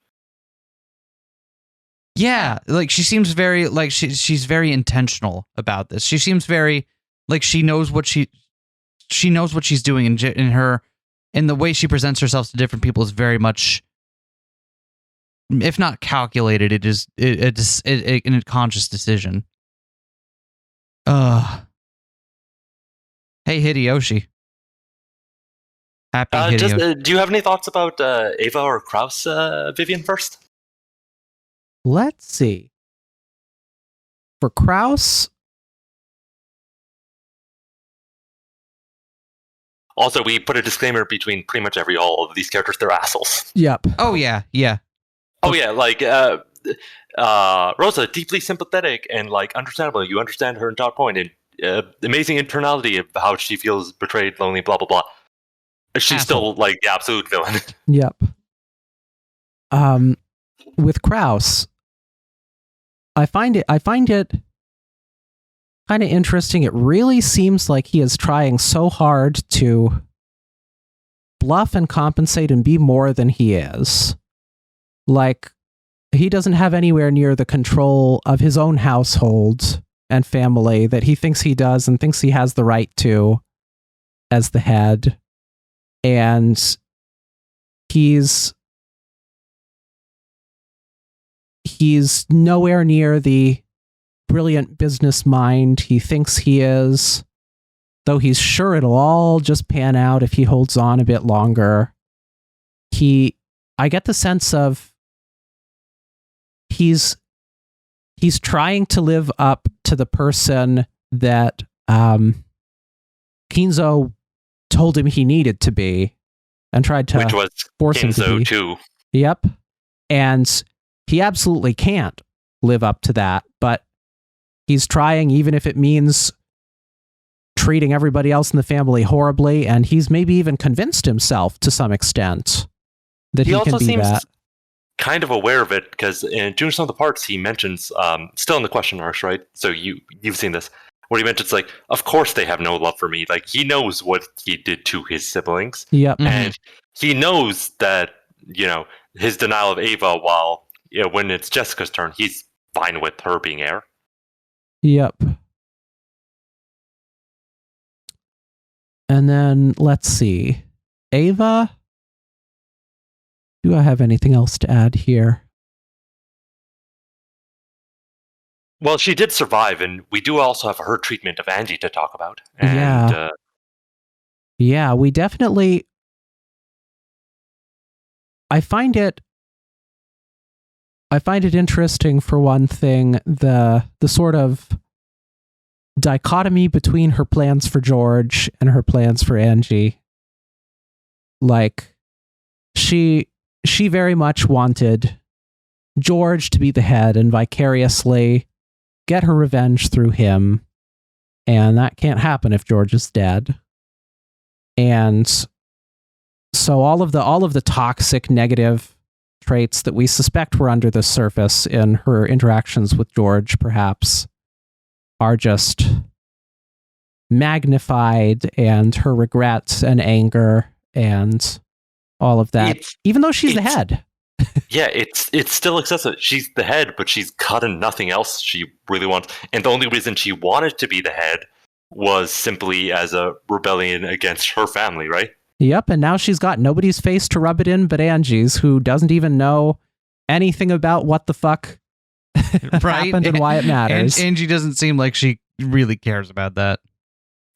Yeah, like she seems very like she's very intentional about this. She seems very like she knows what she knows what she's doing in the way she presents herself to different people is very much, if not calculated, it is a conscious decision. Hey Hideyoshi. Happy Hideyoshi. Do you have any thoughts about Ava or Kraus, Vivian, first? Let's see. For Kraus. Also, we put a disclaimer between pretty much all of these characters. They're assholes. Yep. Oh yeah. Oh yeah, like Rosa, deeply sympathetic and like understandable. You understand her entire point and amazing internality of how she feels betrayed, lonely, blah blah blah. She's still like the absolute villain. Yep. With Kraus, I find it kind of interesting. It really seems like he is trying so hard to bluff and compensate and be more than he is. Like, he doesn't have anywhere near the control of his own household and family that he thinks he does and thinks he has the right to as the head. And he's nowhere near the brilliant business mind he thinks he is, though he's sure it'll all just pan out if he holds on a bit longer. I get the sense of he's trying to live up to the person that Kinzo told him he needed to be and tried to which was force him to Kinzo be. too. Yep. And he absolutely can't live up to that, but he's trying, even if it means treating everybody else in the family horribly, and he's maybe even convinced himself to some extent that he can also be seems that. Kind of aware of it because in doing some of the parts he mentions, still in the question marks, right? So you've seen this, where he mentions like, of course they have no love for me. Like he knows what he did to his siblings. Yep. And he knows that, his denial of Ava, while when it's Jessica's turn, he's fine with her being heir. Yep. And then let's see. Ava? Do I have anything else to add here? Well, she did survive, and we do also have her treatment of Angie to talk about. And, yeah, we definitely... I find it interesting, for one thing, the sort of dichotomy between her plans for George and her plans for Angie. Like, she very much wanted George to be the head and vicariously get her revenge through him. And that can't happen if George is dead. And so all of the toxic, negative traits that we suspect were under the surface in her interactions with George, perhaps, are just magnified, and her regrets and anger and all of that, even though she's the head. Yeah, it's still excessive. She's the head, but she's gotten nothing else she really wants. And the only reason she wanted to be the head was simply as a rebellion against her family, right? Yep, and now she's got nobody's face to rub it in but Angie's, who doesn't even know anything about what the fuck happened and why it matters. And Angie doesn't seem like she really cares about that.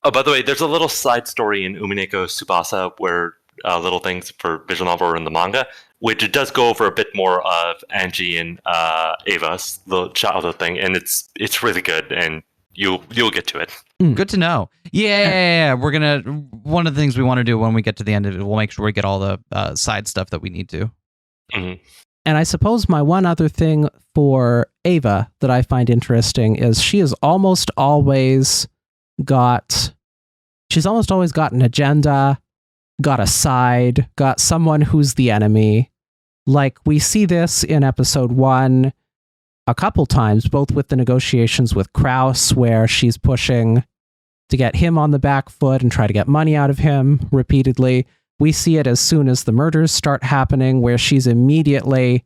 Oh, by the way, there's a little side story in Umineko Tsubasa where little things for visual novel or in the manga, which it does go over a bit more of Angie and Ava's the childhood thing, and it's really good, and you'll get to it. Good to know. Yeah. We're gonna. One of the things we want to do when we get to the end of it, we'll make sure we get all the side stuff that we need to. Mm-hmm. And I suppose my one other thing for Ava that I find interesting is she has almost always got an agenda, got a side, got someone who's the enemy. Like, we see this in episode 1 a couple times, both with the negotiations with Kraus, where she's pushing to get him on the back foot and try to get money out of him repeatedly. We see it as soon as the murders start happening, where she's immediately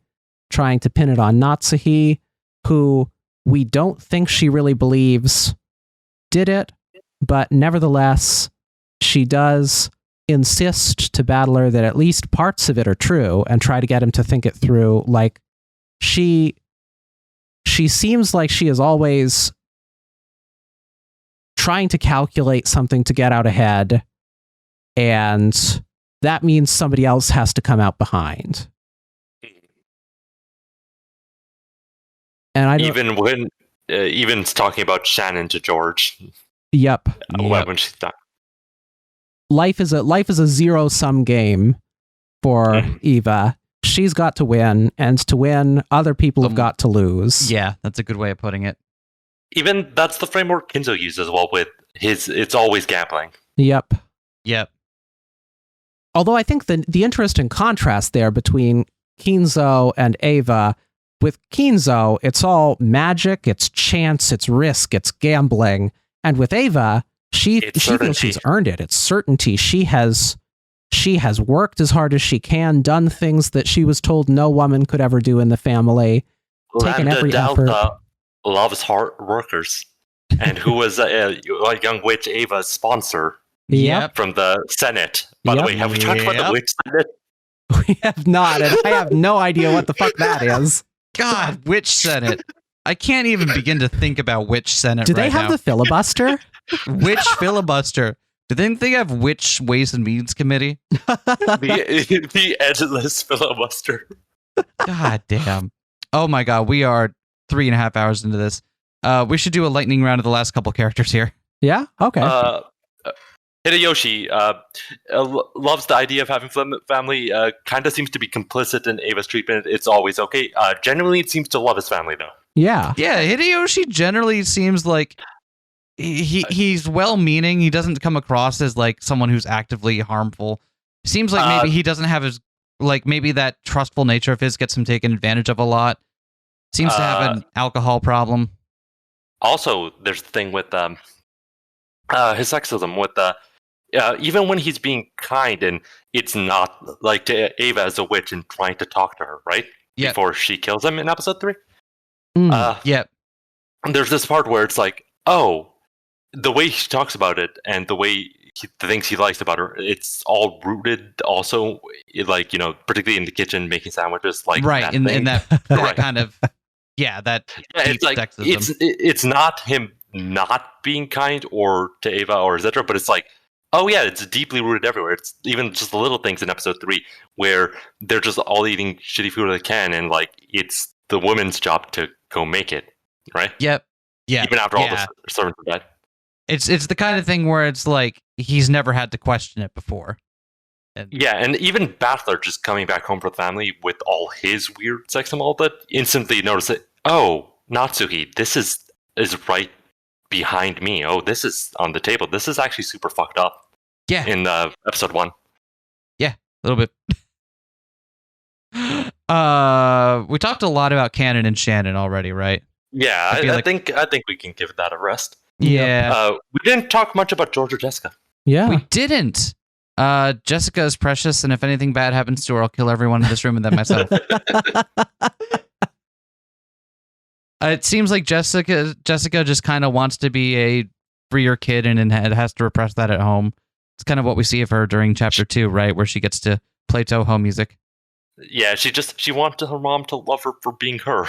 trying to pin it on Natsuhi, who we don't think she really believes did it, but nevertheless, she does insist to Battler that at least parts of it are true and try to get him to think it through. Like, she seems like she is always trying to calculate something to get out ahead, and that means somebody else has to come out behind. And I don't, even talking about Shannon to George. Yep. When she's done. Life is a zero-sum game for Eva. She's got to win, and to win, other people have got to lose. Yeah, that's a good way of putting it. Even that's the framework Kinzo uses as well with his it's always gambling. Yep. Although I think the interesting contrast there between Kinzo and Ava, with Kinzo, it's all magic, it's chance, it's risk, it's gambling. And with Ava, she feels she's earned it. It's certainty. She has worked as hard as she can, done things that she was told no woman could ever do in the family, taken every effort. Loves hard workers, and who was a young witch Ava's sponsor. Yep. From the Senate. By the way, have we talked about the witch Senate? We have not, and I have no idea what the fuck that is. God, witch Senate. I can't even begin to think about witch Senate. Do they have the filibuster? Witch filibuster. Do they have witch Ways and Means Committee? the endless filibuster. God damn. Oh my god, we are 3.5 hours into this. We should do a lightning round of the last couple characters here. Yeah? Okay. Hideyoshi loves the idea of having family, kind of seems to be complicit in Ava's treatment. It's always okay. Generally, it seems to love his family, though. Yeah. Yeah, Hideyoshi generally seems like he's well-meaning. He doesn't come across as like someone who's actively harmful. Seems like maybe he doesn't have his, like maybe that trustful nature of his gets him taken advantage of a lot. Seems to have an alcohol problem. Also, there's the thing with his sexism with even when he's being kind, and it's not like to Ava as a witch and trying to talk to her, right? Yep. Before she kills him in episode 3. Yep. There's this part where it's like, oh, the way she talks about it and the way the things he likes about her, it's all rooted also, like, you know, particularly in the kitchen making sandwiches, like right, in that right. Kind of, that it's like sexism. It's not him not being kind or to Ava or etc., but it's like, oh yeah, it's deeply rooted everywhere. It's even just the little things in episode 3 where they're just all eating shitty food they can, and like it's the woman's job to go make it, right? Yep. Yeah. Even after all the servants are dead. It's the kind of thing where it's like he's never had to question it before. And even Battler just coming back home for the family with all his weird sex and all that, instantly notice it. Oh, Natsuhi, this is right behind me. Oh, this is on the table. This is actually super fucked up. Yeah. In episode 1. Yeah, a little bit. We talked a lot about Cannon and Shannon already, right? Yeah, I think we can give that a rest. Yeah. We didn't talk much about George or Jessica. Yeah. We didn't. Jessica is precious, and if anything bad happens to her, I'll kill everyone in this room and then myself. It seems like Jessica just kind of wants to be a freer kid and has to repress that at home. It's kind of what we see of her during chapter 2, right? Where she gets to play Toho music. Yeah, she wants her mom to love her for being her.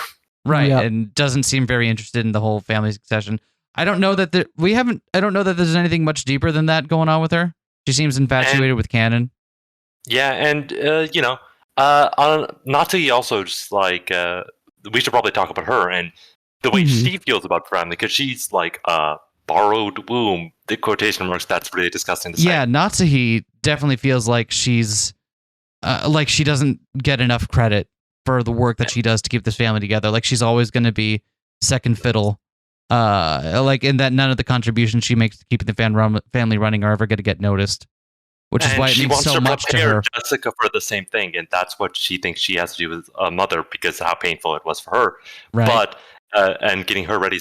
Right, Yep. and doesn't seem very interested in the whole family succession. I don't know that there's anything much deeper than that going on with her. She seems infatuated with Cannon. Yeah, and Natsuhi also just like we should probably talk about her and the way she feels about family, because she's like borrowed womb. The quotation marks. That's really disgusting to say. Yeah, Natsuhi definitely feels like she's like she doesn't get enough credit for the work that she does to keep this family together. Like she's always going to be second fiddle. Like in that none of the contributions she makes to keeping the family running are ever going to get noticed, which is why it means so much to her. Jessica for the same thing, and that's what she thinks she has to do with a mother because of how painful it was for her. Right. But and getting her ready,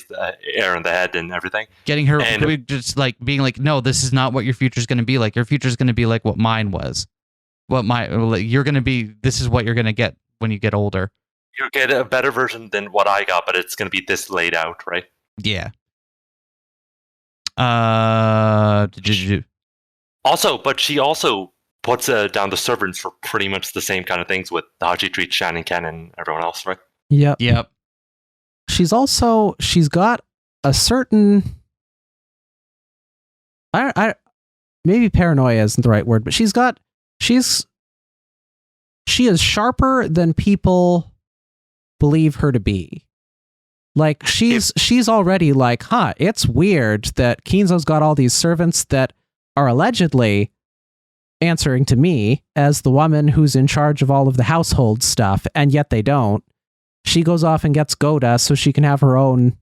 air in the head and everything. Getting her just like being like, no, this is not what your future's going to be like. Your future's going to be like what mine was. You're going to be. This is what you're going to get when you get older. You get a better version than what I got, but it's going to be this laid out, right? Yeah. Also, but she also puts down the servants for pretty much the same kind of things with how she treats Shannon, Ken, and everyone else, right? Yep. She's got a certain I maybe paranoia isn't the right word, but she is sharper than people believe her to be. Like she's already like, it's weird that Kinzo's got all these servants that are allegedly answering to me as the woman who's in charge of all of the household stuff, and yet they don't. She goes off and gets Goda so she can have her own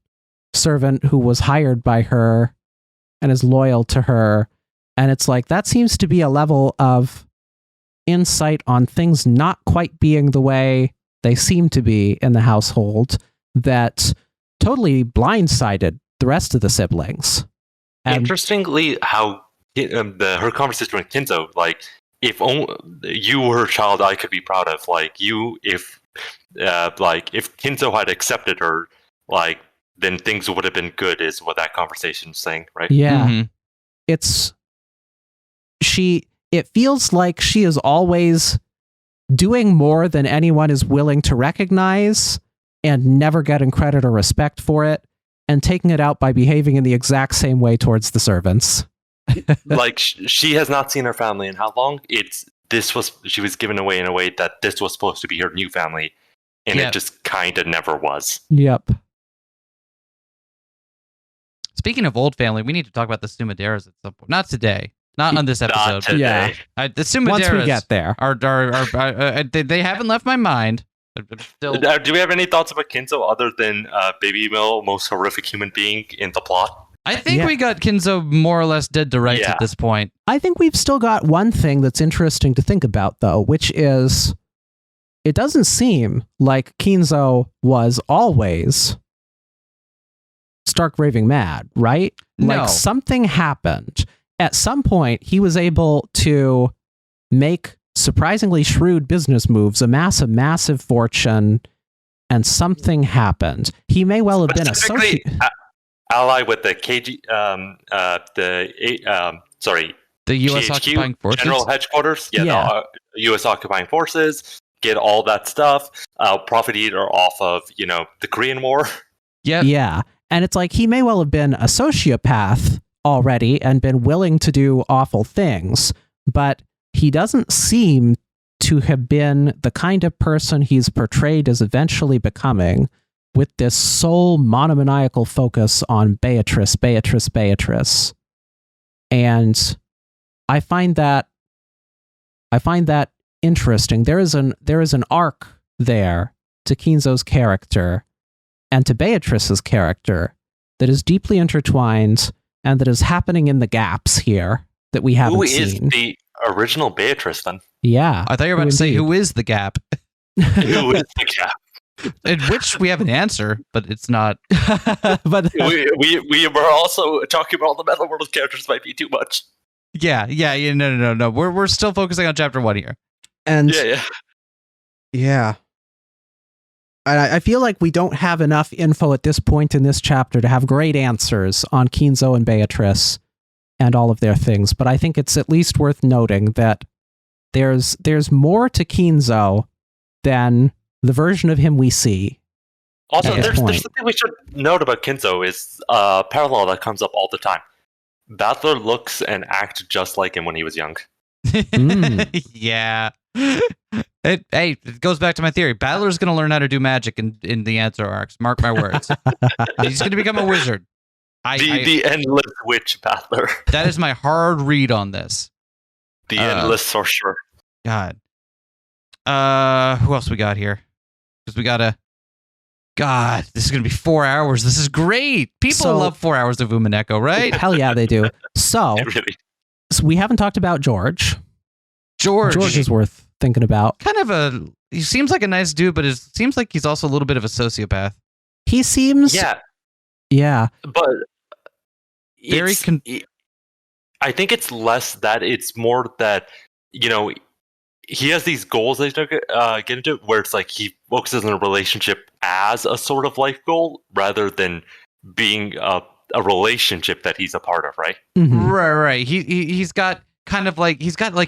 servant who was hired by her and is loyal to her. And it's like, that seems to be a level of insight on things not quite being the way they seem to be in the household that totally blindsided the rest of the siblings. And interestingly, how her conversation with Kinzo, like, if you were her child, I could be proud of. Like, if Kinzo had accepted her, like, then things would have been good, is what that conversation's saying, right? Yeah. Mm-hmm. It feels like she is always doing more than anyone is willing to recognize and never getting credit or respect for it, and taking it out by behaving in the exact same way towards the servants. Like, she has not seen her family in how long? She was given away in a way that this was supposed to be her new family, and it just kind of never was. Yep. Speaking of old family, we need to talk about the Sumaderas at some point. Not today. Not on this episode. Not today. Yeah. The Sumaderas, Once we get there, are they haven't left my mind. Still... Do we have any thoughts about Kinzo other than Baby Mill, most horrific human being in the plot? I think we got Kinzo more or less dead to rights at this point. I think we've still got one thing that's interesting to think about, though, which is it doesn't seem like Kinzo was always stark raving mad, right? No. Like, something happened. At some point, he was able to make surprisingly shrewd business moves, amass a massive fortune, and something happened. He may well have been associated. Ally with the the U.S. GHQ, occupying forces, General Headquarters, the U.S. occupying forces, get all that stuff, profit eater off of the Korean War. Yeah, and it's like he may well have been a sociopath already and been willing to do awful things, but he doesn't seem to have been the kind of person he's portrayed as eventually becoming, with this sole monomaniacal focus on Beatrice. And I find that I find that interesting. There is an arc there to Kinzo's character and to Beatrice's character that is deeply intertwined and that is happening in the gaps here that we haven't seen. Who is the original Beatrice then? Yeah. I thought you were about to say, who is the Gap? Who is the Gap? In which we have an answer, but it's not. But we were also talking about all the Metal World characters might be too much. Yeah. No. We're still focusing on chapter 1 here. and Yeah. I feel like we don't have enough info at this point in this chapter to have great answers on Kinzo and Beatrice and all of their things, but I think it's at least worth noting that there's more to Kinzo than the version of him we see. Also, At this there's point. something we should note about Kinzo is a parallel that comes up all the time. Battler looks and acts just like him when he was young. Yeah. It goes back to my theory. Battler's going to learn how to do magic in the answer arcs. Mark my words. He's going to become a wizard. The endless witch Battler. That is my hard read on this. The endless sorcerer. God. Who else we got here? Because we got to... God, this is going to be 4 hours. This is great. People love 4 hours of Umineko, right? Hell yeah, they do. So we haven't talked about George. George is worth thinking about. He seems like a nice dude, but it seems like he's also a little bit of a sociopath. He seems... Yeah. But Very I think it's less that, it's more that, he has these goals that he's get into where it's like he focuses on a relationship as a sort of life goal rather than being a relationship that he's a part of, right? Mm-hmm. Right. He's got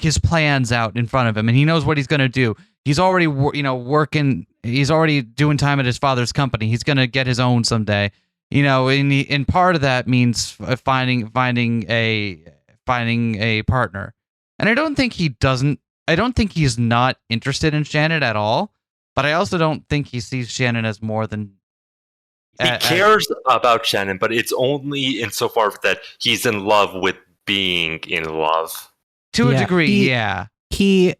his plans out in front of him, and he knows what he's going to do. He's already working. He's already doing time at his father's company. He's going to get his own someday. And part of that means finding a partner. And I don't think he's not interested in Shannon at all, but I also don't think he sees Shannon as more than... He cares about Shannon, but it's only insofar that he's in love with being in love. To a degree, yeah. He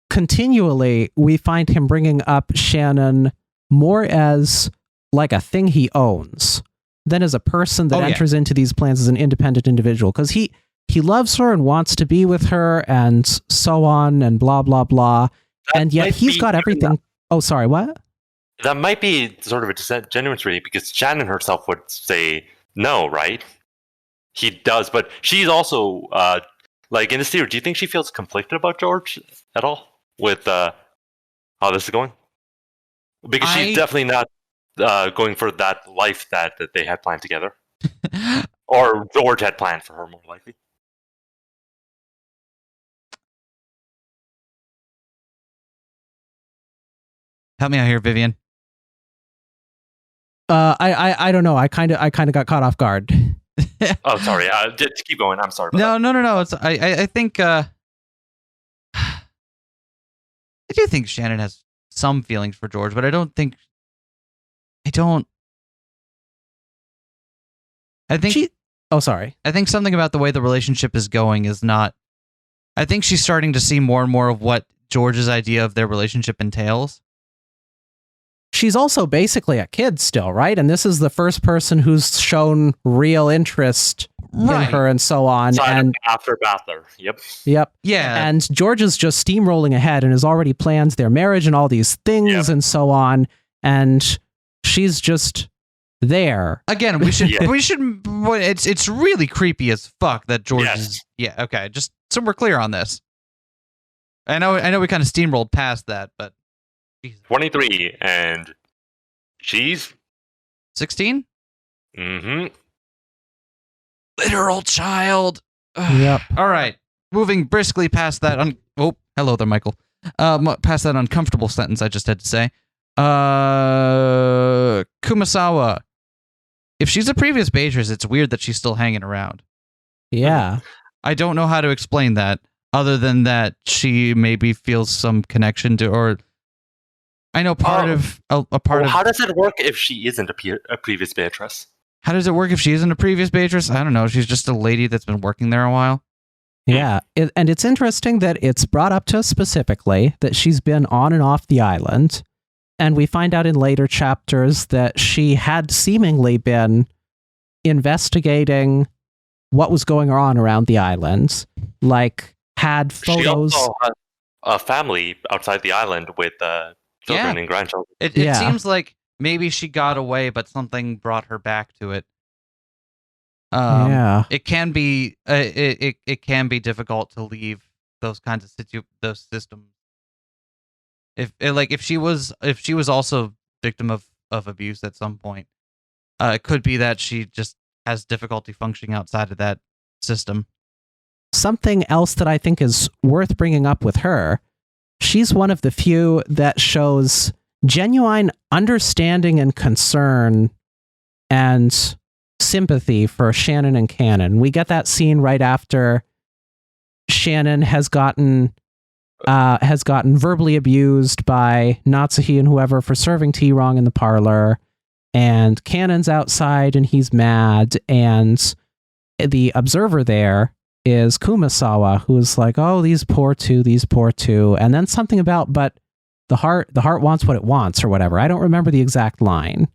continually, we find him bringing up Shannon more as like a thing he owns than as a person that enters into these plans as an independent individual, because he loves her and wants to be with her and so on and blah, blah, blah. And yet he's got everything. Oh, sorry, what? That might be sort of a genuine reading because Shannon herself would say no, right? He does, but she's also, like in this theory, do you think she feels conflicted about George at all with how this is going? Because she's definitely not going for that life that they had planned together. Or George had planned for her, more likely. Help me out here, Vivian. I don't know. I kind of got caught off guard. Oh, sorry. Just keep going. I'm sorry. No. It's I think I do think Shannon has some feelings for George, but I think sorry. I think something about the way the relationship is going is not. I think she's starting to see more and more of what George's idea of their relationship entails. She's also basically a kid still, right? And this is the first person who's shown real interest in her and so on. And after Battler. Yep. Yeah. And George is just steamrolling ahead and has already planned their marriage and all these things and so on. And she's just there. Again, we should it's really creepy as fuck that George is okay, just so we're clear on this. I know we kind of steamrolled past that, but 23 and she's 16? Mm-hmm. Literal child. Yep. All right. Moving briskly past that hello there, Michael. Past that uncomfortable sentence I just had to say. Kumasawa. If she's a previous Beatrice, it's weird that she's still hanging around. Yeah. I don't know how to explain that, other than that she maybe feels some connection to, or I know part of. How does it work if she isn't a previous Beatrice? How does it work if she isn't a previous Beatrice? I don't know. She's just a lady that's been working there a while. Yeah, and it's interesting that it's brought up to us specifically that she's been on and off the island, and we find out in later chapters that she had seemingly been investigating what was going on around the island, like had photos. She also has a family outside the island with children and grandchildren. It seems like maybe she got away, but something brought her back to it. It can be it can be difficult to leave those kinds of those systems. If she was also victim of abuse at some point, it could be that she just has difficulty functioning outside of that system. Something else that I think is worth bringing up with her, she's one of the few that shows genuine understanding and concern and sympathy for Shannon and Canon. We get that scene right after Shannon has gotten verbally abused by Natsuhi and whoever for serving tea wrong in the parlor, and Canon's outside and he's mad, and the observer there is Kumasawa, who's like, oh, these poor two, and then something about, but the heart wants what it wants or whatever. I don't remember the exact line,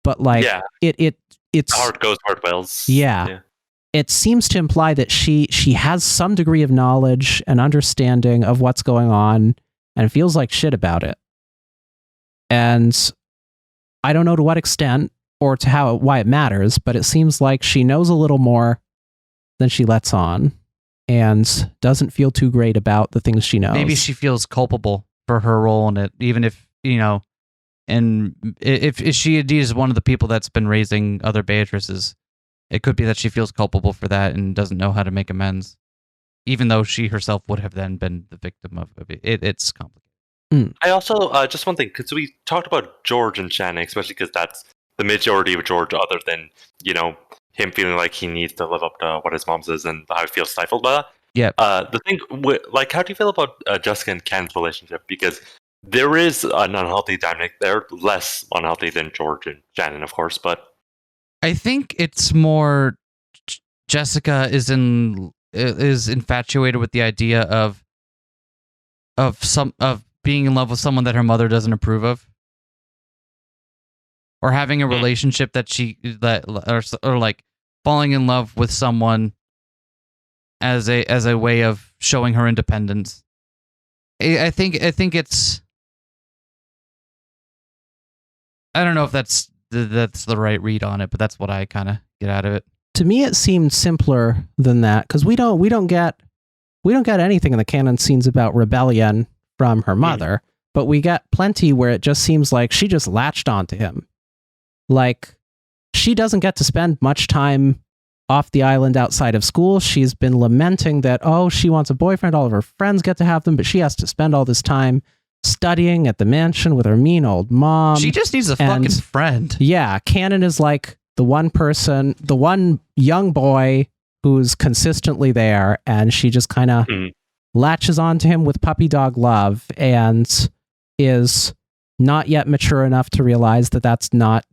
but like it's heart goes, heart wills. Yeah. It seems to imply that she has some degree of knowledge and understanding of what's going on and feels like shit about it. And I don't know to what extent or to why it matters, but it seems like she knows a little more than she lets on and doesn't feel too great about the things she knows. Maybe she feels culpable for her role in it, even if, and if she indeed is one of the people that's been raising other Beatrices, it could be that she feels culpable for that and doesn't know how to make amends, even though she herself would have then been the victim of it. It's complicated. I also, just one thing, because we talked about George and Shannon, especially because that's the majority of George, other than, him feeling like he needs to live up to what his mom says and how he feels stifled by that. Yeah. The thing, how do you feel about Jessica and Ken's relationship? Because there is an unhealthy dynamic there, less unhealthy than George and Shannon, of course, but I think it's more Jessica is infatuated with the idea of being in love with someone that her mother doesn't approve of, or having a relationship or like falling in love with someone as a way of showing her independence. I think it's, I don't know if that's the right read on it, but that's what I kind of get out of it. To me, it seemed simpler than that, because we don't get anything in the canon scenes about rebellion from her mother, but we get plenty where it just seems like she just latched onto him. Like, she doesn't get to spend much time off the island outside of school. She's been lamenting that, she wants a boyfriend, all of her friends get to have them, but she has to spend all this time studying at the mansion with her mean old mom. She just needs a fucking friend. Yeah, Canon is like the one young boy who's consistently there, and she just kind of latches onto him with puppy dog love and is not yet mature enough to realize that that's not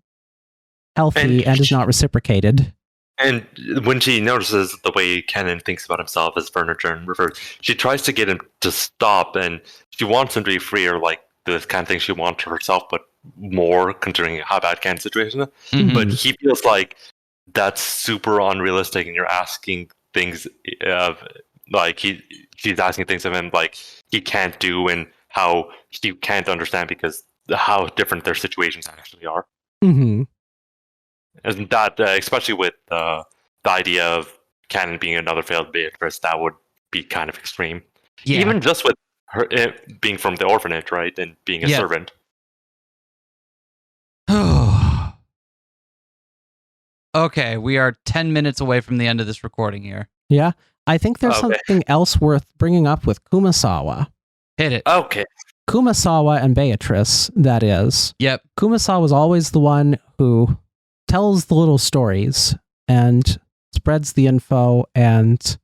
healthy and is not reciprocated. And when she notices the way Kenan thinks about himself as furniture and reverse, she tries to get him to stop, and she wants him to be freer, like the kind of thing she wants for herself, but more considering how bad Ken's situation is. Mm-hmm. But he feels like that's super unrealistic, and you're asking things of like she's asking things of him like he can't do, and how she can't understand because how different their situations actually are. Mm-hmm. And that, especially with the idea of Canon being another failed Beatrice, that would be kind of extreme. Yeah. Even just with her being from the orphanage, right, and being a servant. Okay, we are 10 minutes away from the end of this recording here. Yeah, I think there's something else worth bringing up with Kumasawa. Hit it. Okay. Kumasawa and Beatrice, that is. Yep. Kumasawa was always the one who tells the little stories and spreads the info and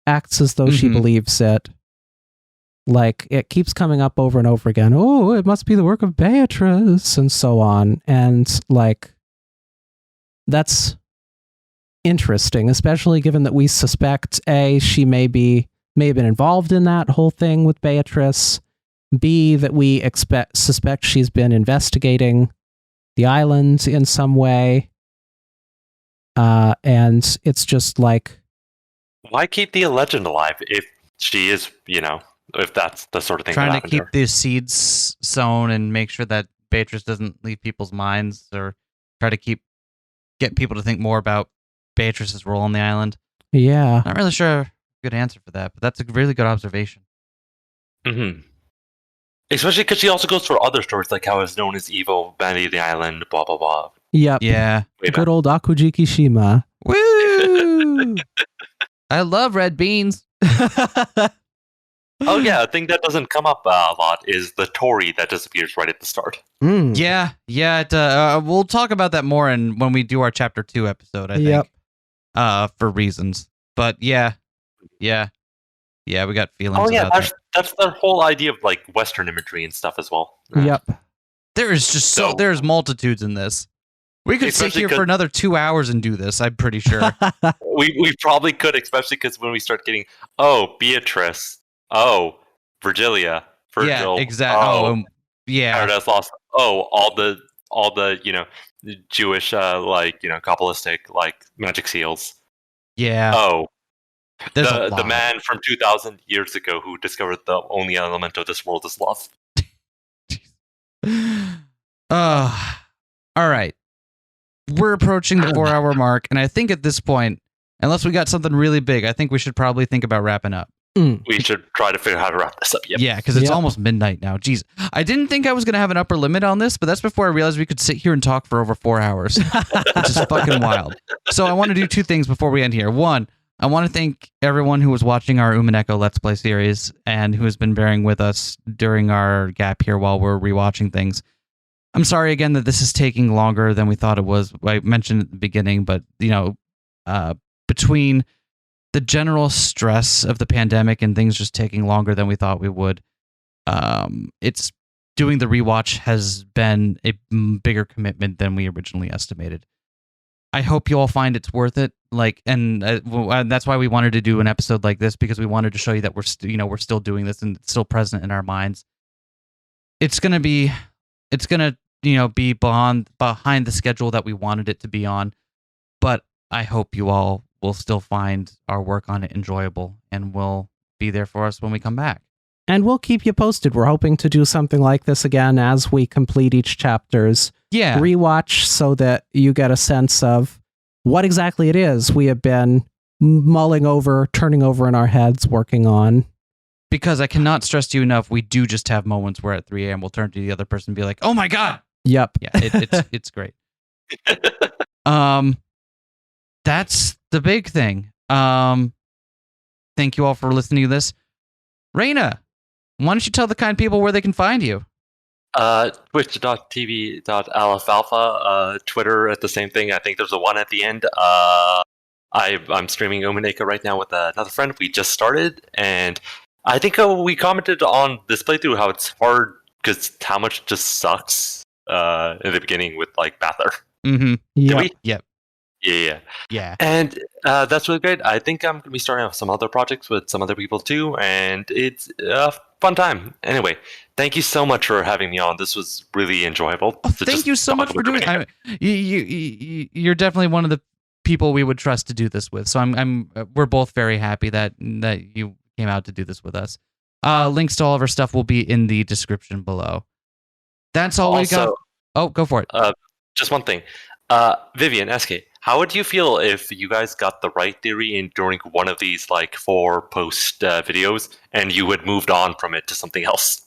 acts as though she believes it. Like, it keeps coming up over and over again. Oh, it must be the work of Beatrice and so on. And like, that's interesting, especially given that we suspect A, she may have been involved in that whole thing with Beatrice. B, that we suspect she's been investigating the island in some way. And it's just like, why keep the legend alive if she is, if that's the sort of thing trying that to keep the seeds sown and make sure that Beatrice doesn't leave people's minds, or try to get people to think more about Beatrice's role on the island. Yeah. Not really sure a good answer for that, but that's a really good observation. Mm-hmm. Especially because she also goes for other stories, like how it's known as evil, Bandit the Island, blah, blah, blah. Yep. Yeah. Good old Akujiki Shima. Woo! I love red beans. Oh, yeah, a thing that doesn't come up a lot is the Tory that disappears right at the start. Mm. Yeah. We'll talk about that more when we do our Chapter 2 episode, I think. For reasons. But yeah, we got feelings about that. That's the whole idea of like Western imagery and stuff as well. Yep. There is just there's multitudes in this. We could sit here for another 2 hours and do this, I'm pretty sure. we probably could, especially because when we start getting, Beatrice, Virgilia, Virgil, yeah, exactly. Paradise Lost, all the Jewish Kabbalistic magic seals. Yeah. The man from 2,000 years ago who discovered the only element of this world is love. All right. We're approaching the 4-hour mark, and I think at this point, unless we got something really big, I think we should probably think about wrapping up. We should try to figure out how to wrap this up. Yep. Yeah, because it's almost midnight now. Jeez. I didn't think I was going to have an upper limit on this, but that's before I realized we could sit here and talk for over 4 hours, which is fucking wild. So I want to do 2 things before we end here. One, I want to thank everyone who was watching our Umineko Let's Play series and who has been bearing with us during our gap here while we're rewatching things. I'm sorry again that this is taking longer than we thought it was. I mentioned at the beginning, but between the general stress of the pandemic and things just taking longer than we thought we would, it's doing the rewatch has been a bigger commitment than we originally estimated. I hope you all find it's worth it. And that's why we wanted to do an episode like this, because we wanted to show you that we're still doing this and it's still present in our minds. It's gonna be behind the schedule that we wanted it to be on, but I hope you all will still find our work on it enjoyable and will be there for us when we come back. And we'll keep you posted. We're hoping to do something like this again as we complete each chapter's rewatch, so that you get a sense of what exactly it is we have been mulling over, turning over in our heads, working on. Because I cannot stress to you enough, we do just have moments where at 3 a.m. we'll turn to the other person and be like, "Oh my god!" Yep. Yeah, it's great. That's the big thing. Thank you all for listening to this. Reina, why don't you tell the kind people where they can find you? Twitch.tv.alephalpha, Twitter at the same thing. I think there's a 1 at the end. I'm streaming Umineko right now with another friend. We just started, and I think we commented on this playthrough how it's hard because how much just sucks in the beginning with Bather. Mm-hmm. Yeah. Yep. Yeah. And that's really great. I think I'm going to be starting off some other projects with some other people too, and it's a fun time. Anyway, thank you so much for having me on. This was really enjoyable. Thank you so much for doing it. You're definitely one of the people we would trust to do this with. So we're both very happy that you came out to do this with us. Links to all of our stuff will be in the description below. That's all we got. Oh, go for it. Just one thing. Vivian, Eskay, how would you feel if you guys got the right theory in during one of these 4 post videos and you had moved on from it to something else?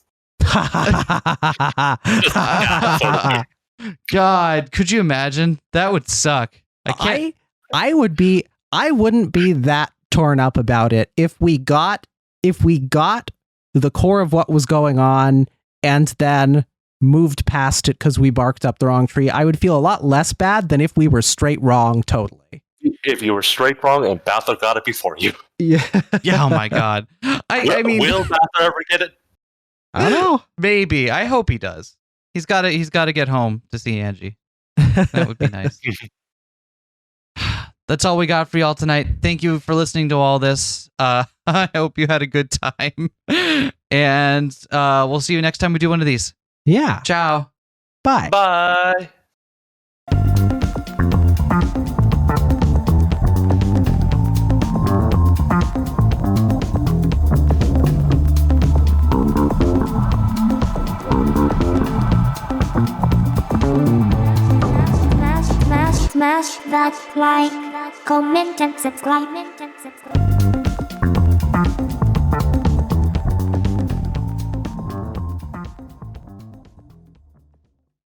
God, could you imagine? That would suck. I wouldn't be that torn up about it if we got the core of what was going on and then moved past it because we barked up the wrong tree. I would feel a lot less bad than if we were straight wrong totally. If you were straight wrong and Bather got it before you. Yeah. Oh my god. I mean, will Bather ever get it? I don't know. Maybe. I hope he does. He's got to get home to see Angie. That would be nice. that's all we got for y'all tonight. Thank you for listening to all this. I hope you had a good time. And we'll see you next time we do one of these. Yeah. Ciao. Bye. Bye. Smash that like, comment and subscribe.